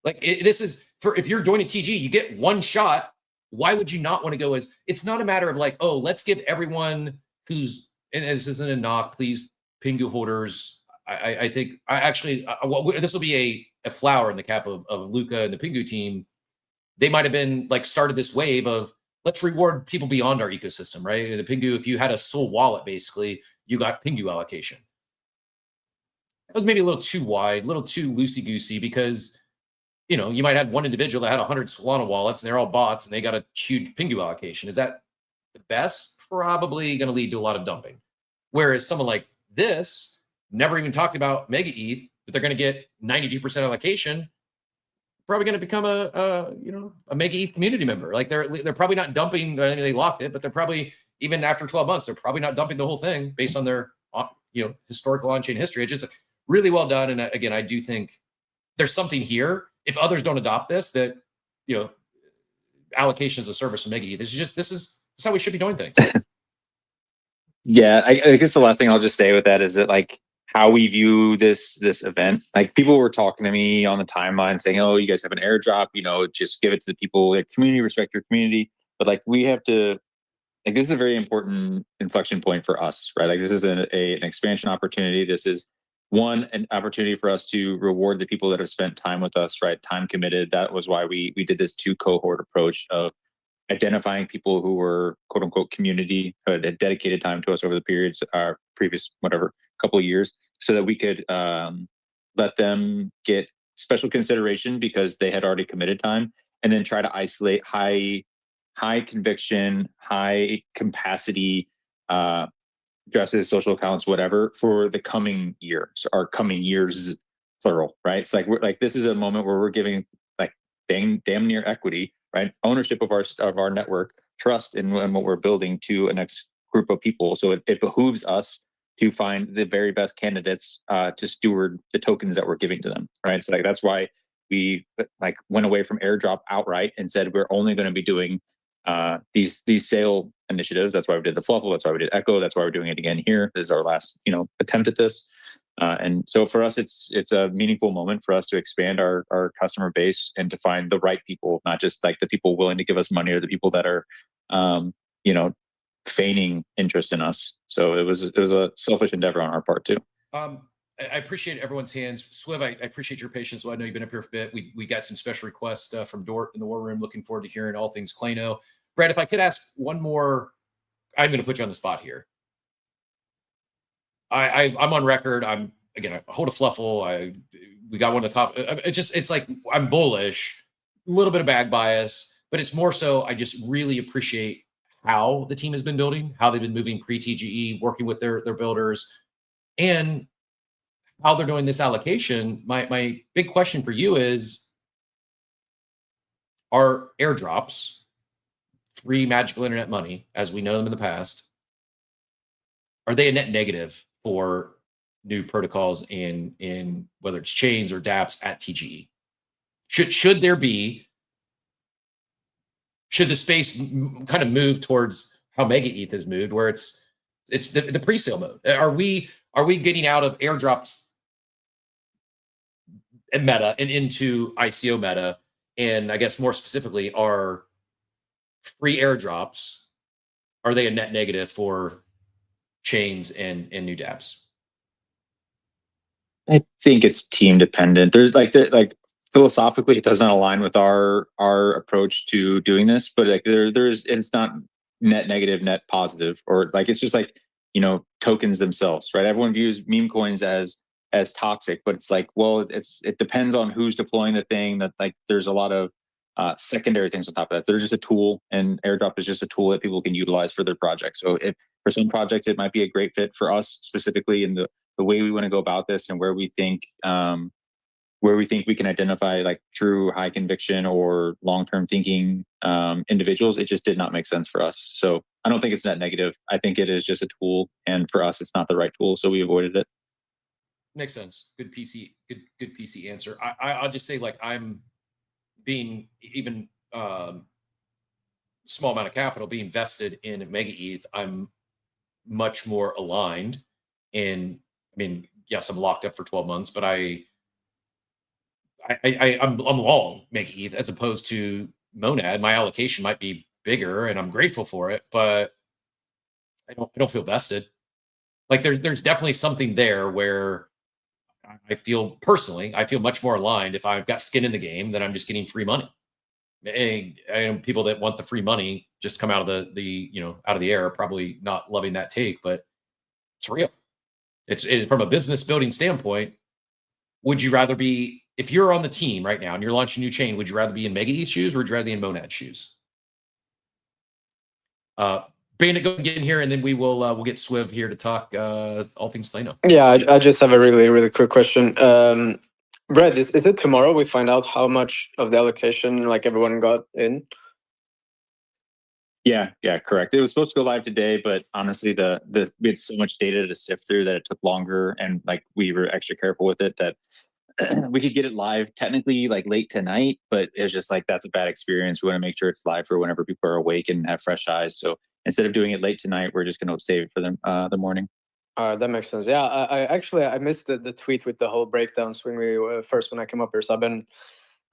Like, this is for, if you're doing a TG, you get one shot. Why would you not want to go as, it's not a matter of like, oh, let's give everyone who's, and this isn't a knock, please, Pingu holders. I think this will be a flower in the cap of Luca and the Pingu team. They might have been like started this wave of, let's reward people beyond our ecosystem, right? The Pingu, if you had a soul wallet, basically, you got Pingu allocation. That was maybe a little too wide, a little too loosey-goosey, because, you know, you might have one individual that had 100 Solana wallets and they're all bots and they got a huge Pingu allocation. Is that the best? Probably going to lead to a lot of dumping. Whereas someone like this never even talked about MegaETH, but they're going to get 92% allocation, probably going to become a MegaETH community member. Like they're probably not dumping. I mean, they locked it, but they're probably, even after 12 months, they're probably not dumping the whole thing based on their historical on-chain history. It's just really well done. And again, I do think there's something here. If others don't adopt this, that allocation as a service from MegaETH, this is how we should be doing things. Yeah, I guess the last thing I'll just say with that is that, like, how we view this event. Like, people were talking to me on the timeline saying, "Oh, you guys have an airdrop, just give it to the people. Like, community, respect your community." But like, we have to, like, this is a very important inflection point for us, right? Like, this is an expansion opportunity. This is an opportunity for us to reward the people that have spent time with us, right? Time committed. That was why we did this 2 cohort approach of identifying people who were quote unquote community, had dedicated time to us over the periods, our previous couple of years, so that we could let them get special consideration because they had already committed time, and then try to isolate high conviction, high capacity dresses, social accounts, whatever, for the coming year. So our coming years, plural, right? It's like, this is a moment where we're giving like damn near equity, right? Ownership of our network, trust in what we're building to a next group of people. So it behooves us to find the very best candidates to steward the tokens that we're giving to them, right? So that's why we went away from airdrop outright and said we're only going to be doing these sale initiatives. That's why we did the Fluffle. That's why we did Echo. That's why we're doing it again here. This is our last attempt at this. And so for us, it's a meaningful moment for us to expand our customer base and to find the right people, not just like the people willing to give us money or the people that are, feigning interest in us. So it was a selfish endeavor on our part too. I appreciate everyone's hands. Swiv, I appreciate your patience. So I know you've been up here for a bit. We got some special requests from Dort in the war room. Looking forward to hearing all things Clayno. Brad, if I could ask one more, I'm going to put you on the spot here. I'm on record. I hold a Fluffle. We got one of the cop. It's like I'm bullish, a little bit of bag bias, but it's more so I just really appreciate how the team has been building, how they've been moving pre-TGE, working with their builders, and how they're doing this allocation. My big question for you is, are airdrops, free magical internet money, as we know them in the past, are they a net negative for new protocols in whether it's chains or dApps at TGE? Should the space kind of move towards how MegaETH has moved, where it's the pre-sale mode? Are we getting out of airdrops and meta and into ICO meta? And I guess more specifically, are free airdrops, are they a net negative for chains and new dApps? I think it's team dependent. There's philosophically, it doesn't align with our approach to doing this, but it's not net negative, net positive, or it's just tokens themselves, right? Everyone views meme coins as toxic, but it's it depends on who's deploying the thing. That there's a lot of secondary things on top of that. They're just a tool, and airdrop is just a tool that people can utilize for their projects. So if for some projects it might be a great fit for us specifically in the way we want to go about this, and where we think we can identify true high conviction or long-term thinking individuals, it just did not make sense for us. So I don't think it's net negative. I think it is just a tool, and for us, it's not the right tool, so we avoided it. Makes sense. Good PC answer. I'll just say I'm being even small amount of capital being invested in MegaETH, I'm much more aligned in, I mean, yes, I'm locked up for 12 months, but I'm long MegaETH as opposed to Monad. My allocation might be bigger and I'm grateful for it, but I don't feel vested. Like there's definitely something there where I feel much more aligned if I've got skin in the game than I'm just getting free money. And people that want the free money just come out of the out of the air, probably not loving that take, but it's real. It's from a business building standpoint. Would you rather be, if you're on the team right now and you're launching a new chain, would you rather be in MegaETH shoes or would you rather be in Monad shoes? Bandit, go and get in here, and then we'll get Swiv here to talk all things Clayno. Yeah, I just have a really quick question. Brad, is it tomorrow we find out how much of the allocation like everyone got in? Yeah, correct. It was supposed to go live today, but honestly, we had so much data to sift through that it took longer, and like we were extra careful with it that we could get it live technically like late tonight, but it's just like that's a bad experience. We want to make sure it's live for whenever people are awake and have fresh eyes. So instead of doing it late tonight, we're just going to save it for the morning. All right, that makes sense. Yeah, I missed the tweet with the whole breakdowns when I came up here. So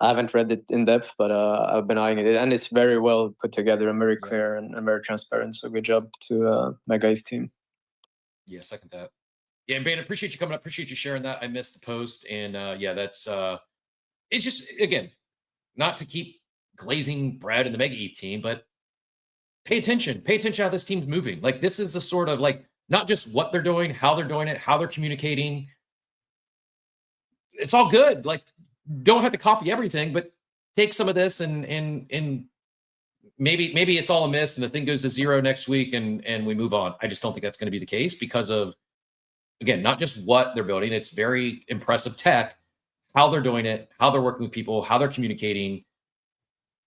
I haven't read it in depth, but I've been eyeing it, and it's very well put together and very clear and very transparent. So good job to MegaETH team. Yeah, second that. Yeah, and Ben, appreciate you coming up. Appreciate you sharing that. I missed the post, and that's it's just, again, not to keep glazing Brad and the MegaETH team, but pay attention how this team's moving. Like, this is the sort of like, not just what they're doing, how they're doing it, how they're communicating. It's all good. Like, don't have to copy everything, but take some of this and maybe it's all a miss and the thing goes to zero next week and we move on. I just don't think that's going to be the case because of, again, not just what they're building. It's very impressive tech, how they're doing it, how they're working with people, how they're communicating.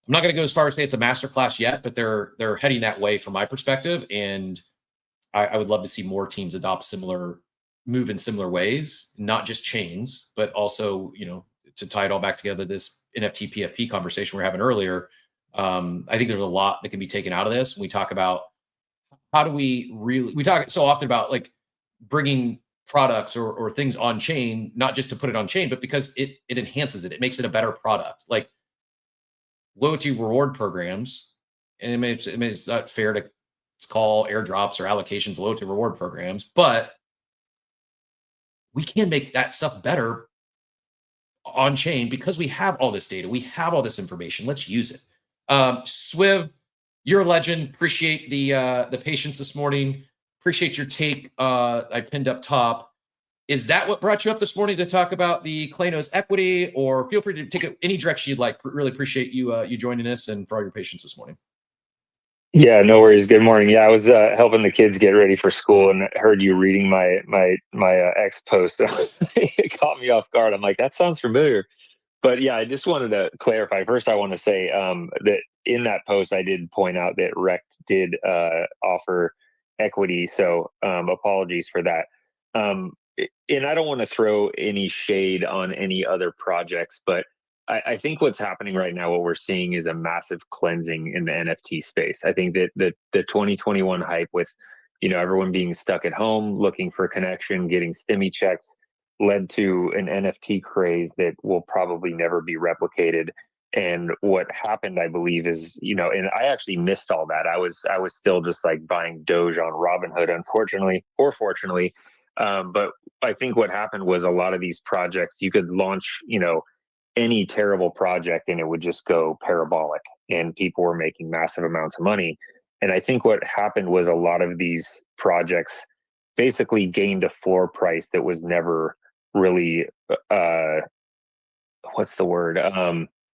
I'm not going to go as far as say it's a masterclass yet, but they're heading that way from my perspective. And I would love to see more teams adopt move in similar ways, not just chains, but also, to tie it all back together, this NFT PFP conversation we we're having earlier. I think there's a lot that can be taken out of this. When we talk about how do we talk so often about like bringing products or things on chain, not just to put it on chain, but because it enhances it. It makes it a better product. Like loyalty reward programs, and it's not fair to call airdrops or allocations loyalty reward programs, but we can make that stuff better on chain because we have all this data, we have all this information. Let's use it. Swiv, you're a legend. Appreciate the patience this morning. Appreciate your take. I pinned up top. Is that what brought you up this morning to talk about the Claynosaurz equity, or feel free to take it any direction you'd like? Really appreciate you joining us and for all your patience this morning. Yeah, no worries. Good morning. Yeah, I was helping the kids get ready for school and heard you reading my ex post. It caught me off guard. I'm like, that sounds familiar. But yeah, I just wanted to clarify. First, I want to say that in that post, I did point out that Rect did offer equity. So apologies for that. And I don't want to throw any shade on any other projects, but I think what's happening right now, what we're seeing is a massive cleansing in the NFT space. I think that the 2021 hype with, everyone being stuck at home, looking for connection, getting stimmy checks, led to an NFT craze that will probably never be replicated. And what happened, I believe, is, and I actually missed all that. I was still just like buying Doge on Robinhood, unfortunately, or fortunately. But I think what happened was a lot of these projects, you could launch, any terrible project and it would just go parabolic and people were making massive amounts of money. And I think what happened was a lot of these projects basically gained a floor price that was never really,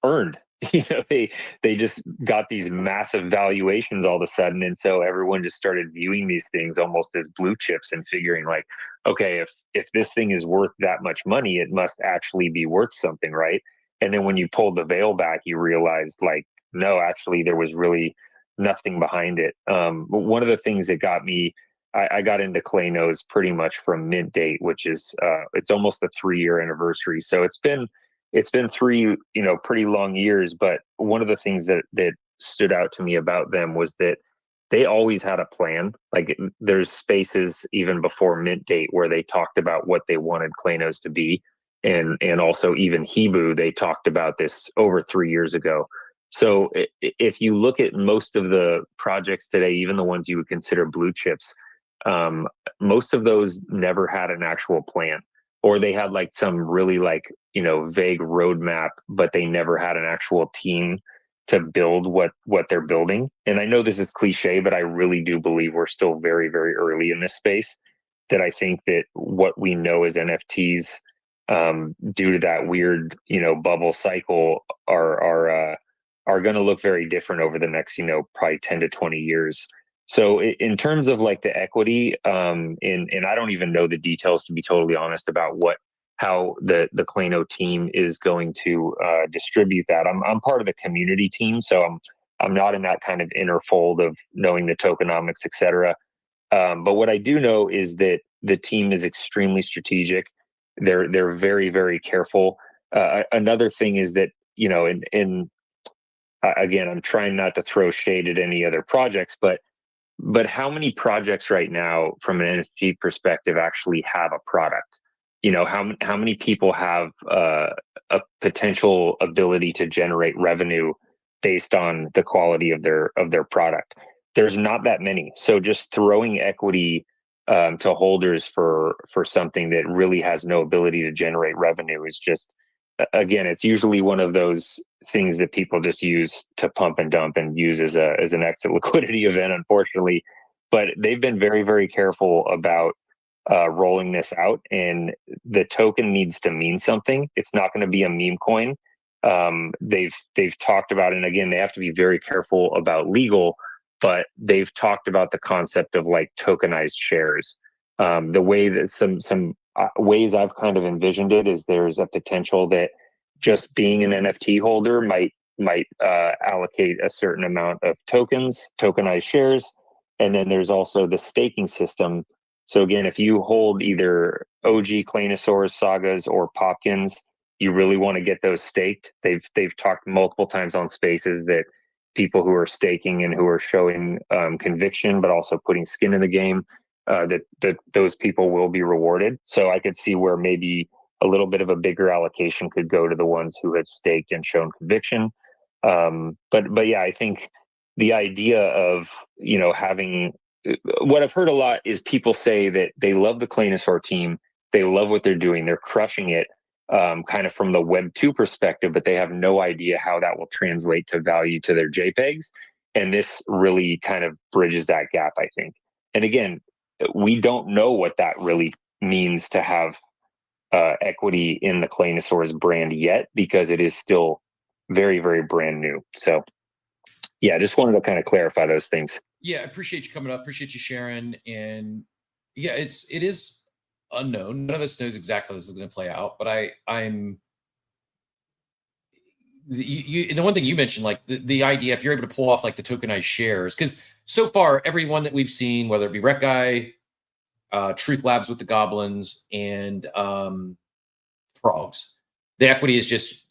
earned. They just got these massive valuations all of a sudden. And so everyone just started viewing these things almost as blue chips and figuring like, okay, if this thing is worth that much money, it must actually be worth something, right? And then when you pulled the veil back, you realized like, no, actually there was really nothing behind it. But one of the things that got me, I got into Claynosaurz pretty much from mint date, which is it's almost a 3-year anniversary. So it's been 3, pretty long years. But one of the things that stood out to me about them was that they always had a plan. Like there's spaces even before mint date where they talked about what they wanted Claynos to be. And also even Hebrew, they talked about this over 3 years ago. So if you look at most of the projects today, even the ones you would consider blue chips, most of those never had an actual plan, or they had like some really like, vague roadmap, but they never had an actual team to build what they're building. And I know this is cliche, but I really do believe we're still very, very early in this space, that I think that what we know as NFTs, due to that weird, bubble cycle are going to look very different over the next, probably 10 to 20 years. So in terms of like the equity, and I don't even know the details, to be totally honest, about how the Clayno team is going to distribute that. I'm part of the community team, so I'm not in that kind of inner fold of knowing the tokenomics, et cetera. But what I do know is that the team is extremely strategic. They're very, very careful. Another thing is that, again, I'm trying not to throw shade at any other projects, but how many projects right now from an NFT perspective actually have a product? How many people have a potential ability to generate revenue based on the quality of their product? There's not that many. So just throwing equity to holders for something that really has no ability to generate revenue is just, again, it's usually one of those things that people just use to pump and dump and use as an exit liquidity event, unfortunately. But they've been very, very careful about rolling this out, and the token needs to mean something. It's not going to be a meme coin. They've talked about, and again, they have to be very careful about legal, but they've talked about the concept of like tokenized shares. The way that some ways I've kind of envisioned it is there's a potential that just being an NFT holder might allocate a certain amount of tokens, tokenized shares, and then there's also the staking system. So again, if you hold either OG Claynosaurz sagas or Popkins, you really want to get those staked. They've talked multiple times on Spaces that people who are staking and who are showing conviction, but also putting skin in the game, that those people will be rewarded. So I could see where maybe a little bit of a bigger allocation could go to the ones who have staked and shown conviction. But yeah, I think the idea of, having, what I've heard a lot is people say that they love the Claynosaurz team. They love what they're doing. They're crushing it, kind of from the Web 2 perspective, but they have no idea how that will translate to value to their JPEGs. And this really kind of bridges that gap, I think. And again, we don't know what that really means to have equity in the Claynosaurz brand yet, because it is still very, very brand new. So yeah, just wanted to kind of clarify those things. Yeah, I appreciate you coming up. Appreciate you sharing. And yeah, it is unknown. None of us knows exactly how this is going to play out. But I'm the one thing you mentioned, like the idea, if you're able to pull off like the tokenized shares, because so far everyone that we've seen, whether it be Rec Guy, Truth Labs with the Goblins, and Frogs, the equity is just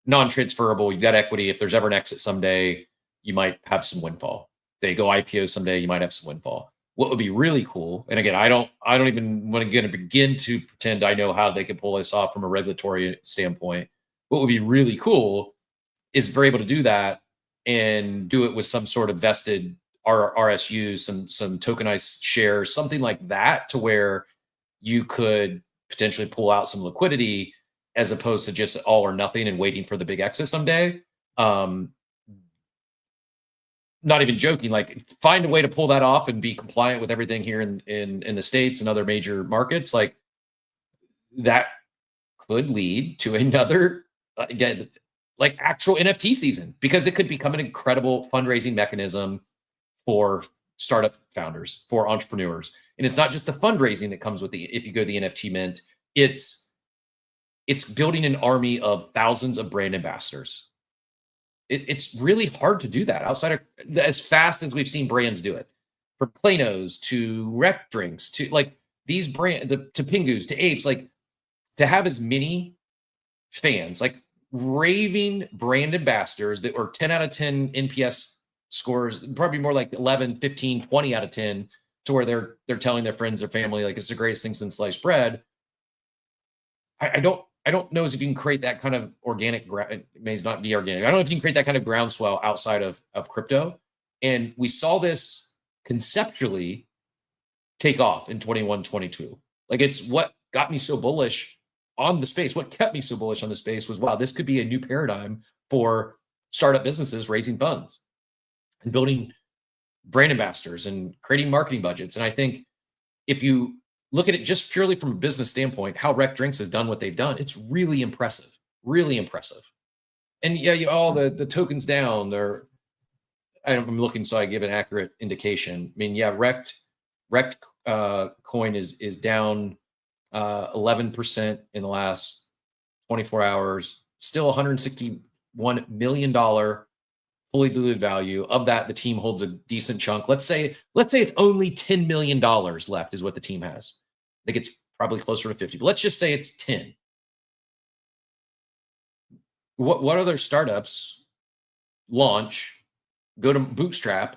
non-transferable. You've got equity. If there's ever an exit someday, you might have some windfall. They go IPO someday, you might have some windfall. What would be really cool, and again, I don't even want to begin to pretend I know how they can pull this off from a regulatory standpoint. What would be really cool is if we're able to do that and do it with some sort of vested RSU, some tokenized shares, something like that, to where you could potentially pull out some liquidity as opposed to just all or nothing and waiting for the big exit someday. Not even joking, like find a way to pull that off and be compliant with everything here in the States and other major markets. Like that could lead to another, again, like actual NFT season, because it could become an incredible fundraising mechanism for startup founders, for entrepreneurs. And it's not just the fundraising that comes with if you go to the NFT mint, it's building an army of thousands of brand ambassadors. It's really hard to do that outside of as fast as we've seen brands do it, from Claynos to Rec Drinks to like these brands, to Pingus to Apes, like to have as many fans. Like raving brand ambassadors that were 10 out of 10 NPS scores, probably more like 11, 15, 20 out of 10, to where they're telling their friends, their family, like, it's the greatest thing since sliced bread. I don't know if you can create that kind of organic, it may not be organic. I don't know if you can create that kind of groundswell outside of crypto. And we saw this conceptually take off in 21, 22. Like, it's what got me so bullish on the space. What kept me so bullish on the space was, wow, this could be a new paradigm for startup businesses raising funds and building brand ambassadors and creating marketing budgets. And I think if you look at it just purely from a business standpoint, how Rec Drinks has done what they've done, it's really impressive, really impressive. And yeah, all the tokens down there. I'm looking so I give an accurate indication. I mean, yeah, Rect coin is down 11% in the last 24 hours. Still $161 million fully diluted value. Of that, the team holds a decent chunk. Let's say it's only $10 million left is what the team has. I think it's probably closer to 50, but let's just say it's 10. What other startups launch, go to bootstrap,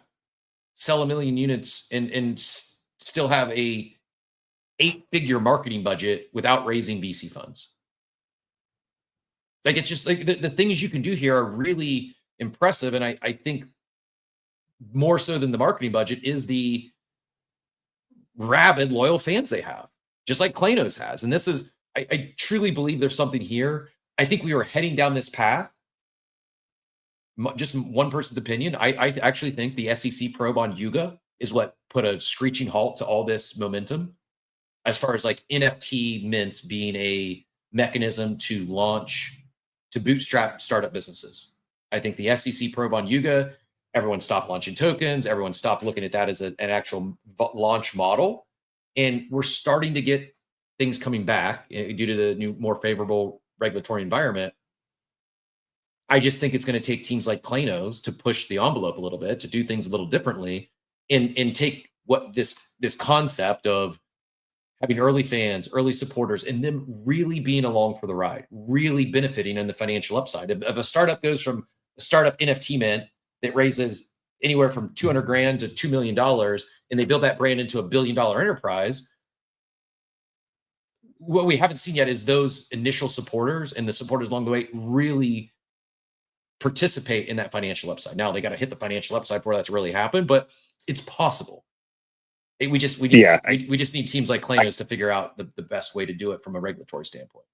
sell 1 million units, and still have a 8-figure marketing budget without raising VC funds? Like, it's just like the things you can do here are really impressive. And I think more so than the marketing budget is the rabid loyal fans they have, just like Claynosaurz has. And this is, I truly believe there's something here. I think we were heading down this path. Just one person's opinion. I actually think the SEC probe on Yuga is what put a screeching halt to all this momentum, as far as like NFT mints being a mechanism to bootstrap startup businesses. I think the SEC probe on Yuga, everyone stopped launching tokens. Everyone stopped looking at that as an actual launch model. And we're starting to get things coming back due to the new, more favorable regulatory environment. I just think it's going to take teams like Claynosaurz to push the envelope a little bit, to do things a little differently, and take what this concept of having early fans, early supporters, and them really being along for the ride, really benefiting in the financial upside. If a startup goes from a startup NFT mint that raises anywhere from $200,000 to $2 million, and they build that brand into a $1 billion enterprise, what we haven't seen yet is those initial supporters and the supporters along the way really participate in that financial upside. Now they got to hit the financial upside for that to really happen, but it's possible. We just need teams like Claynosaurz to figure out the best way to do it from a regulatory standpoint.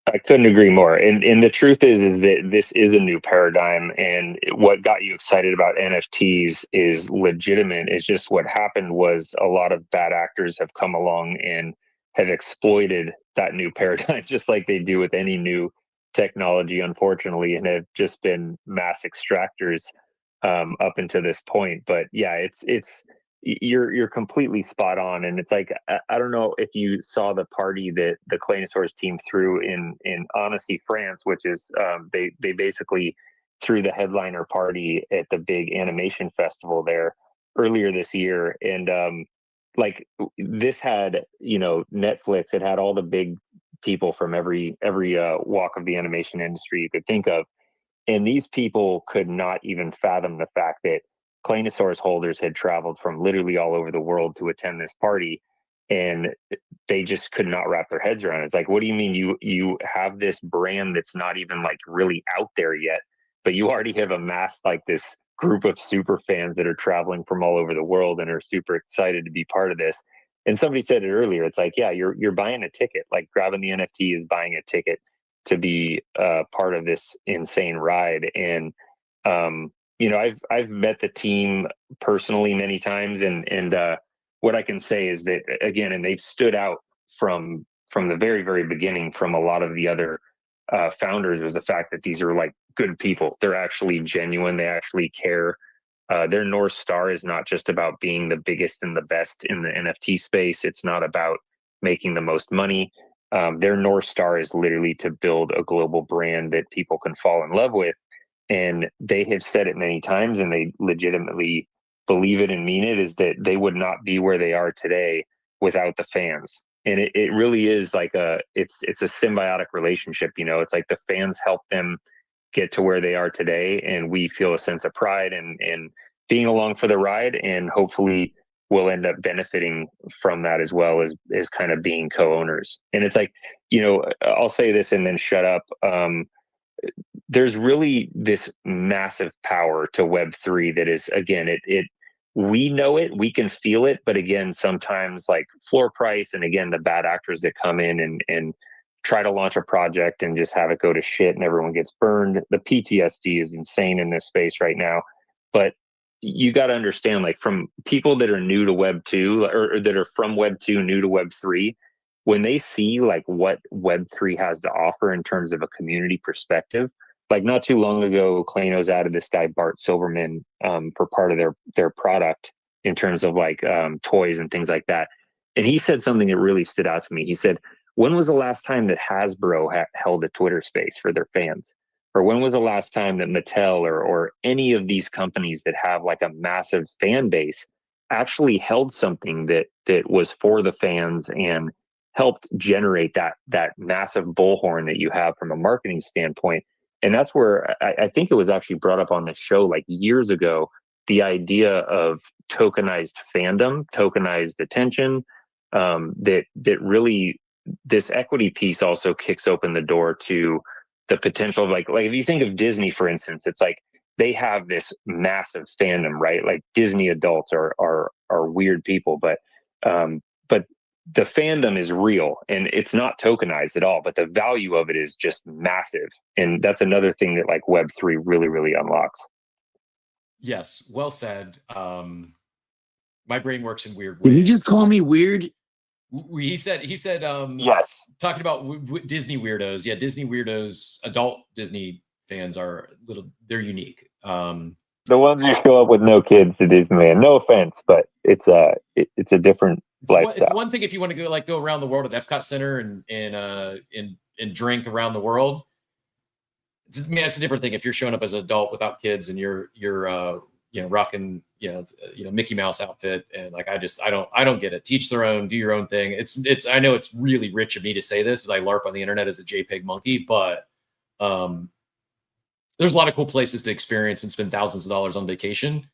I couldn't agree more. And the truth is that this is a new paradigm, and what got you excited about NFTs is legitimate. It's just what happened was a lot of bad actors have come along and have exploited that new paradigm, just like they do with any new technology, unfortunately, and have just been mass extractors up until this point. But yeah, you're completely spot on. And it's like, I don't know if you saw the party that the Claynosaurz team threw in Annecy, France, which is they basically threw the headliner party at the big animation festival there earlier this year. And like, this had, Netflix, it had all the big people from every walk of the animation industry you could think of. And these people could not even fathom the fact that Claynosaurz holders had traveled from literally all over the world to attend this party, and they just could not wrap their heads around it. It's like, what do you mean you have this brand that's not even like really out there yet, but you already have amassed like this group of super fans that are traveling from all over the world and are super excited to be part of this. And somebody said it earlier. It's like, yeah, you're buying a ticket. Like, grabbing the NFT is buying a ticket to be part of this insane ride. And I've met the team personally many times, and what I can say is that, again, and they've stood out from the very, very beginning from a lot of the other founders, was the fact that these are like good people. They're actually genuine. They actually care. Their North Star is not just about being the biggest and the best in the NFT space. It's not about making the most money. Their North Star is literally to build a global brand that people can fall in love with. And they have said it many times, and they legitimately believe it and mean it, is that they would not be where they are today without the fans. And it really is like it's a symbiotic relationship. It's like the fans help them get to where they are today, and we feel a sense of pride and being along for the ride, and hopefully we'll end up benefiting from that as well as kind of being co-owners. And it's like, I'll say this and then shut up. There's really this massive power to Web3 that is, again, we know it, we can feel it, but again, sometimes like floor price and again, the bad actors that come in and try to launch a project and just have it go to shit and everyone gets burned. The PTSD is insane in this space right now. But you got to understand, like, from people that are new to Web 2 or that are from Web 2 new to Web 3, when they see like what Web 3 has to offer in terms of a community perspective, like not too long ago, Claynosaurz added this guy Bart Silverman for part of their product in terms of like toys and things like that. And he said something that really stood out to me. He said, when was the last time that Hasbro held a Twitter space for their fans? Or when was the last time that Mattel or any of these companies that have like a massive fan base actually held something that was for the fans and helped generate that massive bullhorn that you have from a marketing standpoint? And that's where I think it was actually brought up on the show like years ago, the idea of tokenized fandom, tokenized attention, that really this equity piece also kicks open the door to the potential of like if you think of Disney, for instance, it's like they have this massive fandom, right? Like Disney adults are weird people, but the fandom is real and it's not tokenized at all, but the value of it is just massive. And that's another thing that like Web3 really, really unlocks. Yes, well said. My brain works in weird ways. Did you just call me weird? He said yes. Talking about Disney weirdos. Yeah, Disney weirdos, adult Disney fans they're unique. The ones who show up with no kids to Disneyland. No offense, but it's a different lifestyle. It's one thing if you want to go around the world at Epcot Center and drink around the world. It's a different thing if you're showing up as an adult without kids and you're rocking Mickey Mouse outfit, and like I don't get it. Teach their own, do your own thing. It's I know it's really rich of me to say this as I LARP on the internet as a JPEG monkey, but there's a lot of cool places to experience and spend thousands of dollars on vacation.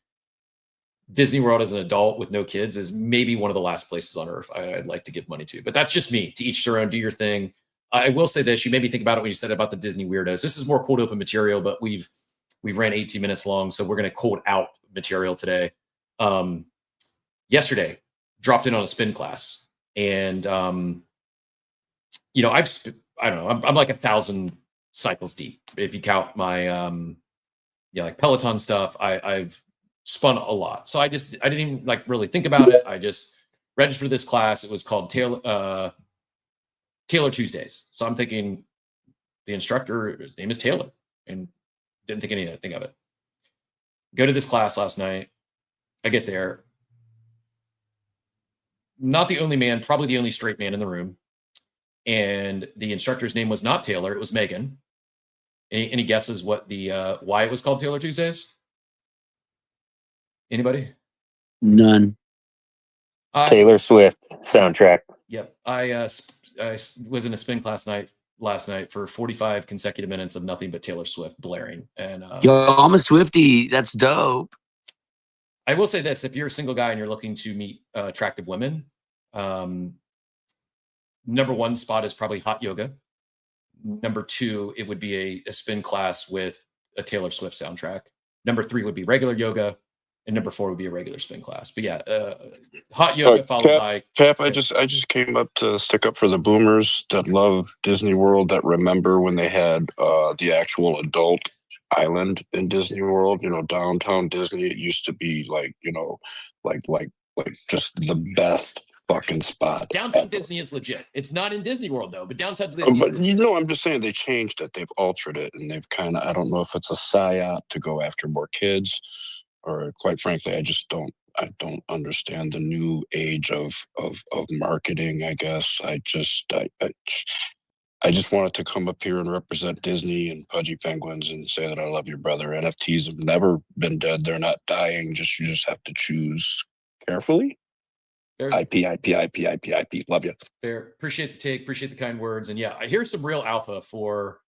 Disney World as an adult with no kids is maybe one of the last places on earth I'd like to give money to, but that's just me. To each their own, do your thing. I will say this, you made me think about it when you said about the Disney weirdos. This is more cold open material, but we've ran 18 minutes long, so we're going to cold out material today. Yesterday, dropped in on a spin class, and I don't know, I'm like 1,000 cycles deep if you count my like Peloton stuff. I've spun a lot, so I didn't even like really think about it. I just registered for this class. It was called Taylor Tuesdays. So I'm thinking the instructor, his name is Taylor, and didn't think anything of it. Go to this class last night. I get there. Not the only man, probably the only straight man in the room. And the instructor's name was not Taylor, it was Megan. Any guesses what why it was called Taylor Tuesdays? Anybody? None. Taylor Swift soundtrack. Yep. I was in a spin class last night for 45 consecutive minutes of nothing but Taylor Swift blaring. And yo, I'm a Swiftie. That's dope. I will say this: if you're a single guy and you're looking to meet attractive women, number one spot is probably hot yoga. Number two, it would be a spin class with a Taylor Swift soundtrack. Number three would be regular yoga. And number four would be a regular spin class. But yeah, hot yoga followed by Cap. I just came up to stick up for the boomers that love Disney World, that remember when they had the actual adult island in Disney World. Downtown Disney. It used to be like just the best fucking spot. Downtown Disney is legit. It's not in Disney World though, but downtown Disney. But I'm just saying they changed it. They've altered it, and they've kind of, I don't know if it's a psyop to go after more kids, or quite frankly, I don't understand the new age of marketing. I guess I just wanted to come up here and represent Disney and Pudgy Penguins and say that I love your brother. NFTs have never been dead. They're not dying. You just have to choose carefully. IP. Love you. Fair. Appreciate the take. Appreciate the kind words. And yeah, here's some real alpha for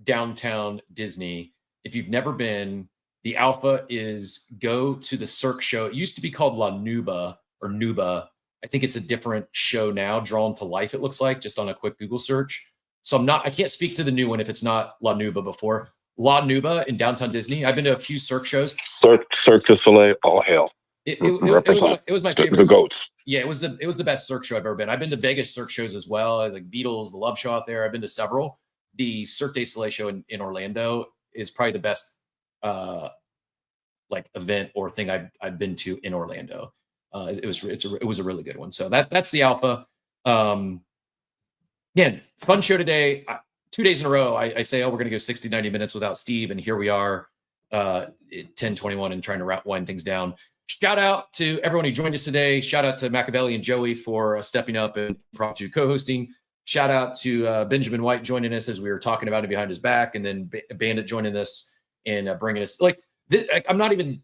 downtown Disney. If you've never been, the alpha is go to the Cirque show. It used to be called La Nuba or Nuba. I think it's a different show now, drawn to life, it looks like, just on a quick Google search. So I can't speak to the new one if it's not La Nuba before. La Nuba in downtown Disney. I've been to a few Cirque shows. Cirque du Soleil, all hail. It was my favorite. The goats. Yeah, it was the best Cirque show I've ever been. I've been to Vegas Cirque shows as well, like Beatles, the Love Show out there. I've been to several. The Cirque du Soleil show in Orlando is probably the best like event or thing I've been to in Orlando. It was a really good one. So that's the alpha. Again, fun show today. 2 days in a row, I say, we're going to go 60, 90 minutes without Steve. And here we are at 10:21 and trying to wind things down. Shout out to everyone who joined us today. Shout out to Machiavelli and Joey for stepping up and impromptu co-hosting. Shout out to Benjamin White joining us as we were talking about it behind his back, and then Bandit joining us and bringing us I'm not even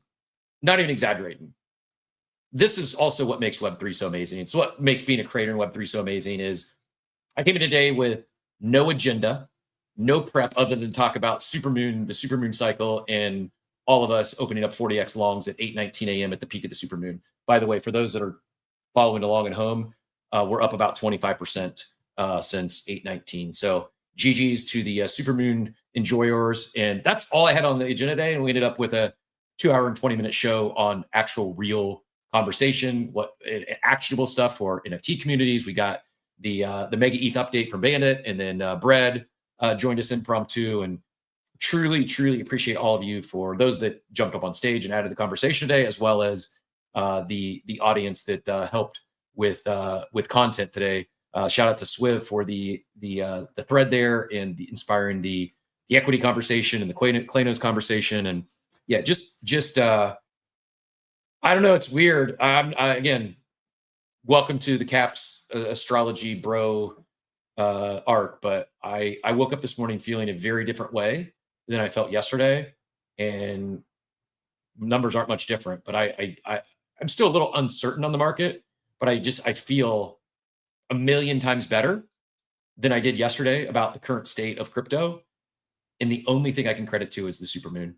exaggerating. This is also what makes Web3 so amazing. It's what makes being a creator in Web3 so amazing. Is I came in today with no agenda, no prep other than talk about Supermoon, the Supermoon cycle, and all of us opening up 40x longs at 8:19 a.m. at the peak of the Supermoon. By the way, for those that are following along at home, we're up about 25% since 8:19. So GGs to the Supermoon enjoyers. And that's all I had on the agenda today. And we ended up with a 2-hour and 20-minute show on actual real conversation, actionable stuff for NFT communities. We got the MegaETH update from Bandit, and then Bread joined us impromptu. And truly appreciate all of you, for those that jumped up on stage and added the conversation today, as well as the audience that helped with content today. Shout out to Swiv for the thread there and inspiring the equity conversation and the Claynosaurz conversation. And yeah, just I don't know. It's weird. Again, welcome to the Caps astrology bro arc. But I woke up this morning feeling a very different way than I felt yesterday, and numbers aren't much different. But I'm still a little uncertain on the market. But I feel a million times better than I did yesterday about the current state of crypto. And the only thing I can credit to is the Supermoon.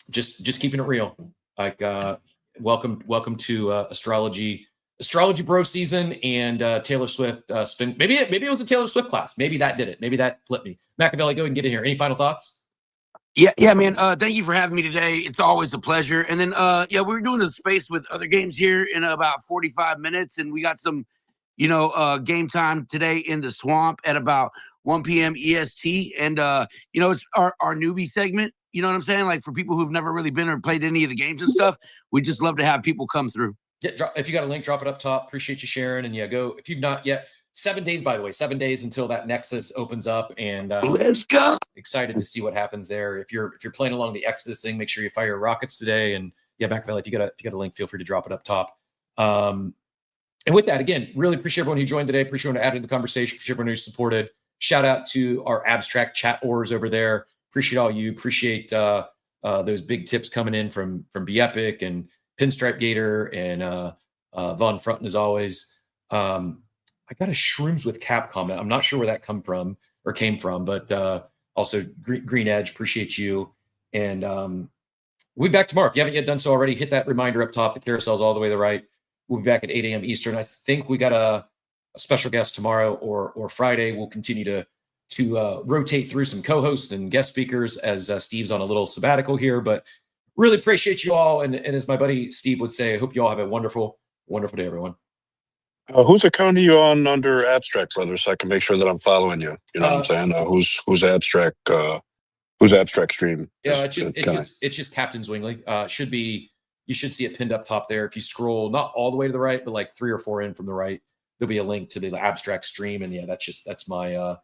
Just keeping it real. Like welcome to astrology bro season, and Taylor Swift spin. Maybe it was a Taylor Swift class. Maybe that did it. Maybe that flipped me. Machiavelli, go ahead and get in here. Any final thoughts? Yeah, man. Thank you for having me today. It's always a pleasure. And then we're doing a space with other games here in about 45 minutes, and we got some game time today in the swamp at about 1 p.m. EST. And it's our newbie segment. You know what I'm saying? Like, for people who've never really been or played any of the games and stuff, we just love to have people come through. Yeah, if you got a link, drop it up top. Appreciate you sharing. And yeah, go if you've not yet. 7 days, by the way, 7 days until that Nexus opens up, and let's go. Excited to see what happens there. If you're playing along the Exodus thing, make sure you fire your rockets today. And yeah, Machiavelli, if you got a link, feel free to drop it up top. And with that, again, really appreciate everyone who joined today. Appreciate everyone who added to the conversation. Appreciate everyone who supported. Shout out to our abstract chat ors over there. Appreciate all you. Appreciate those big tips coming in from Be Epic and Pinstripe Gator and Von Frunton as always. I got a Shrooms with Cap comment. I'm not sure where that came from, but also Green Edge, appreciate you. And we'll be back tomorrow. If you haven't yet done so already, hit that reminder up top. The carousel's all the way to the right. We'll be back at 8 a.m. Eastern. I think we got a special guest tomorrow or Friday. We'll continue to rotate through some co-hosts and guest speakers as Steve's on a little sabbatical here. But really appreciate you all. And as my buddy Steve would say, I hope you all have a wonderful, wonderful day, everyone. Whose account are you on under Abstract, brother, so I can make sure that I'm following you? You know what I'm saying? Who's Abstract? Who's Abstract stream? Yeah, it's just Captain Zwingli. You should see it pinned up top there. If you scroll not all the way to the right, but like 3 or 4 in from the right, there'll be a link to the Abstract stream. And yeah, that's my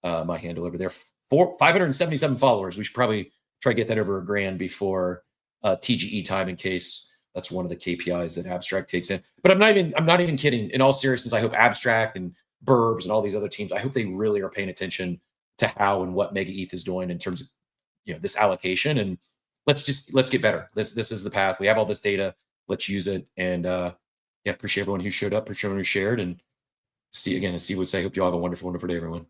my handle over there. 577 followers. We should probably try to get that over 1 grand before TGE time, in case that's one of the KPIs that Abstract takes in. But I'm not even kidding. In all seriousness, I hope Abstract and Burbs and all these other teams, I hope they really are paying attention to how and what MegaETH is doing in terms of this allocation. And let's get better. This is the path. We have all this data. Let's use it. And yeah, appreciate everyone who showed up, appreciate everyone who shared, and as Steve would say, hope you all have a wonderful, wonderful day, everyone.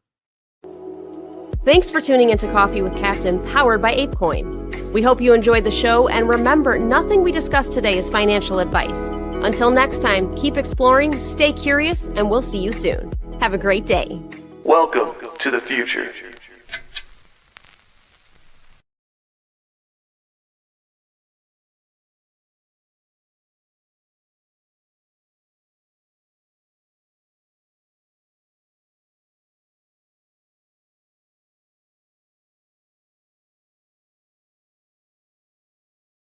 Thanks for tuning into Coffee with Captain, powered by ApeCoin. We hope you enjoyed the show, and remember, nothing we discussed today is financial advice. Until next time, keep exploring, stay curious, and we'll see you soon. Have a great day. Welcome to the future.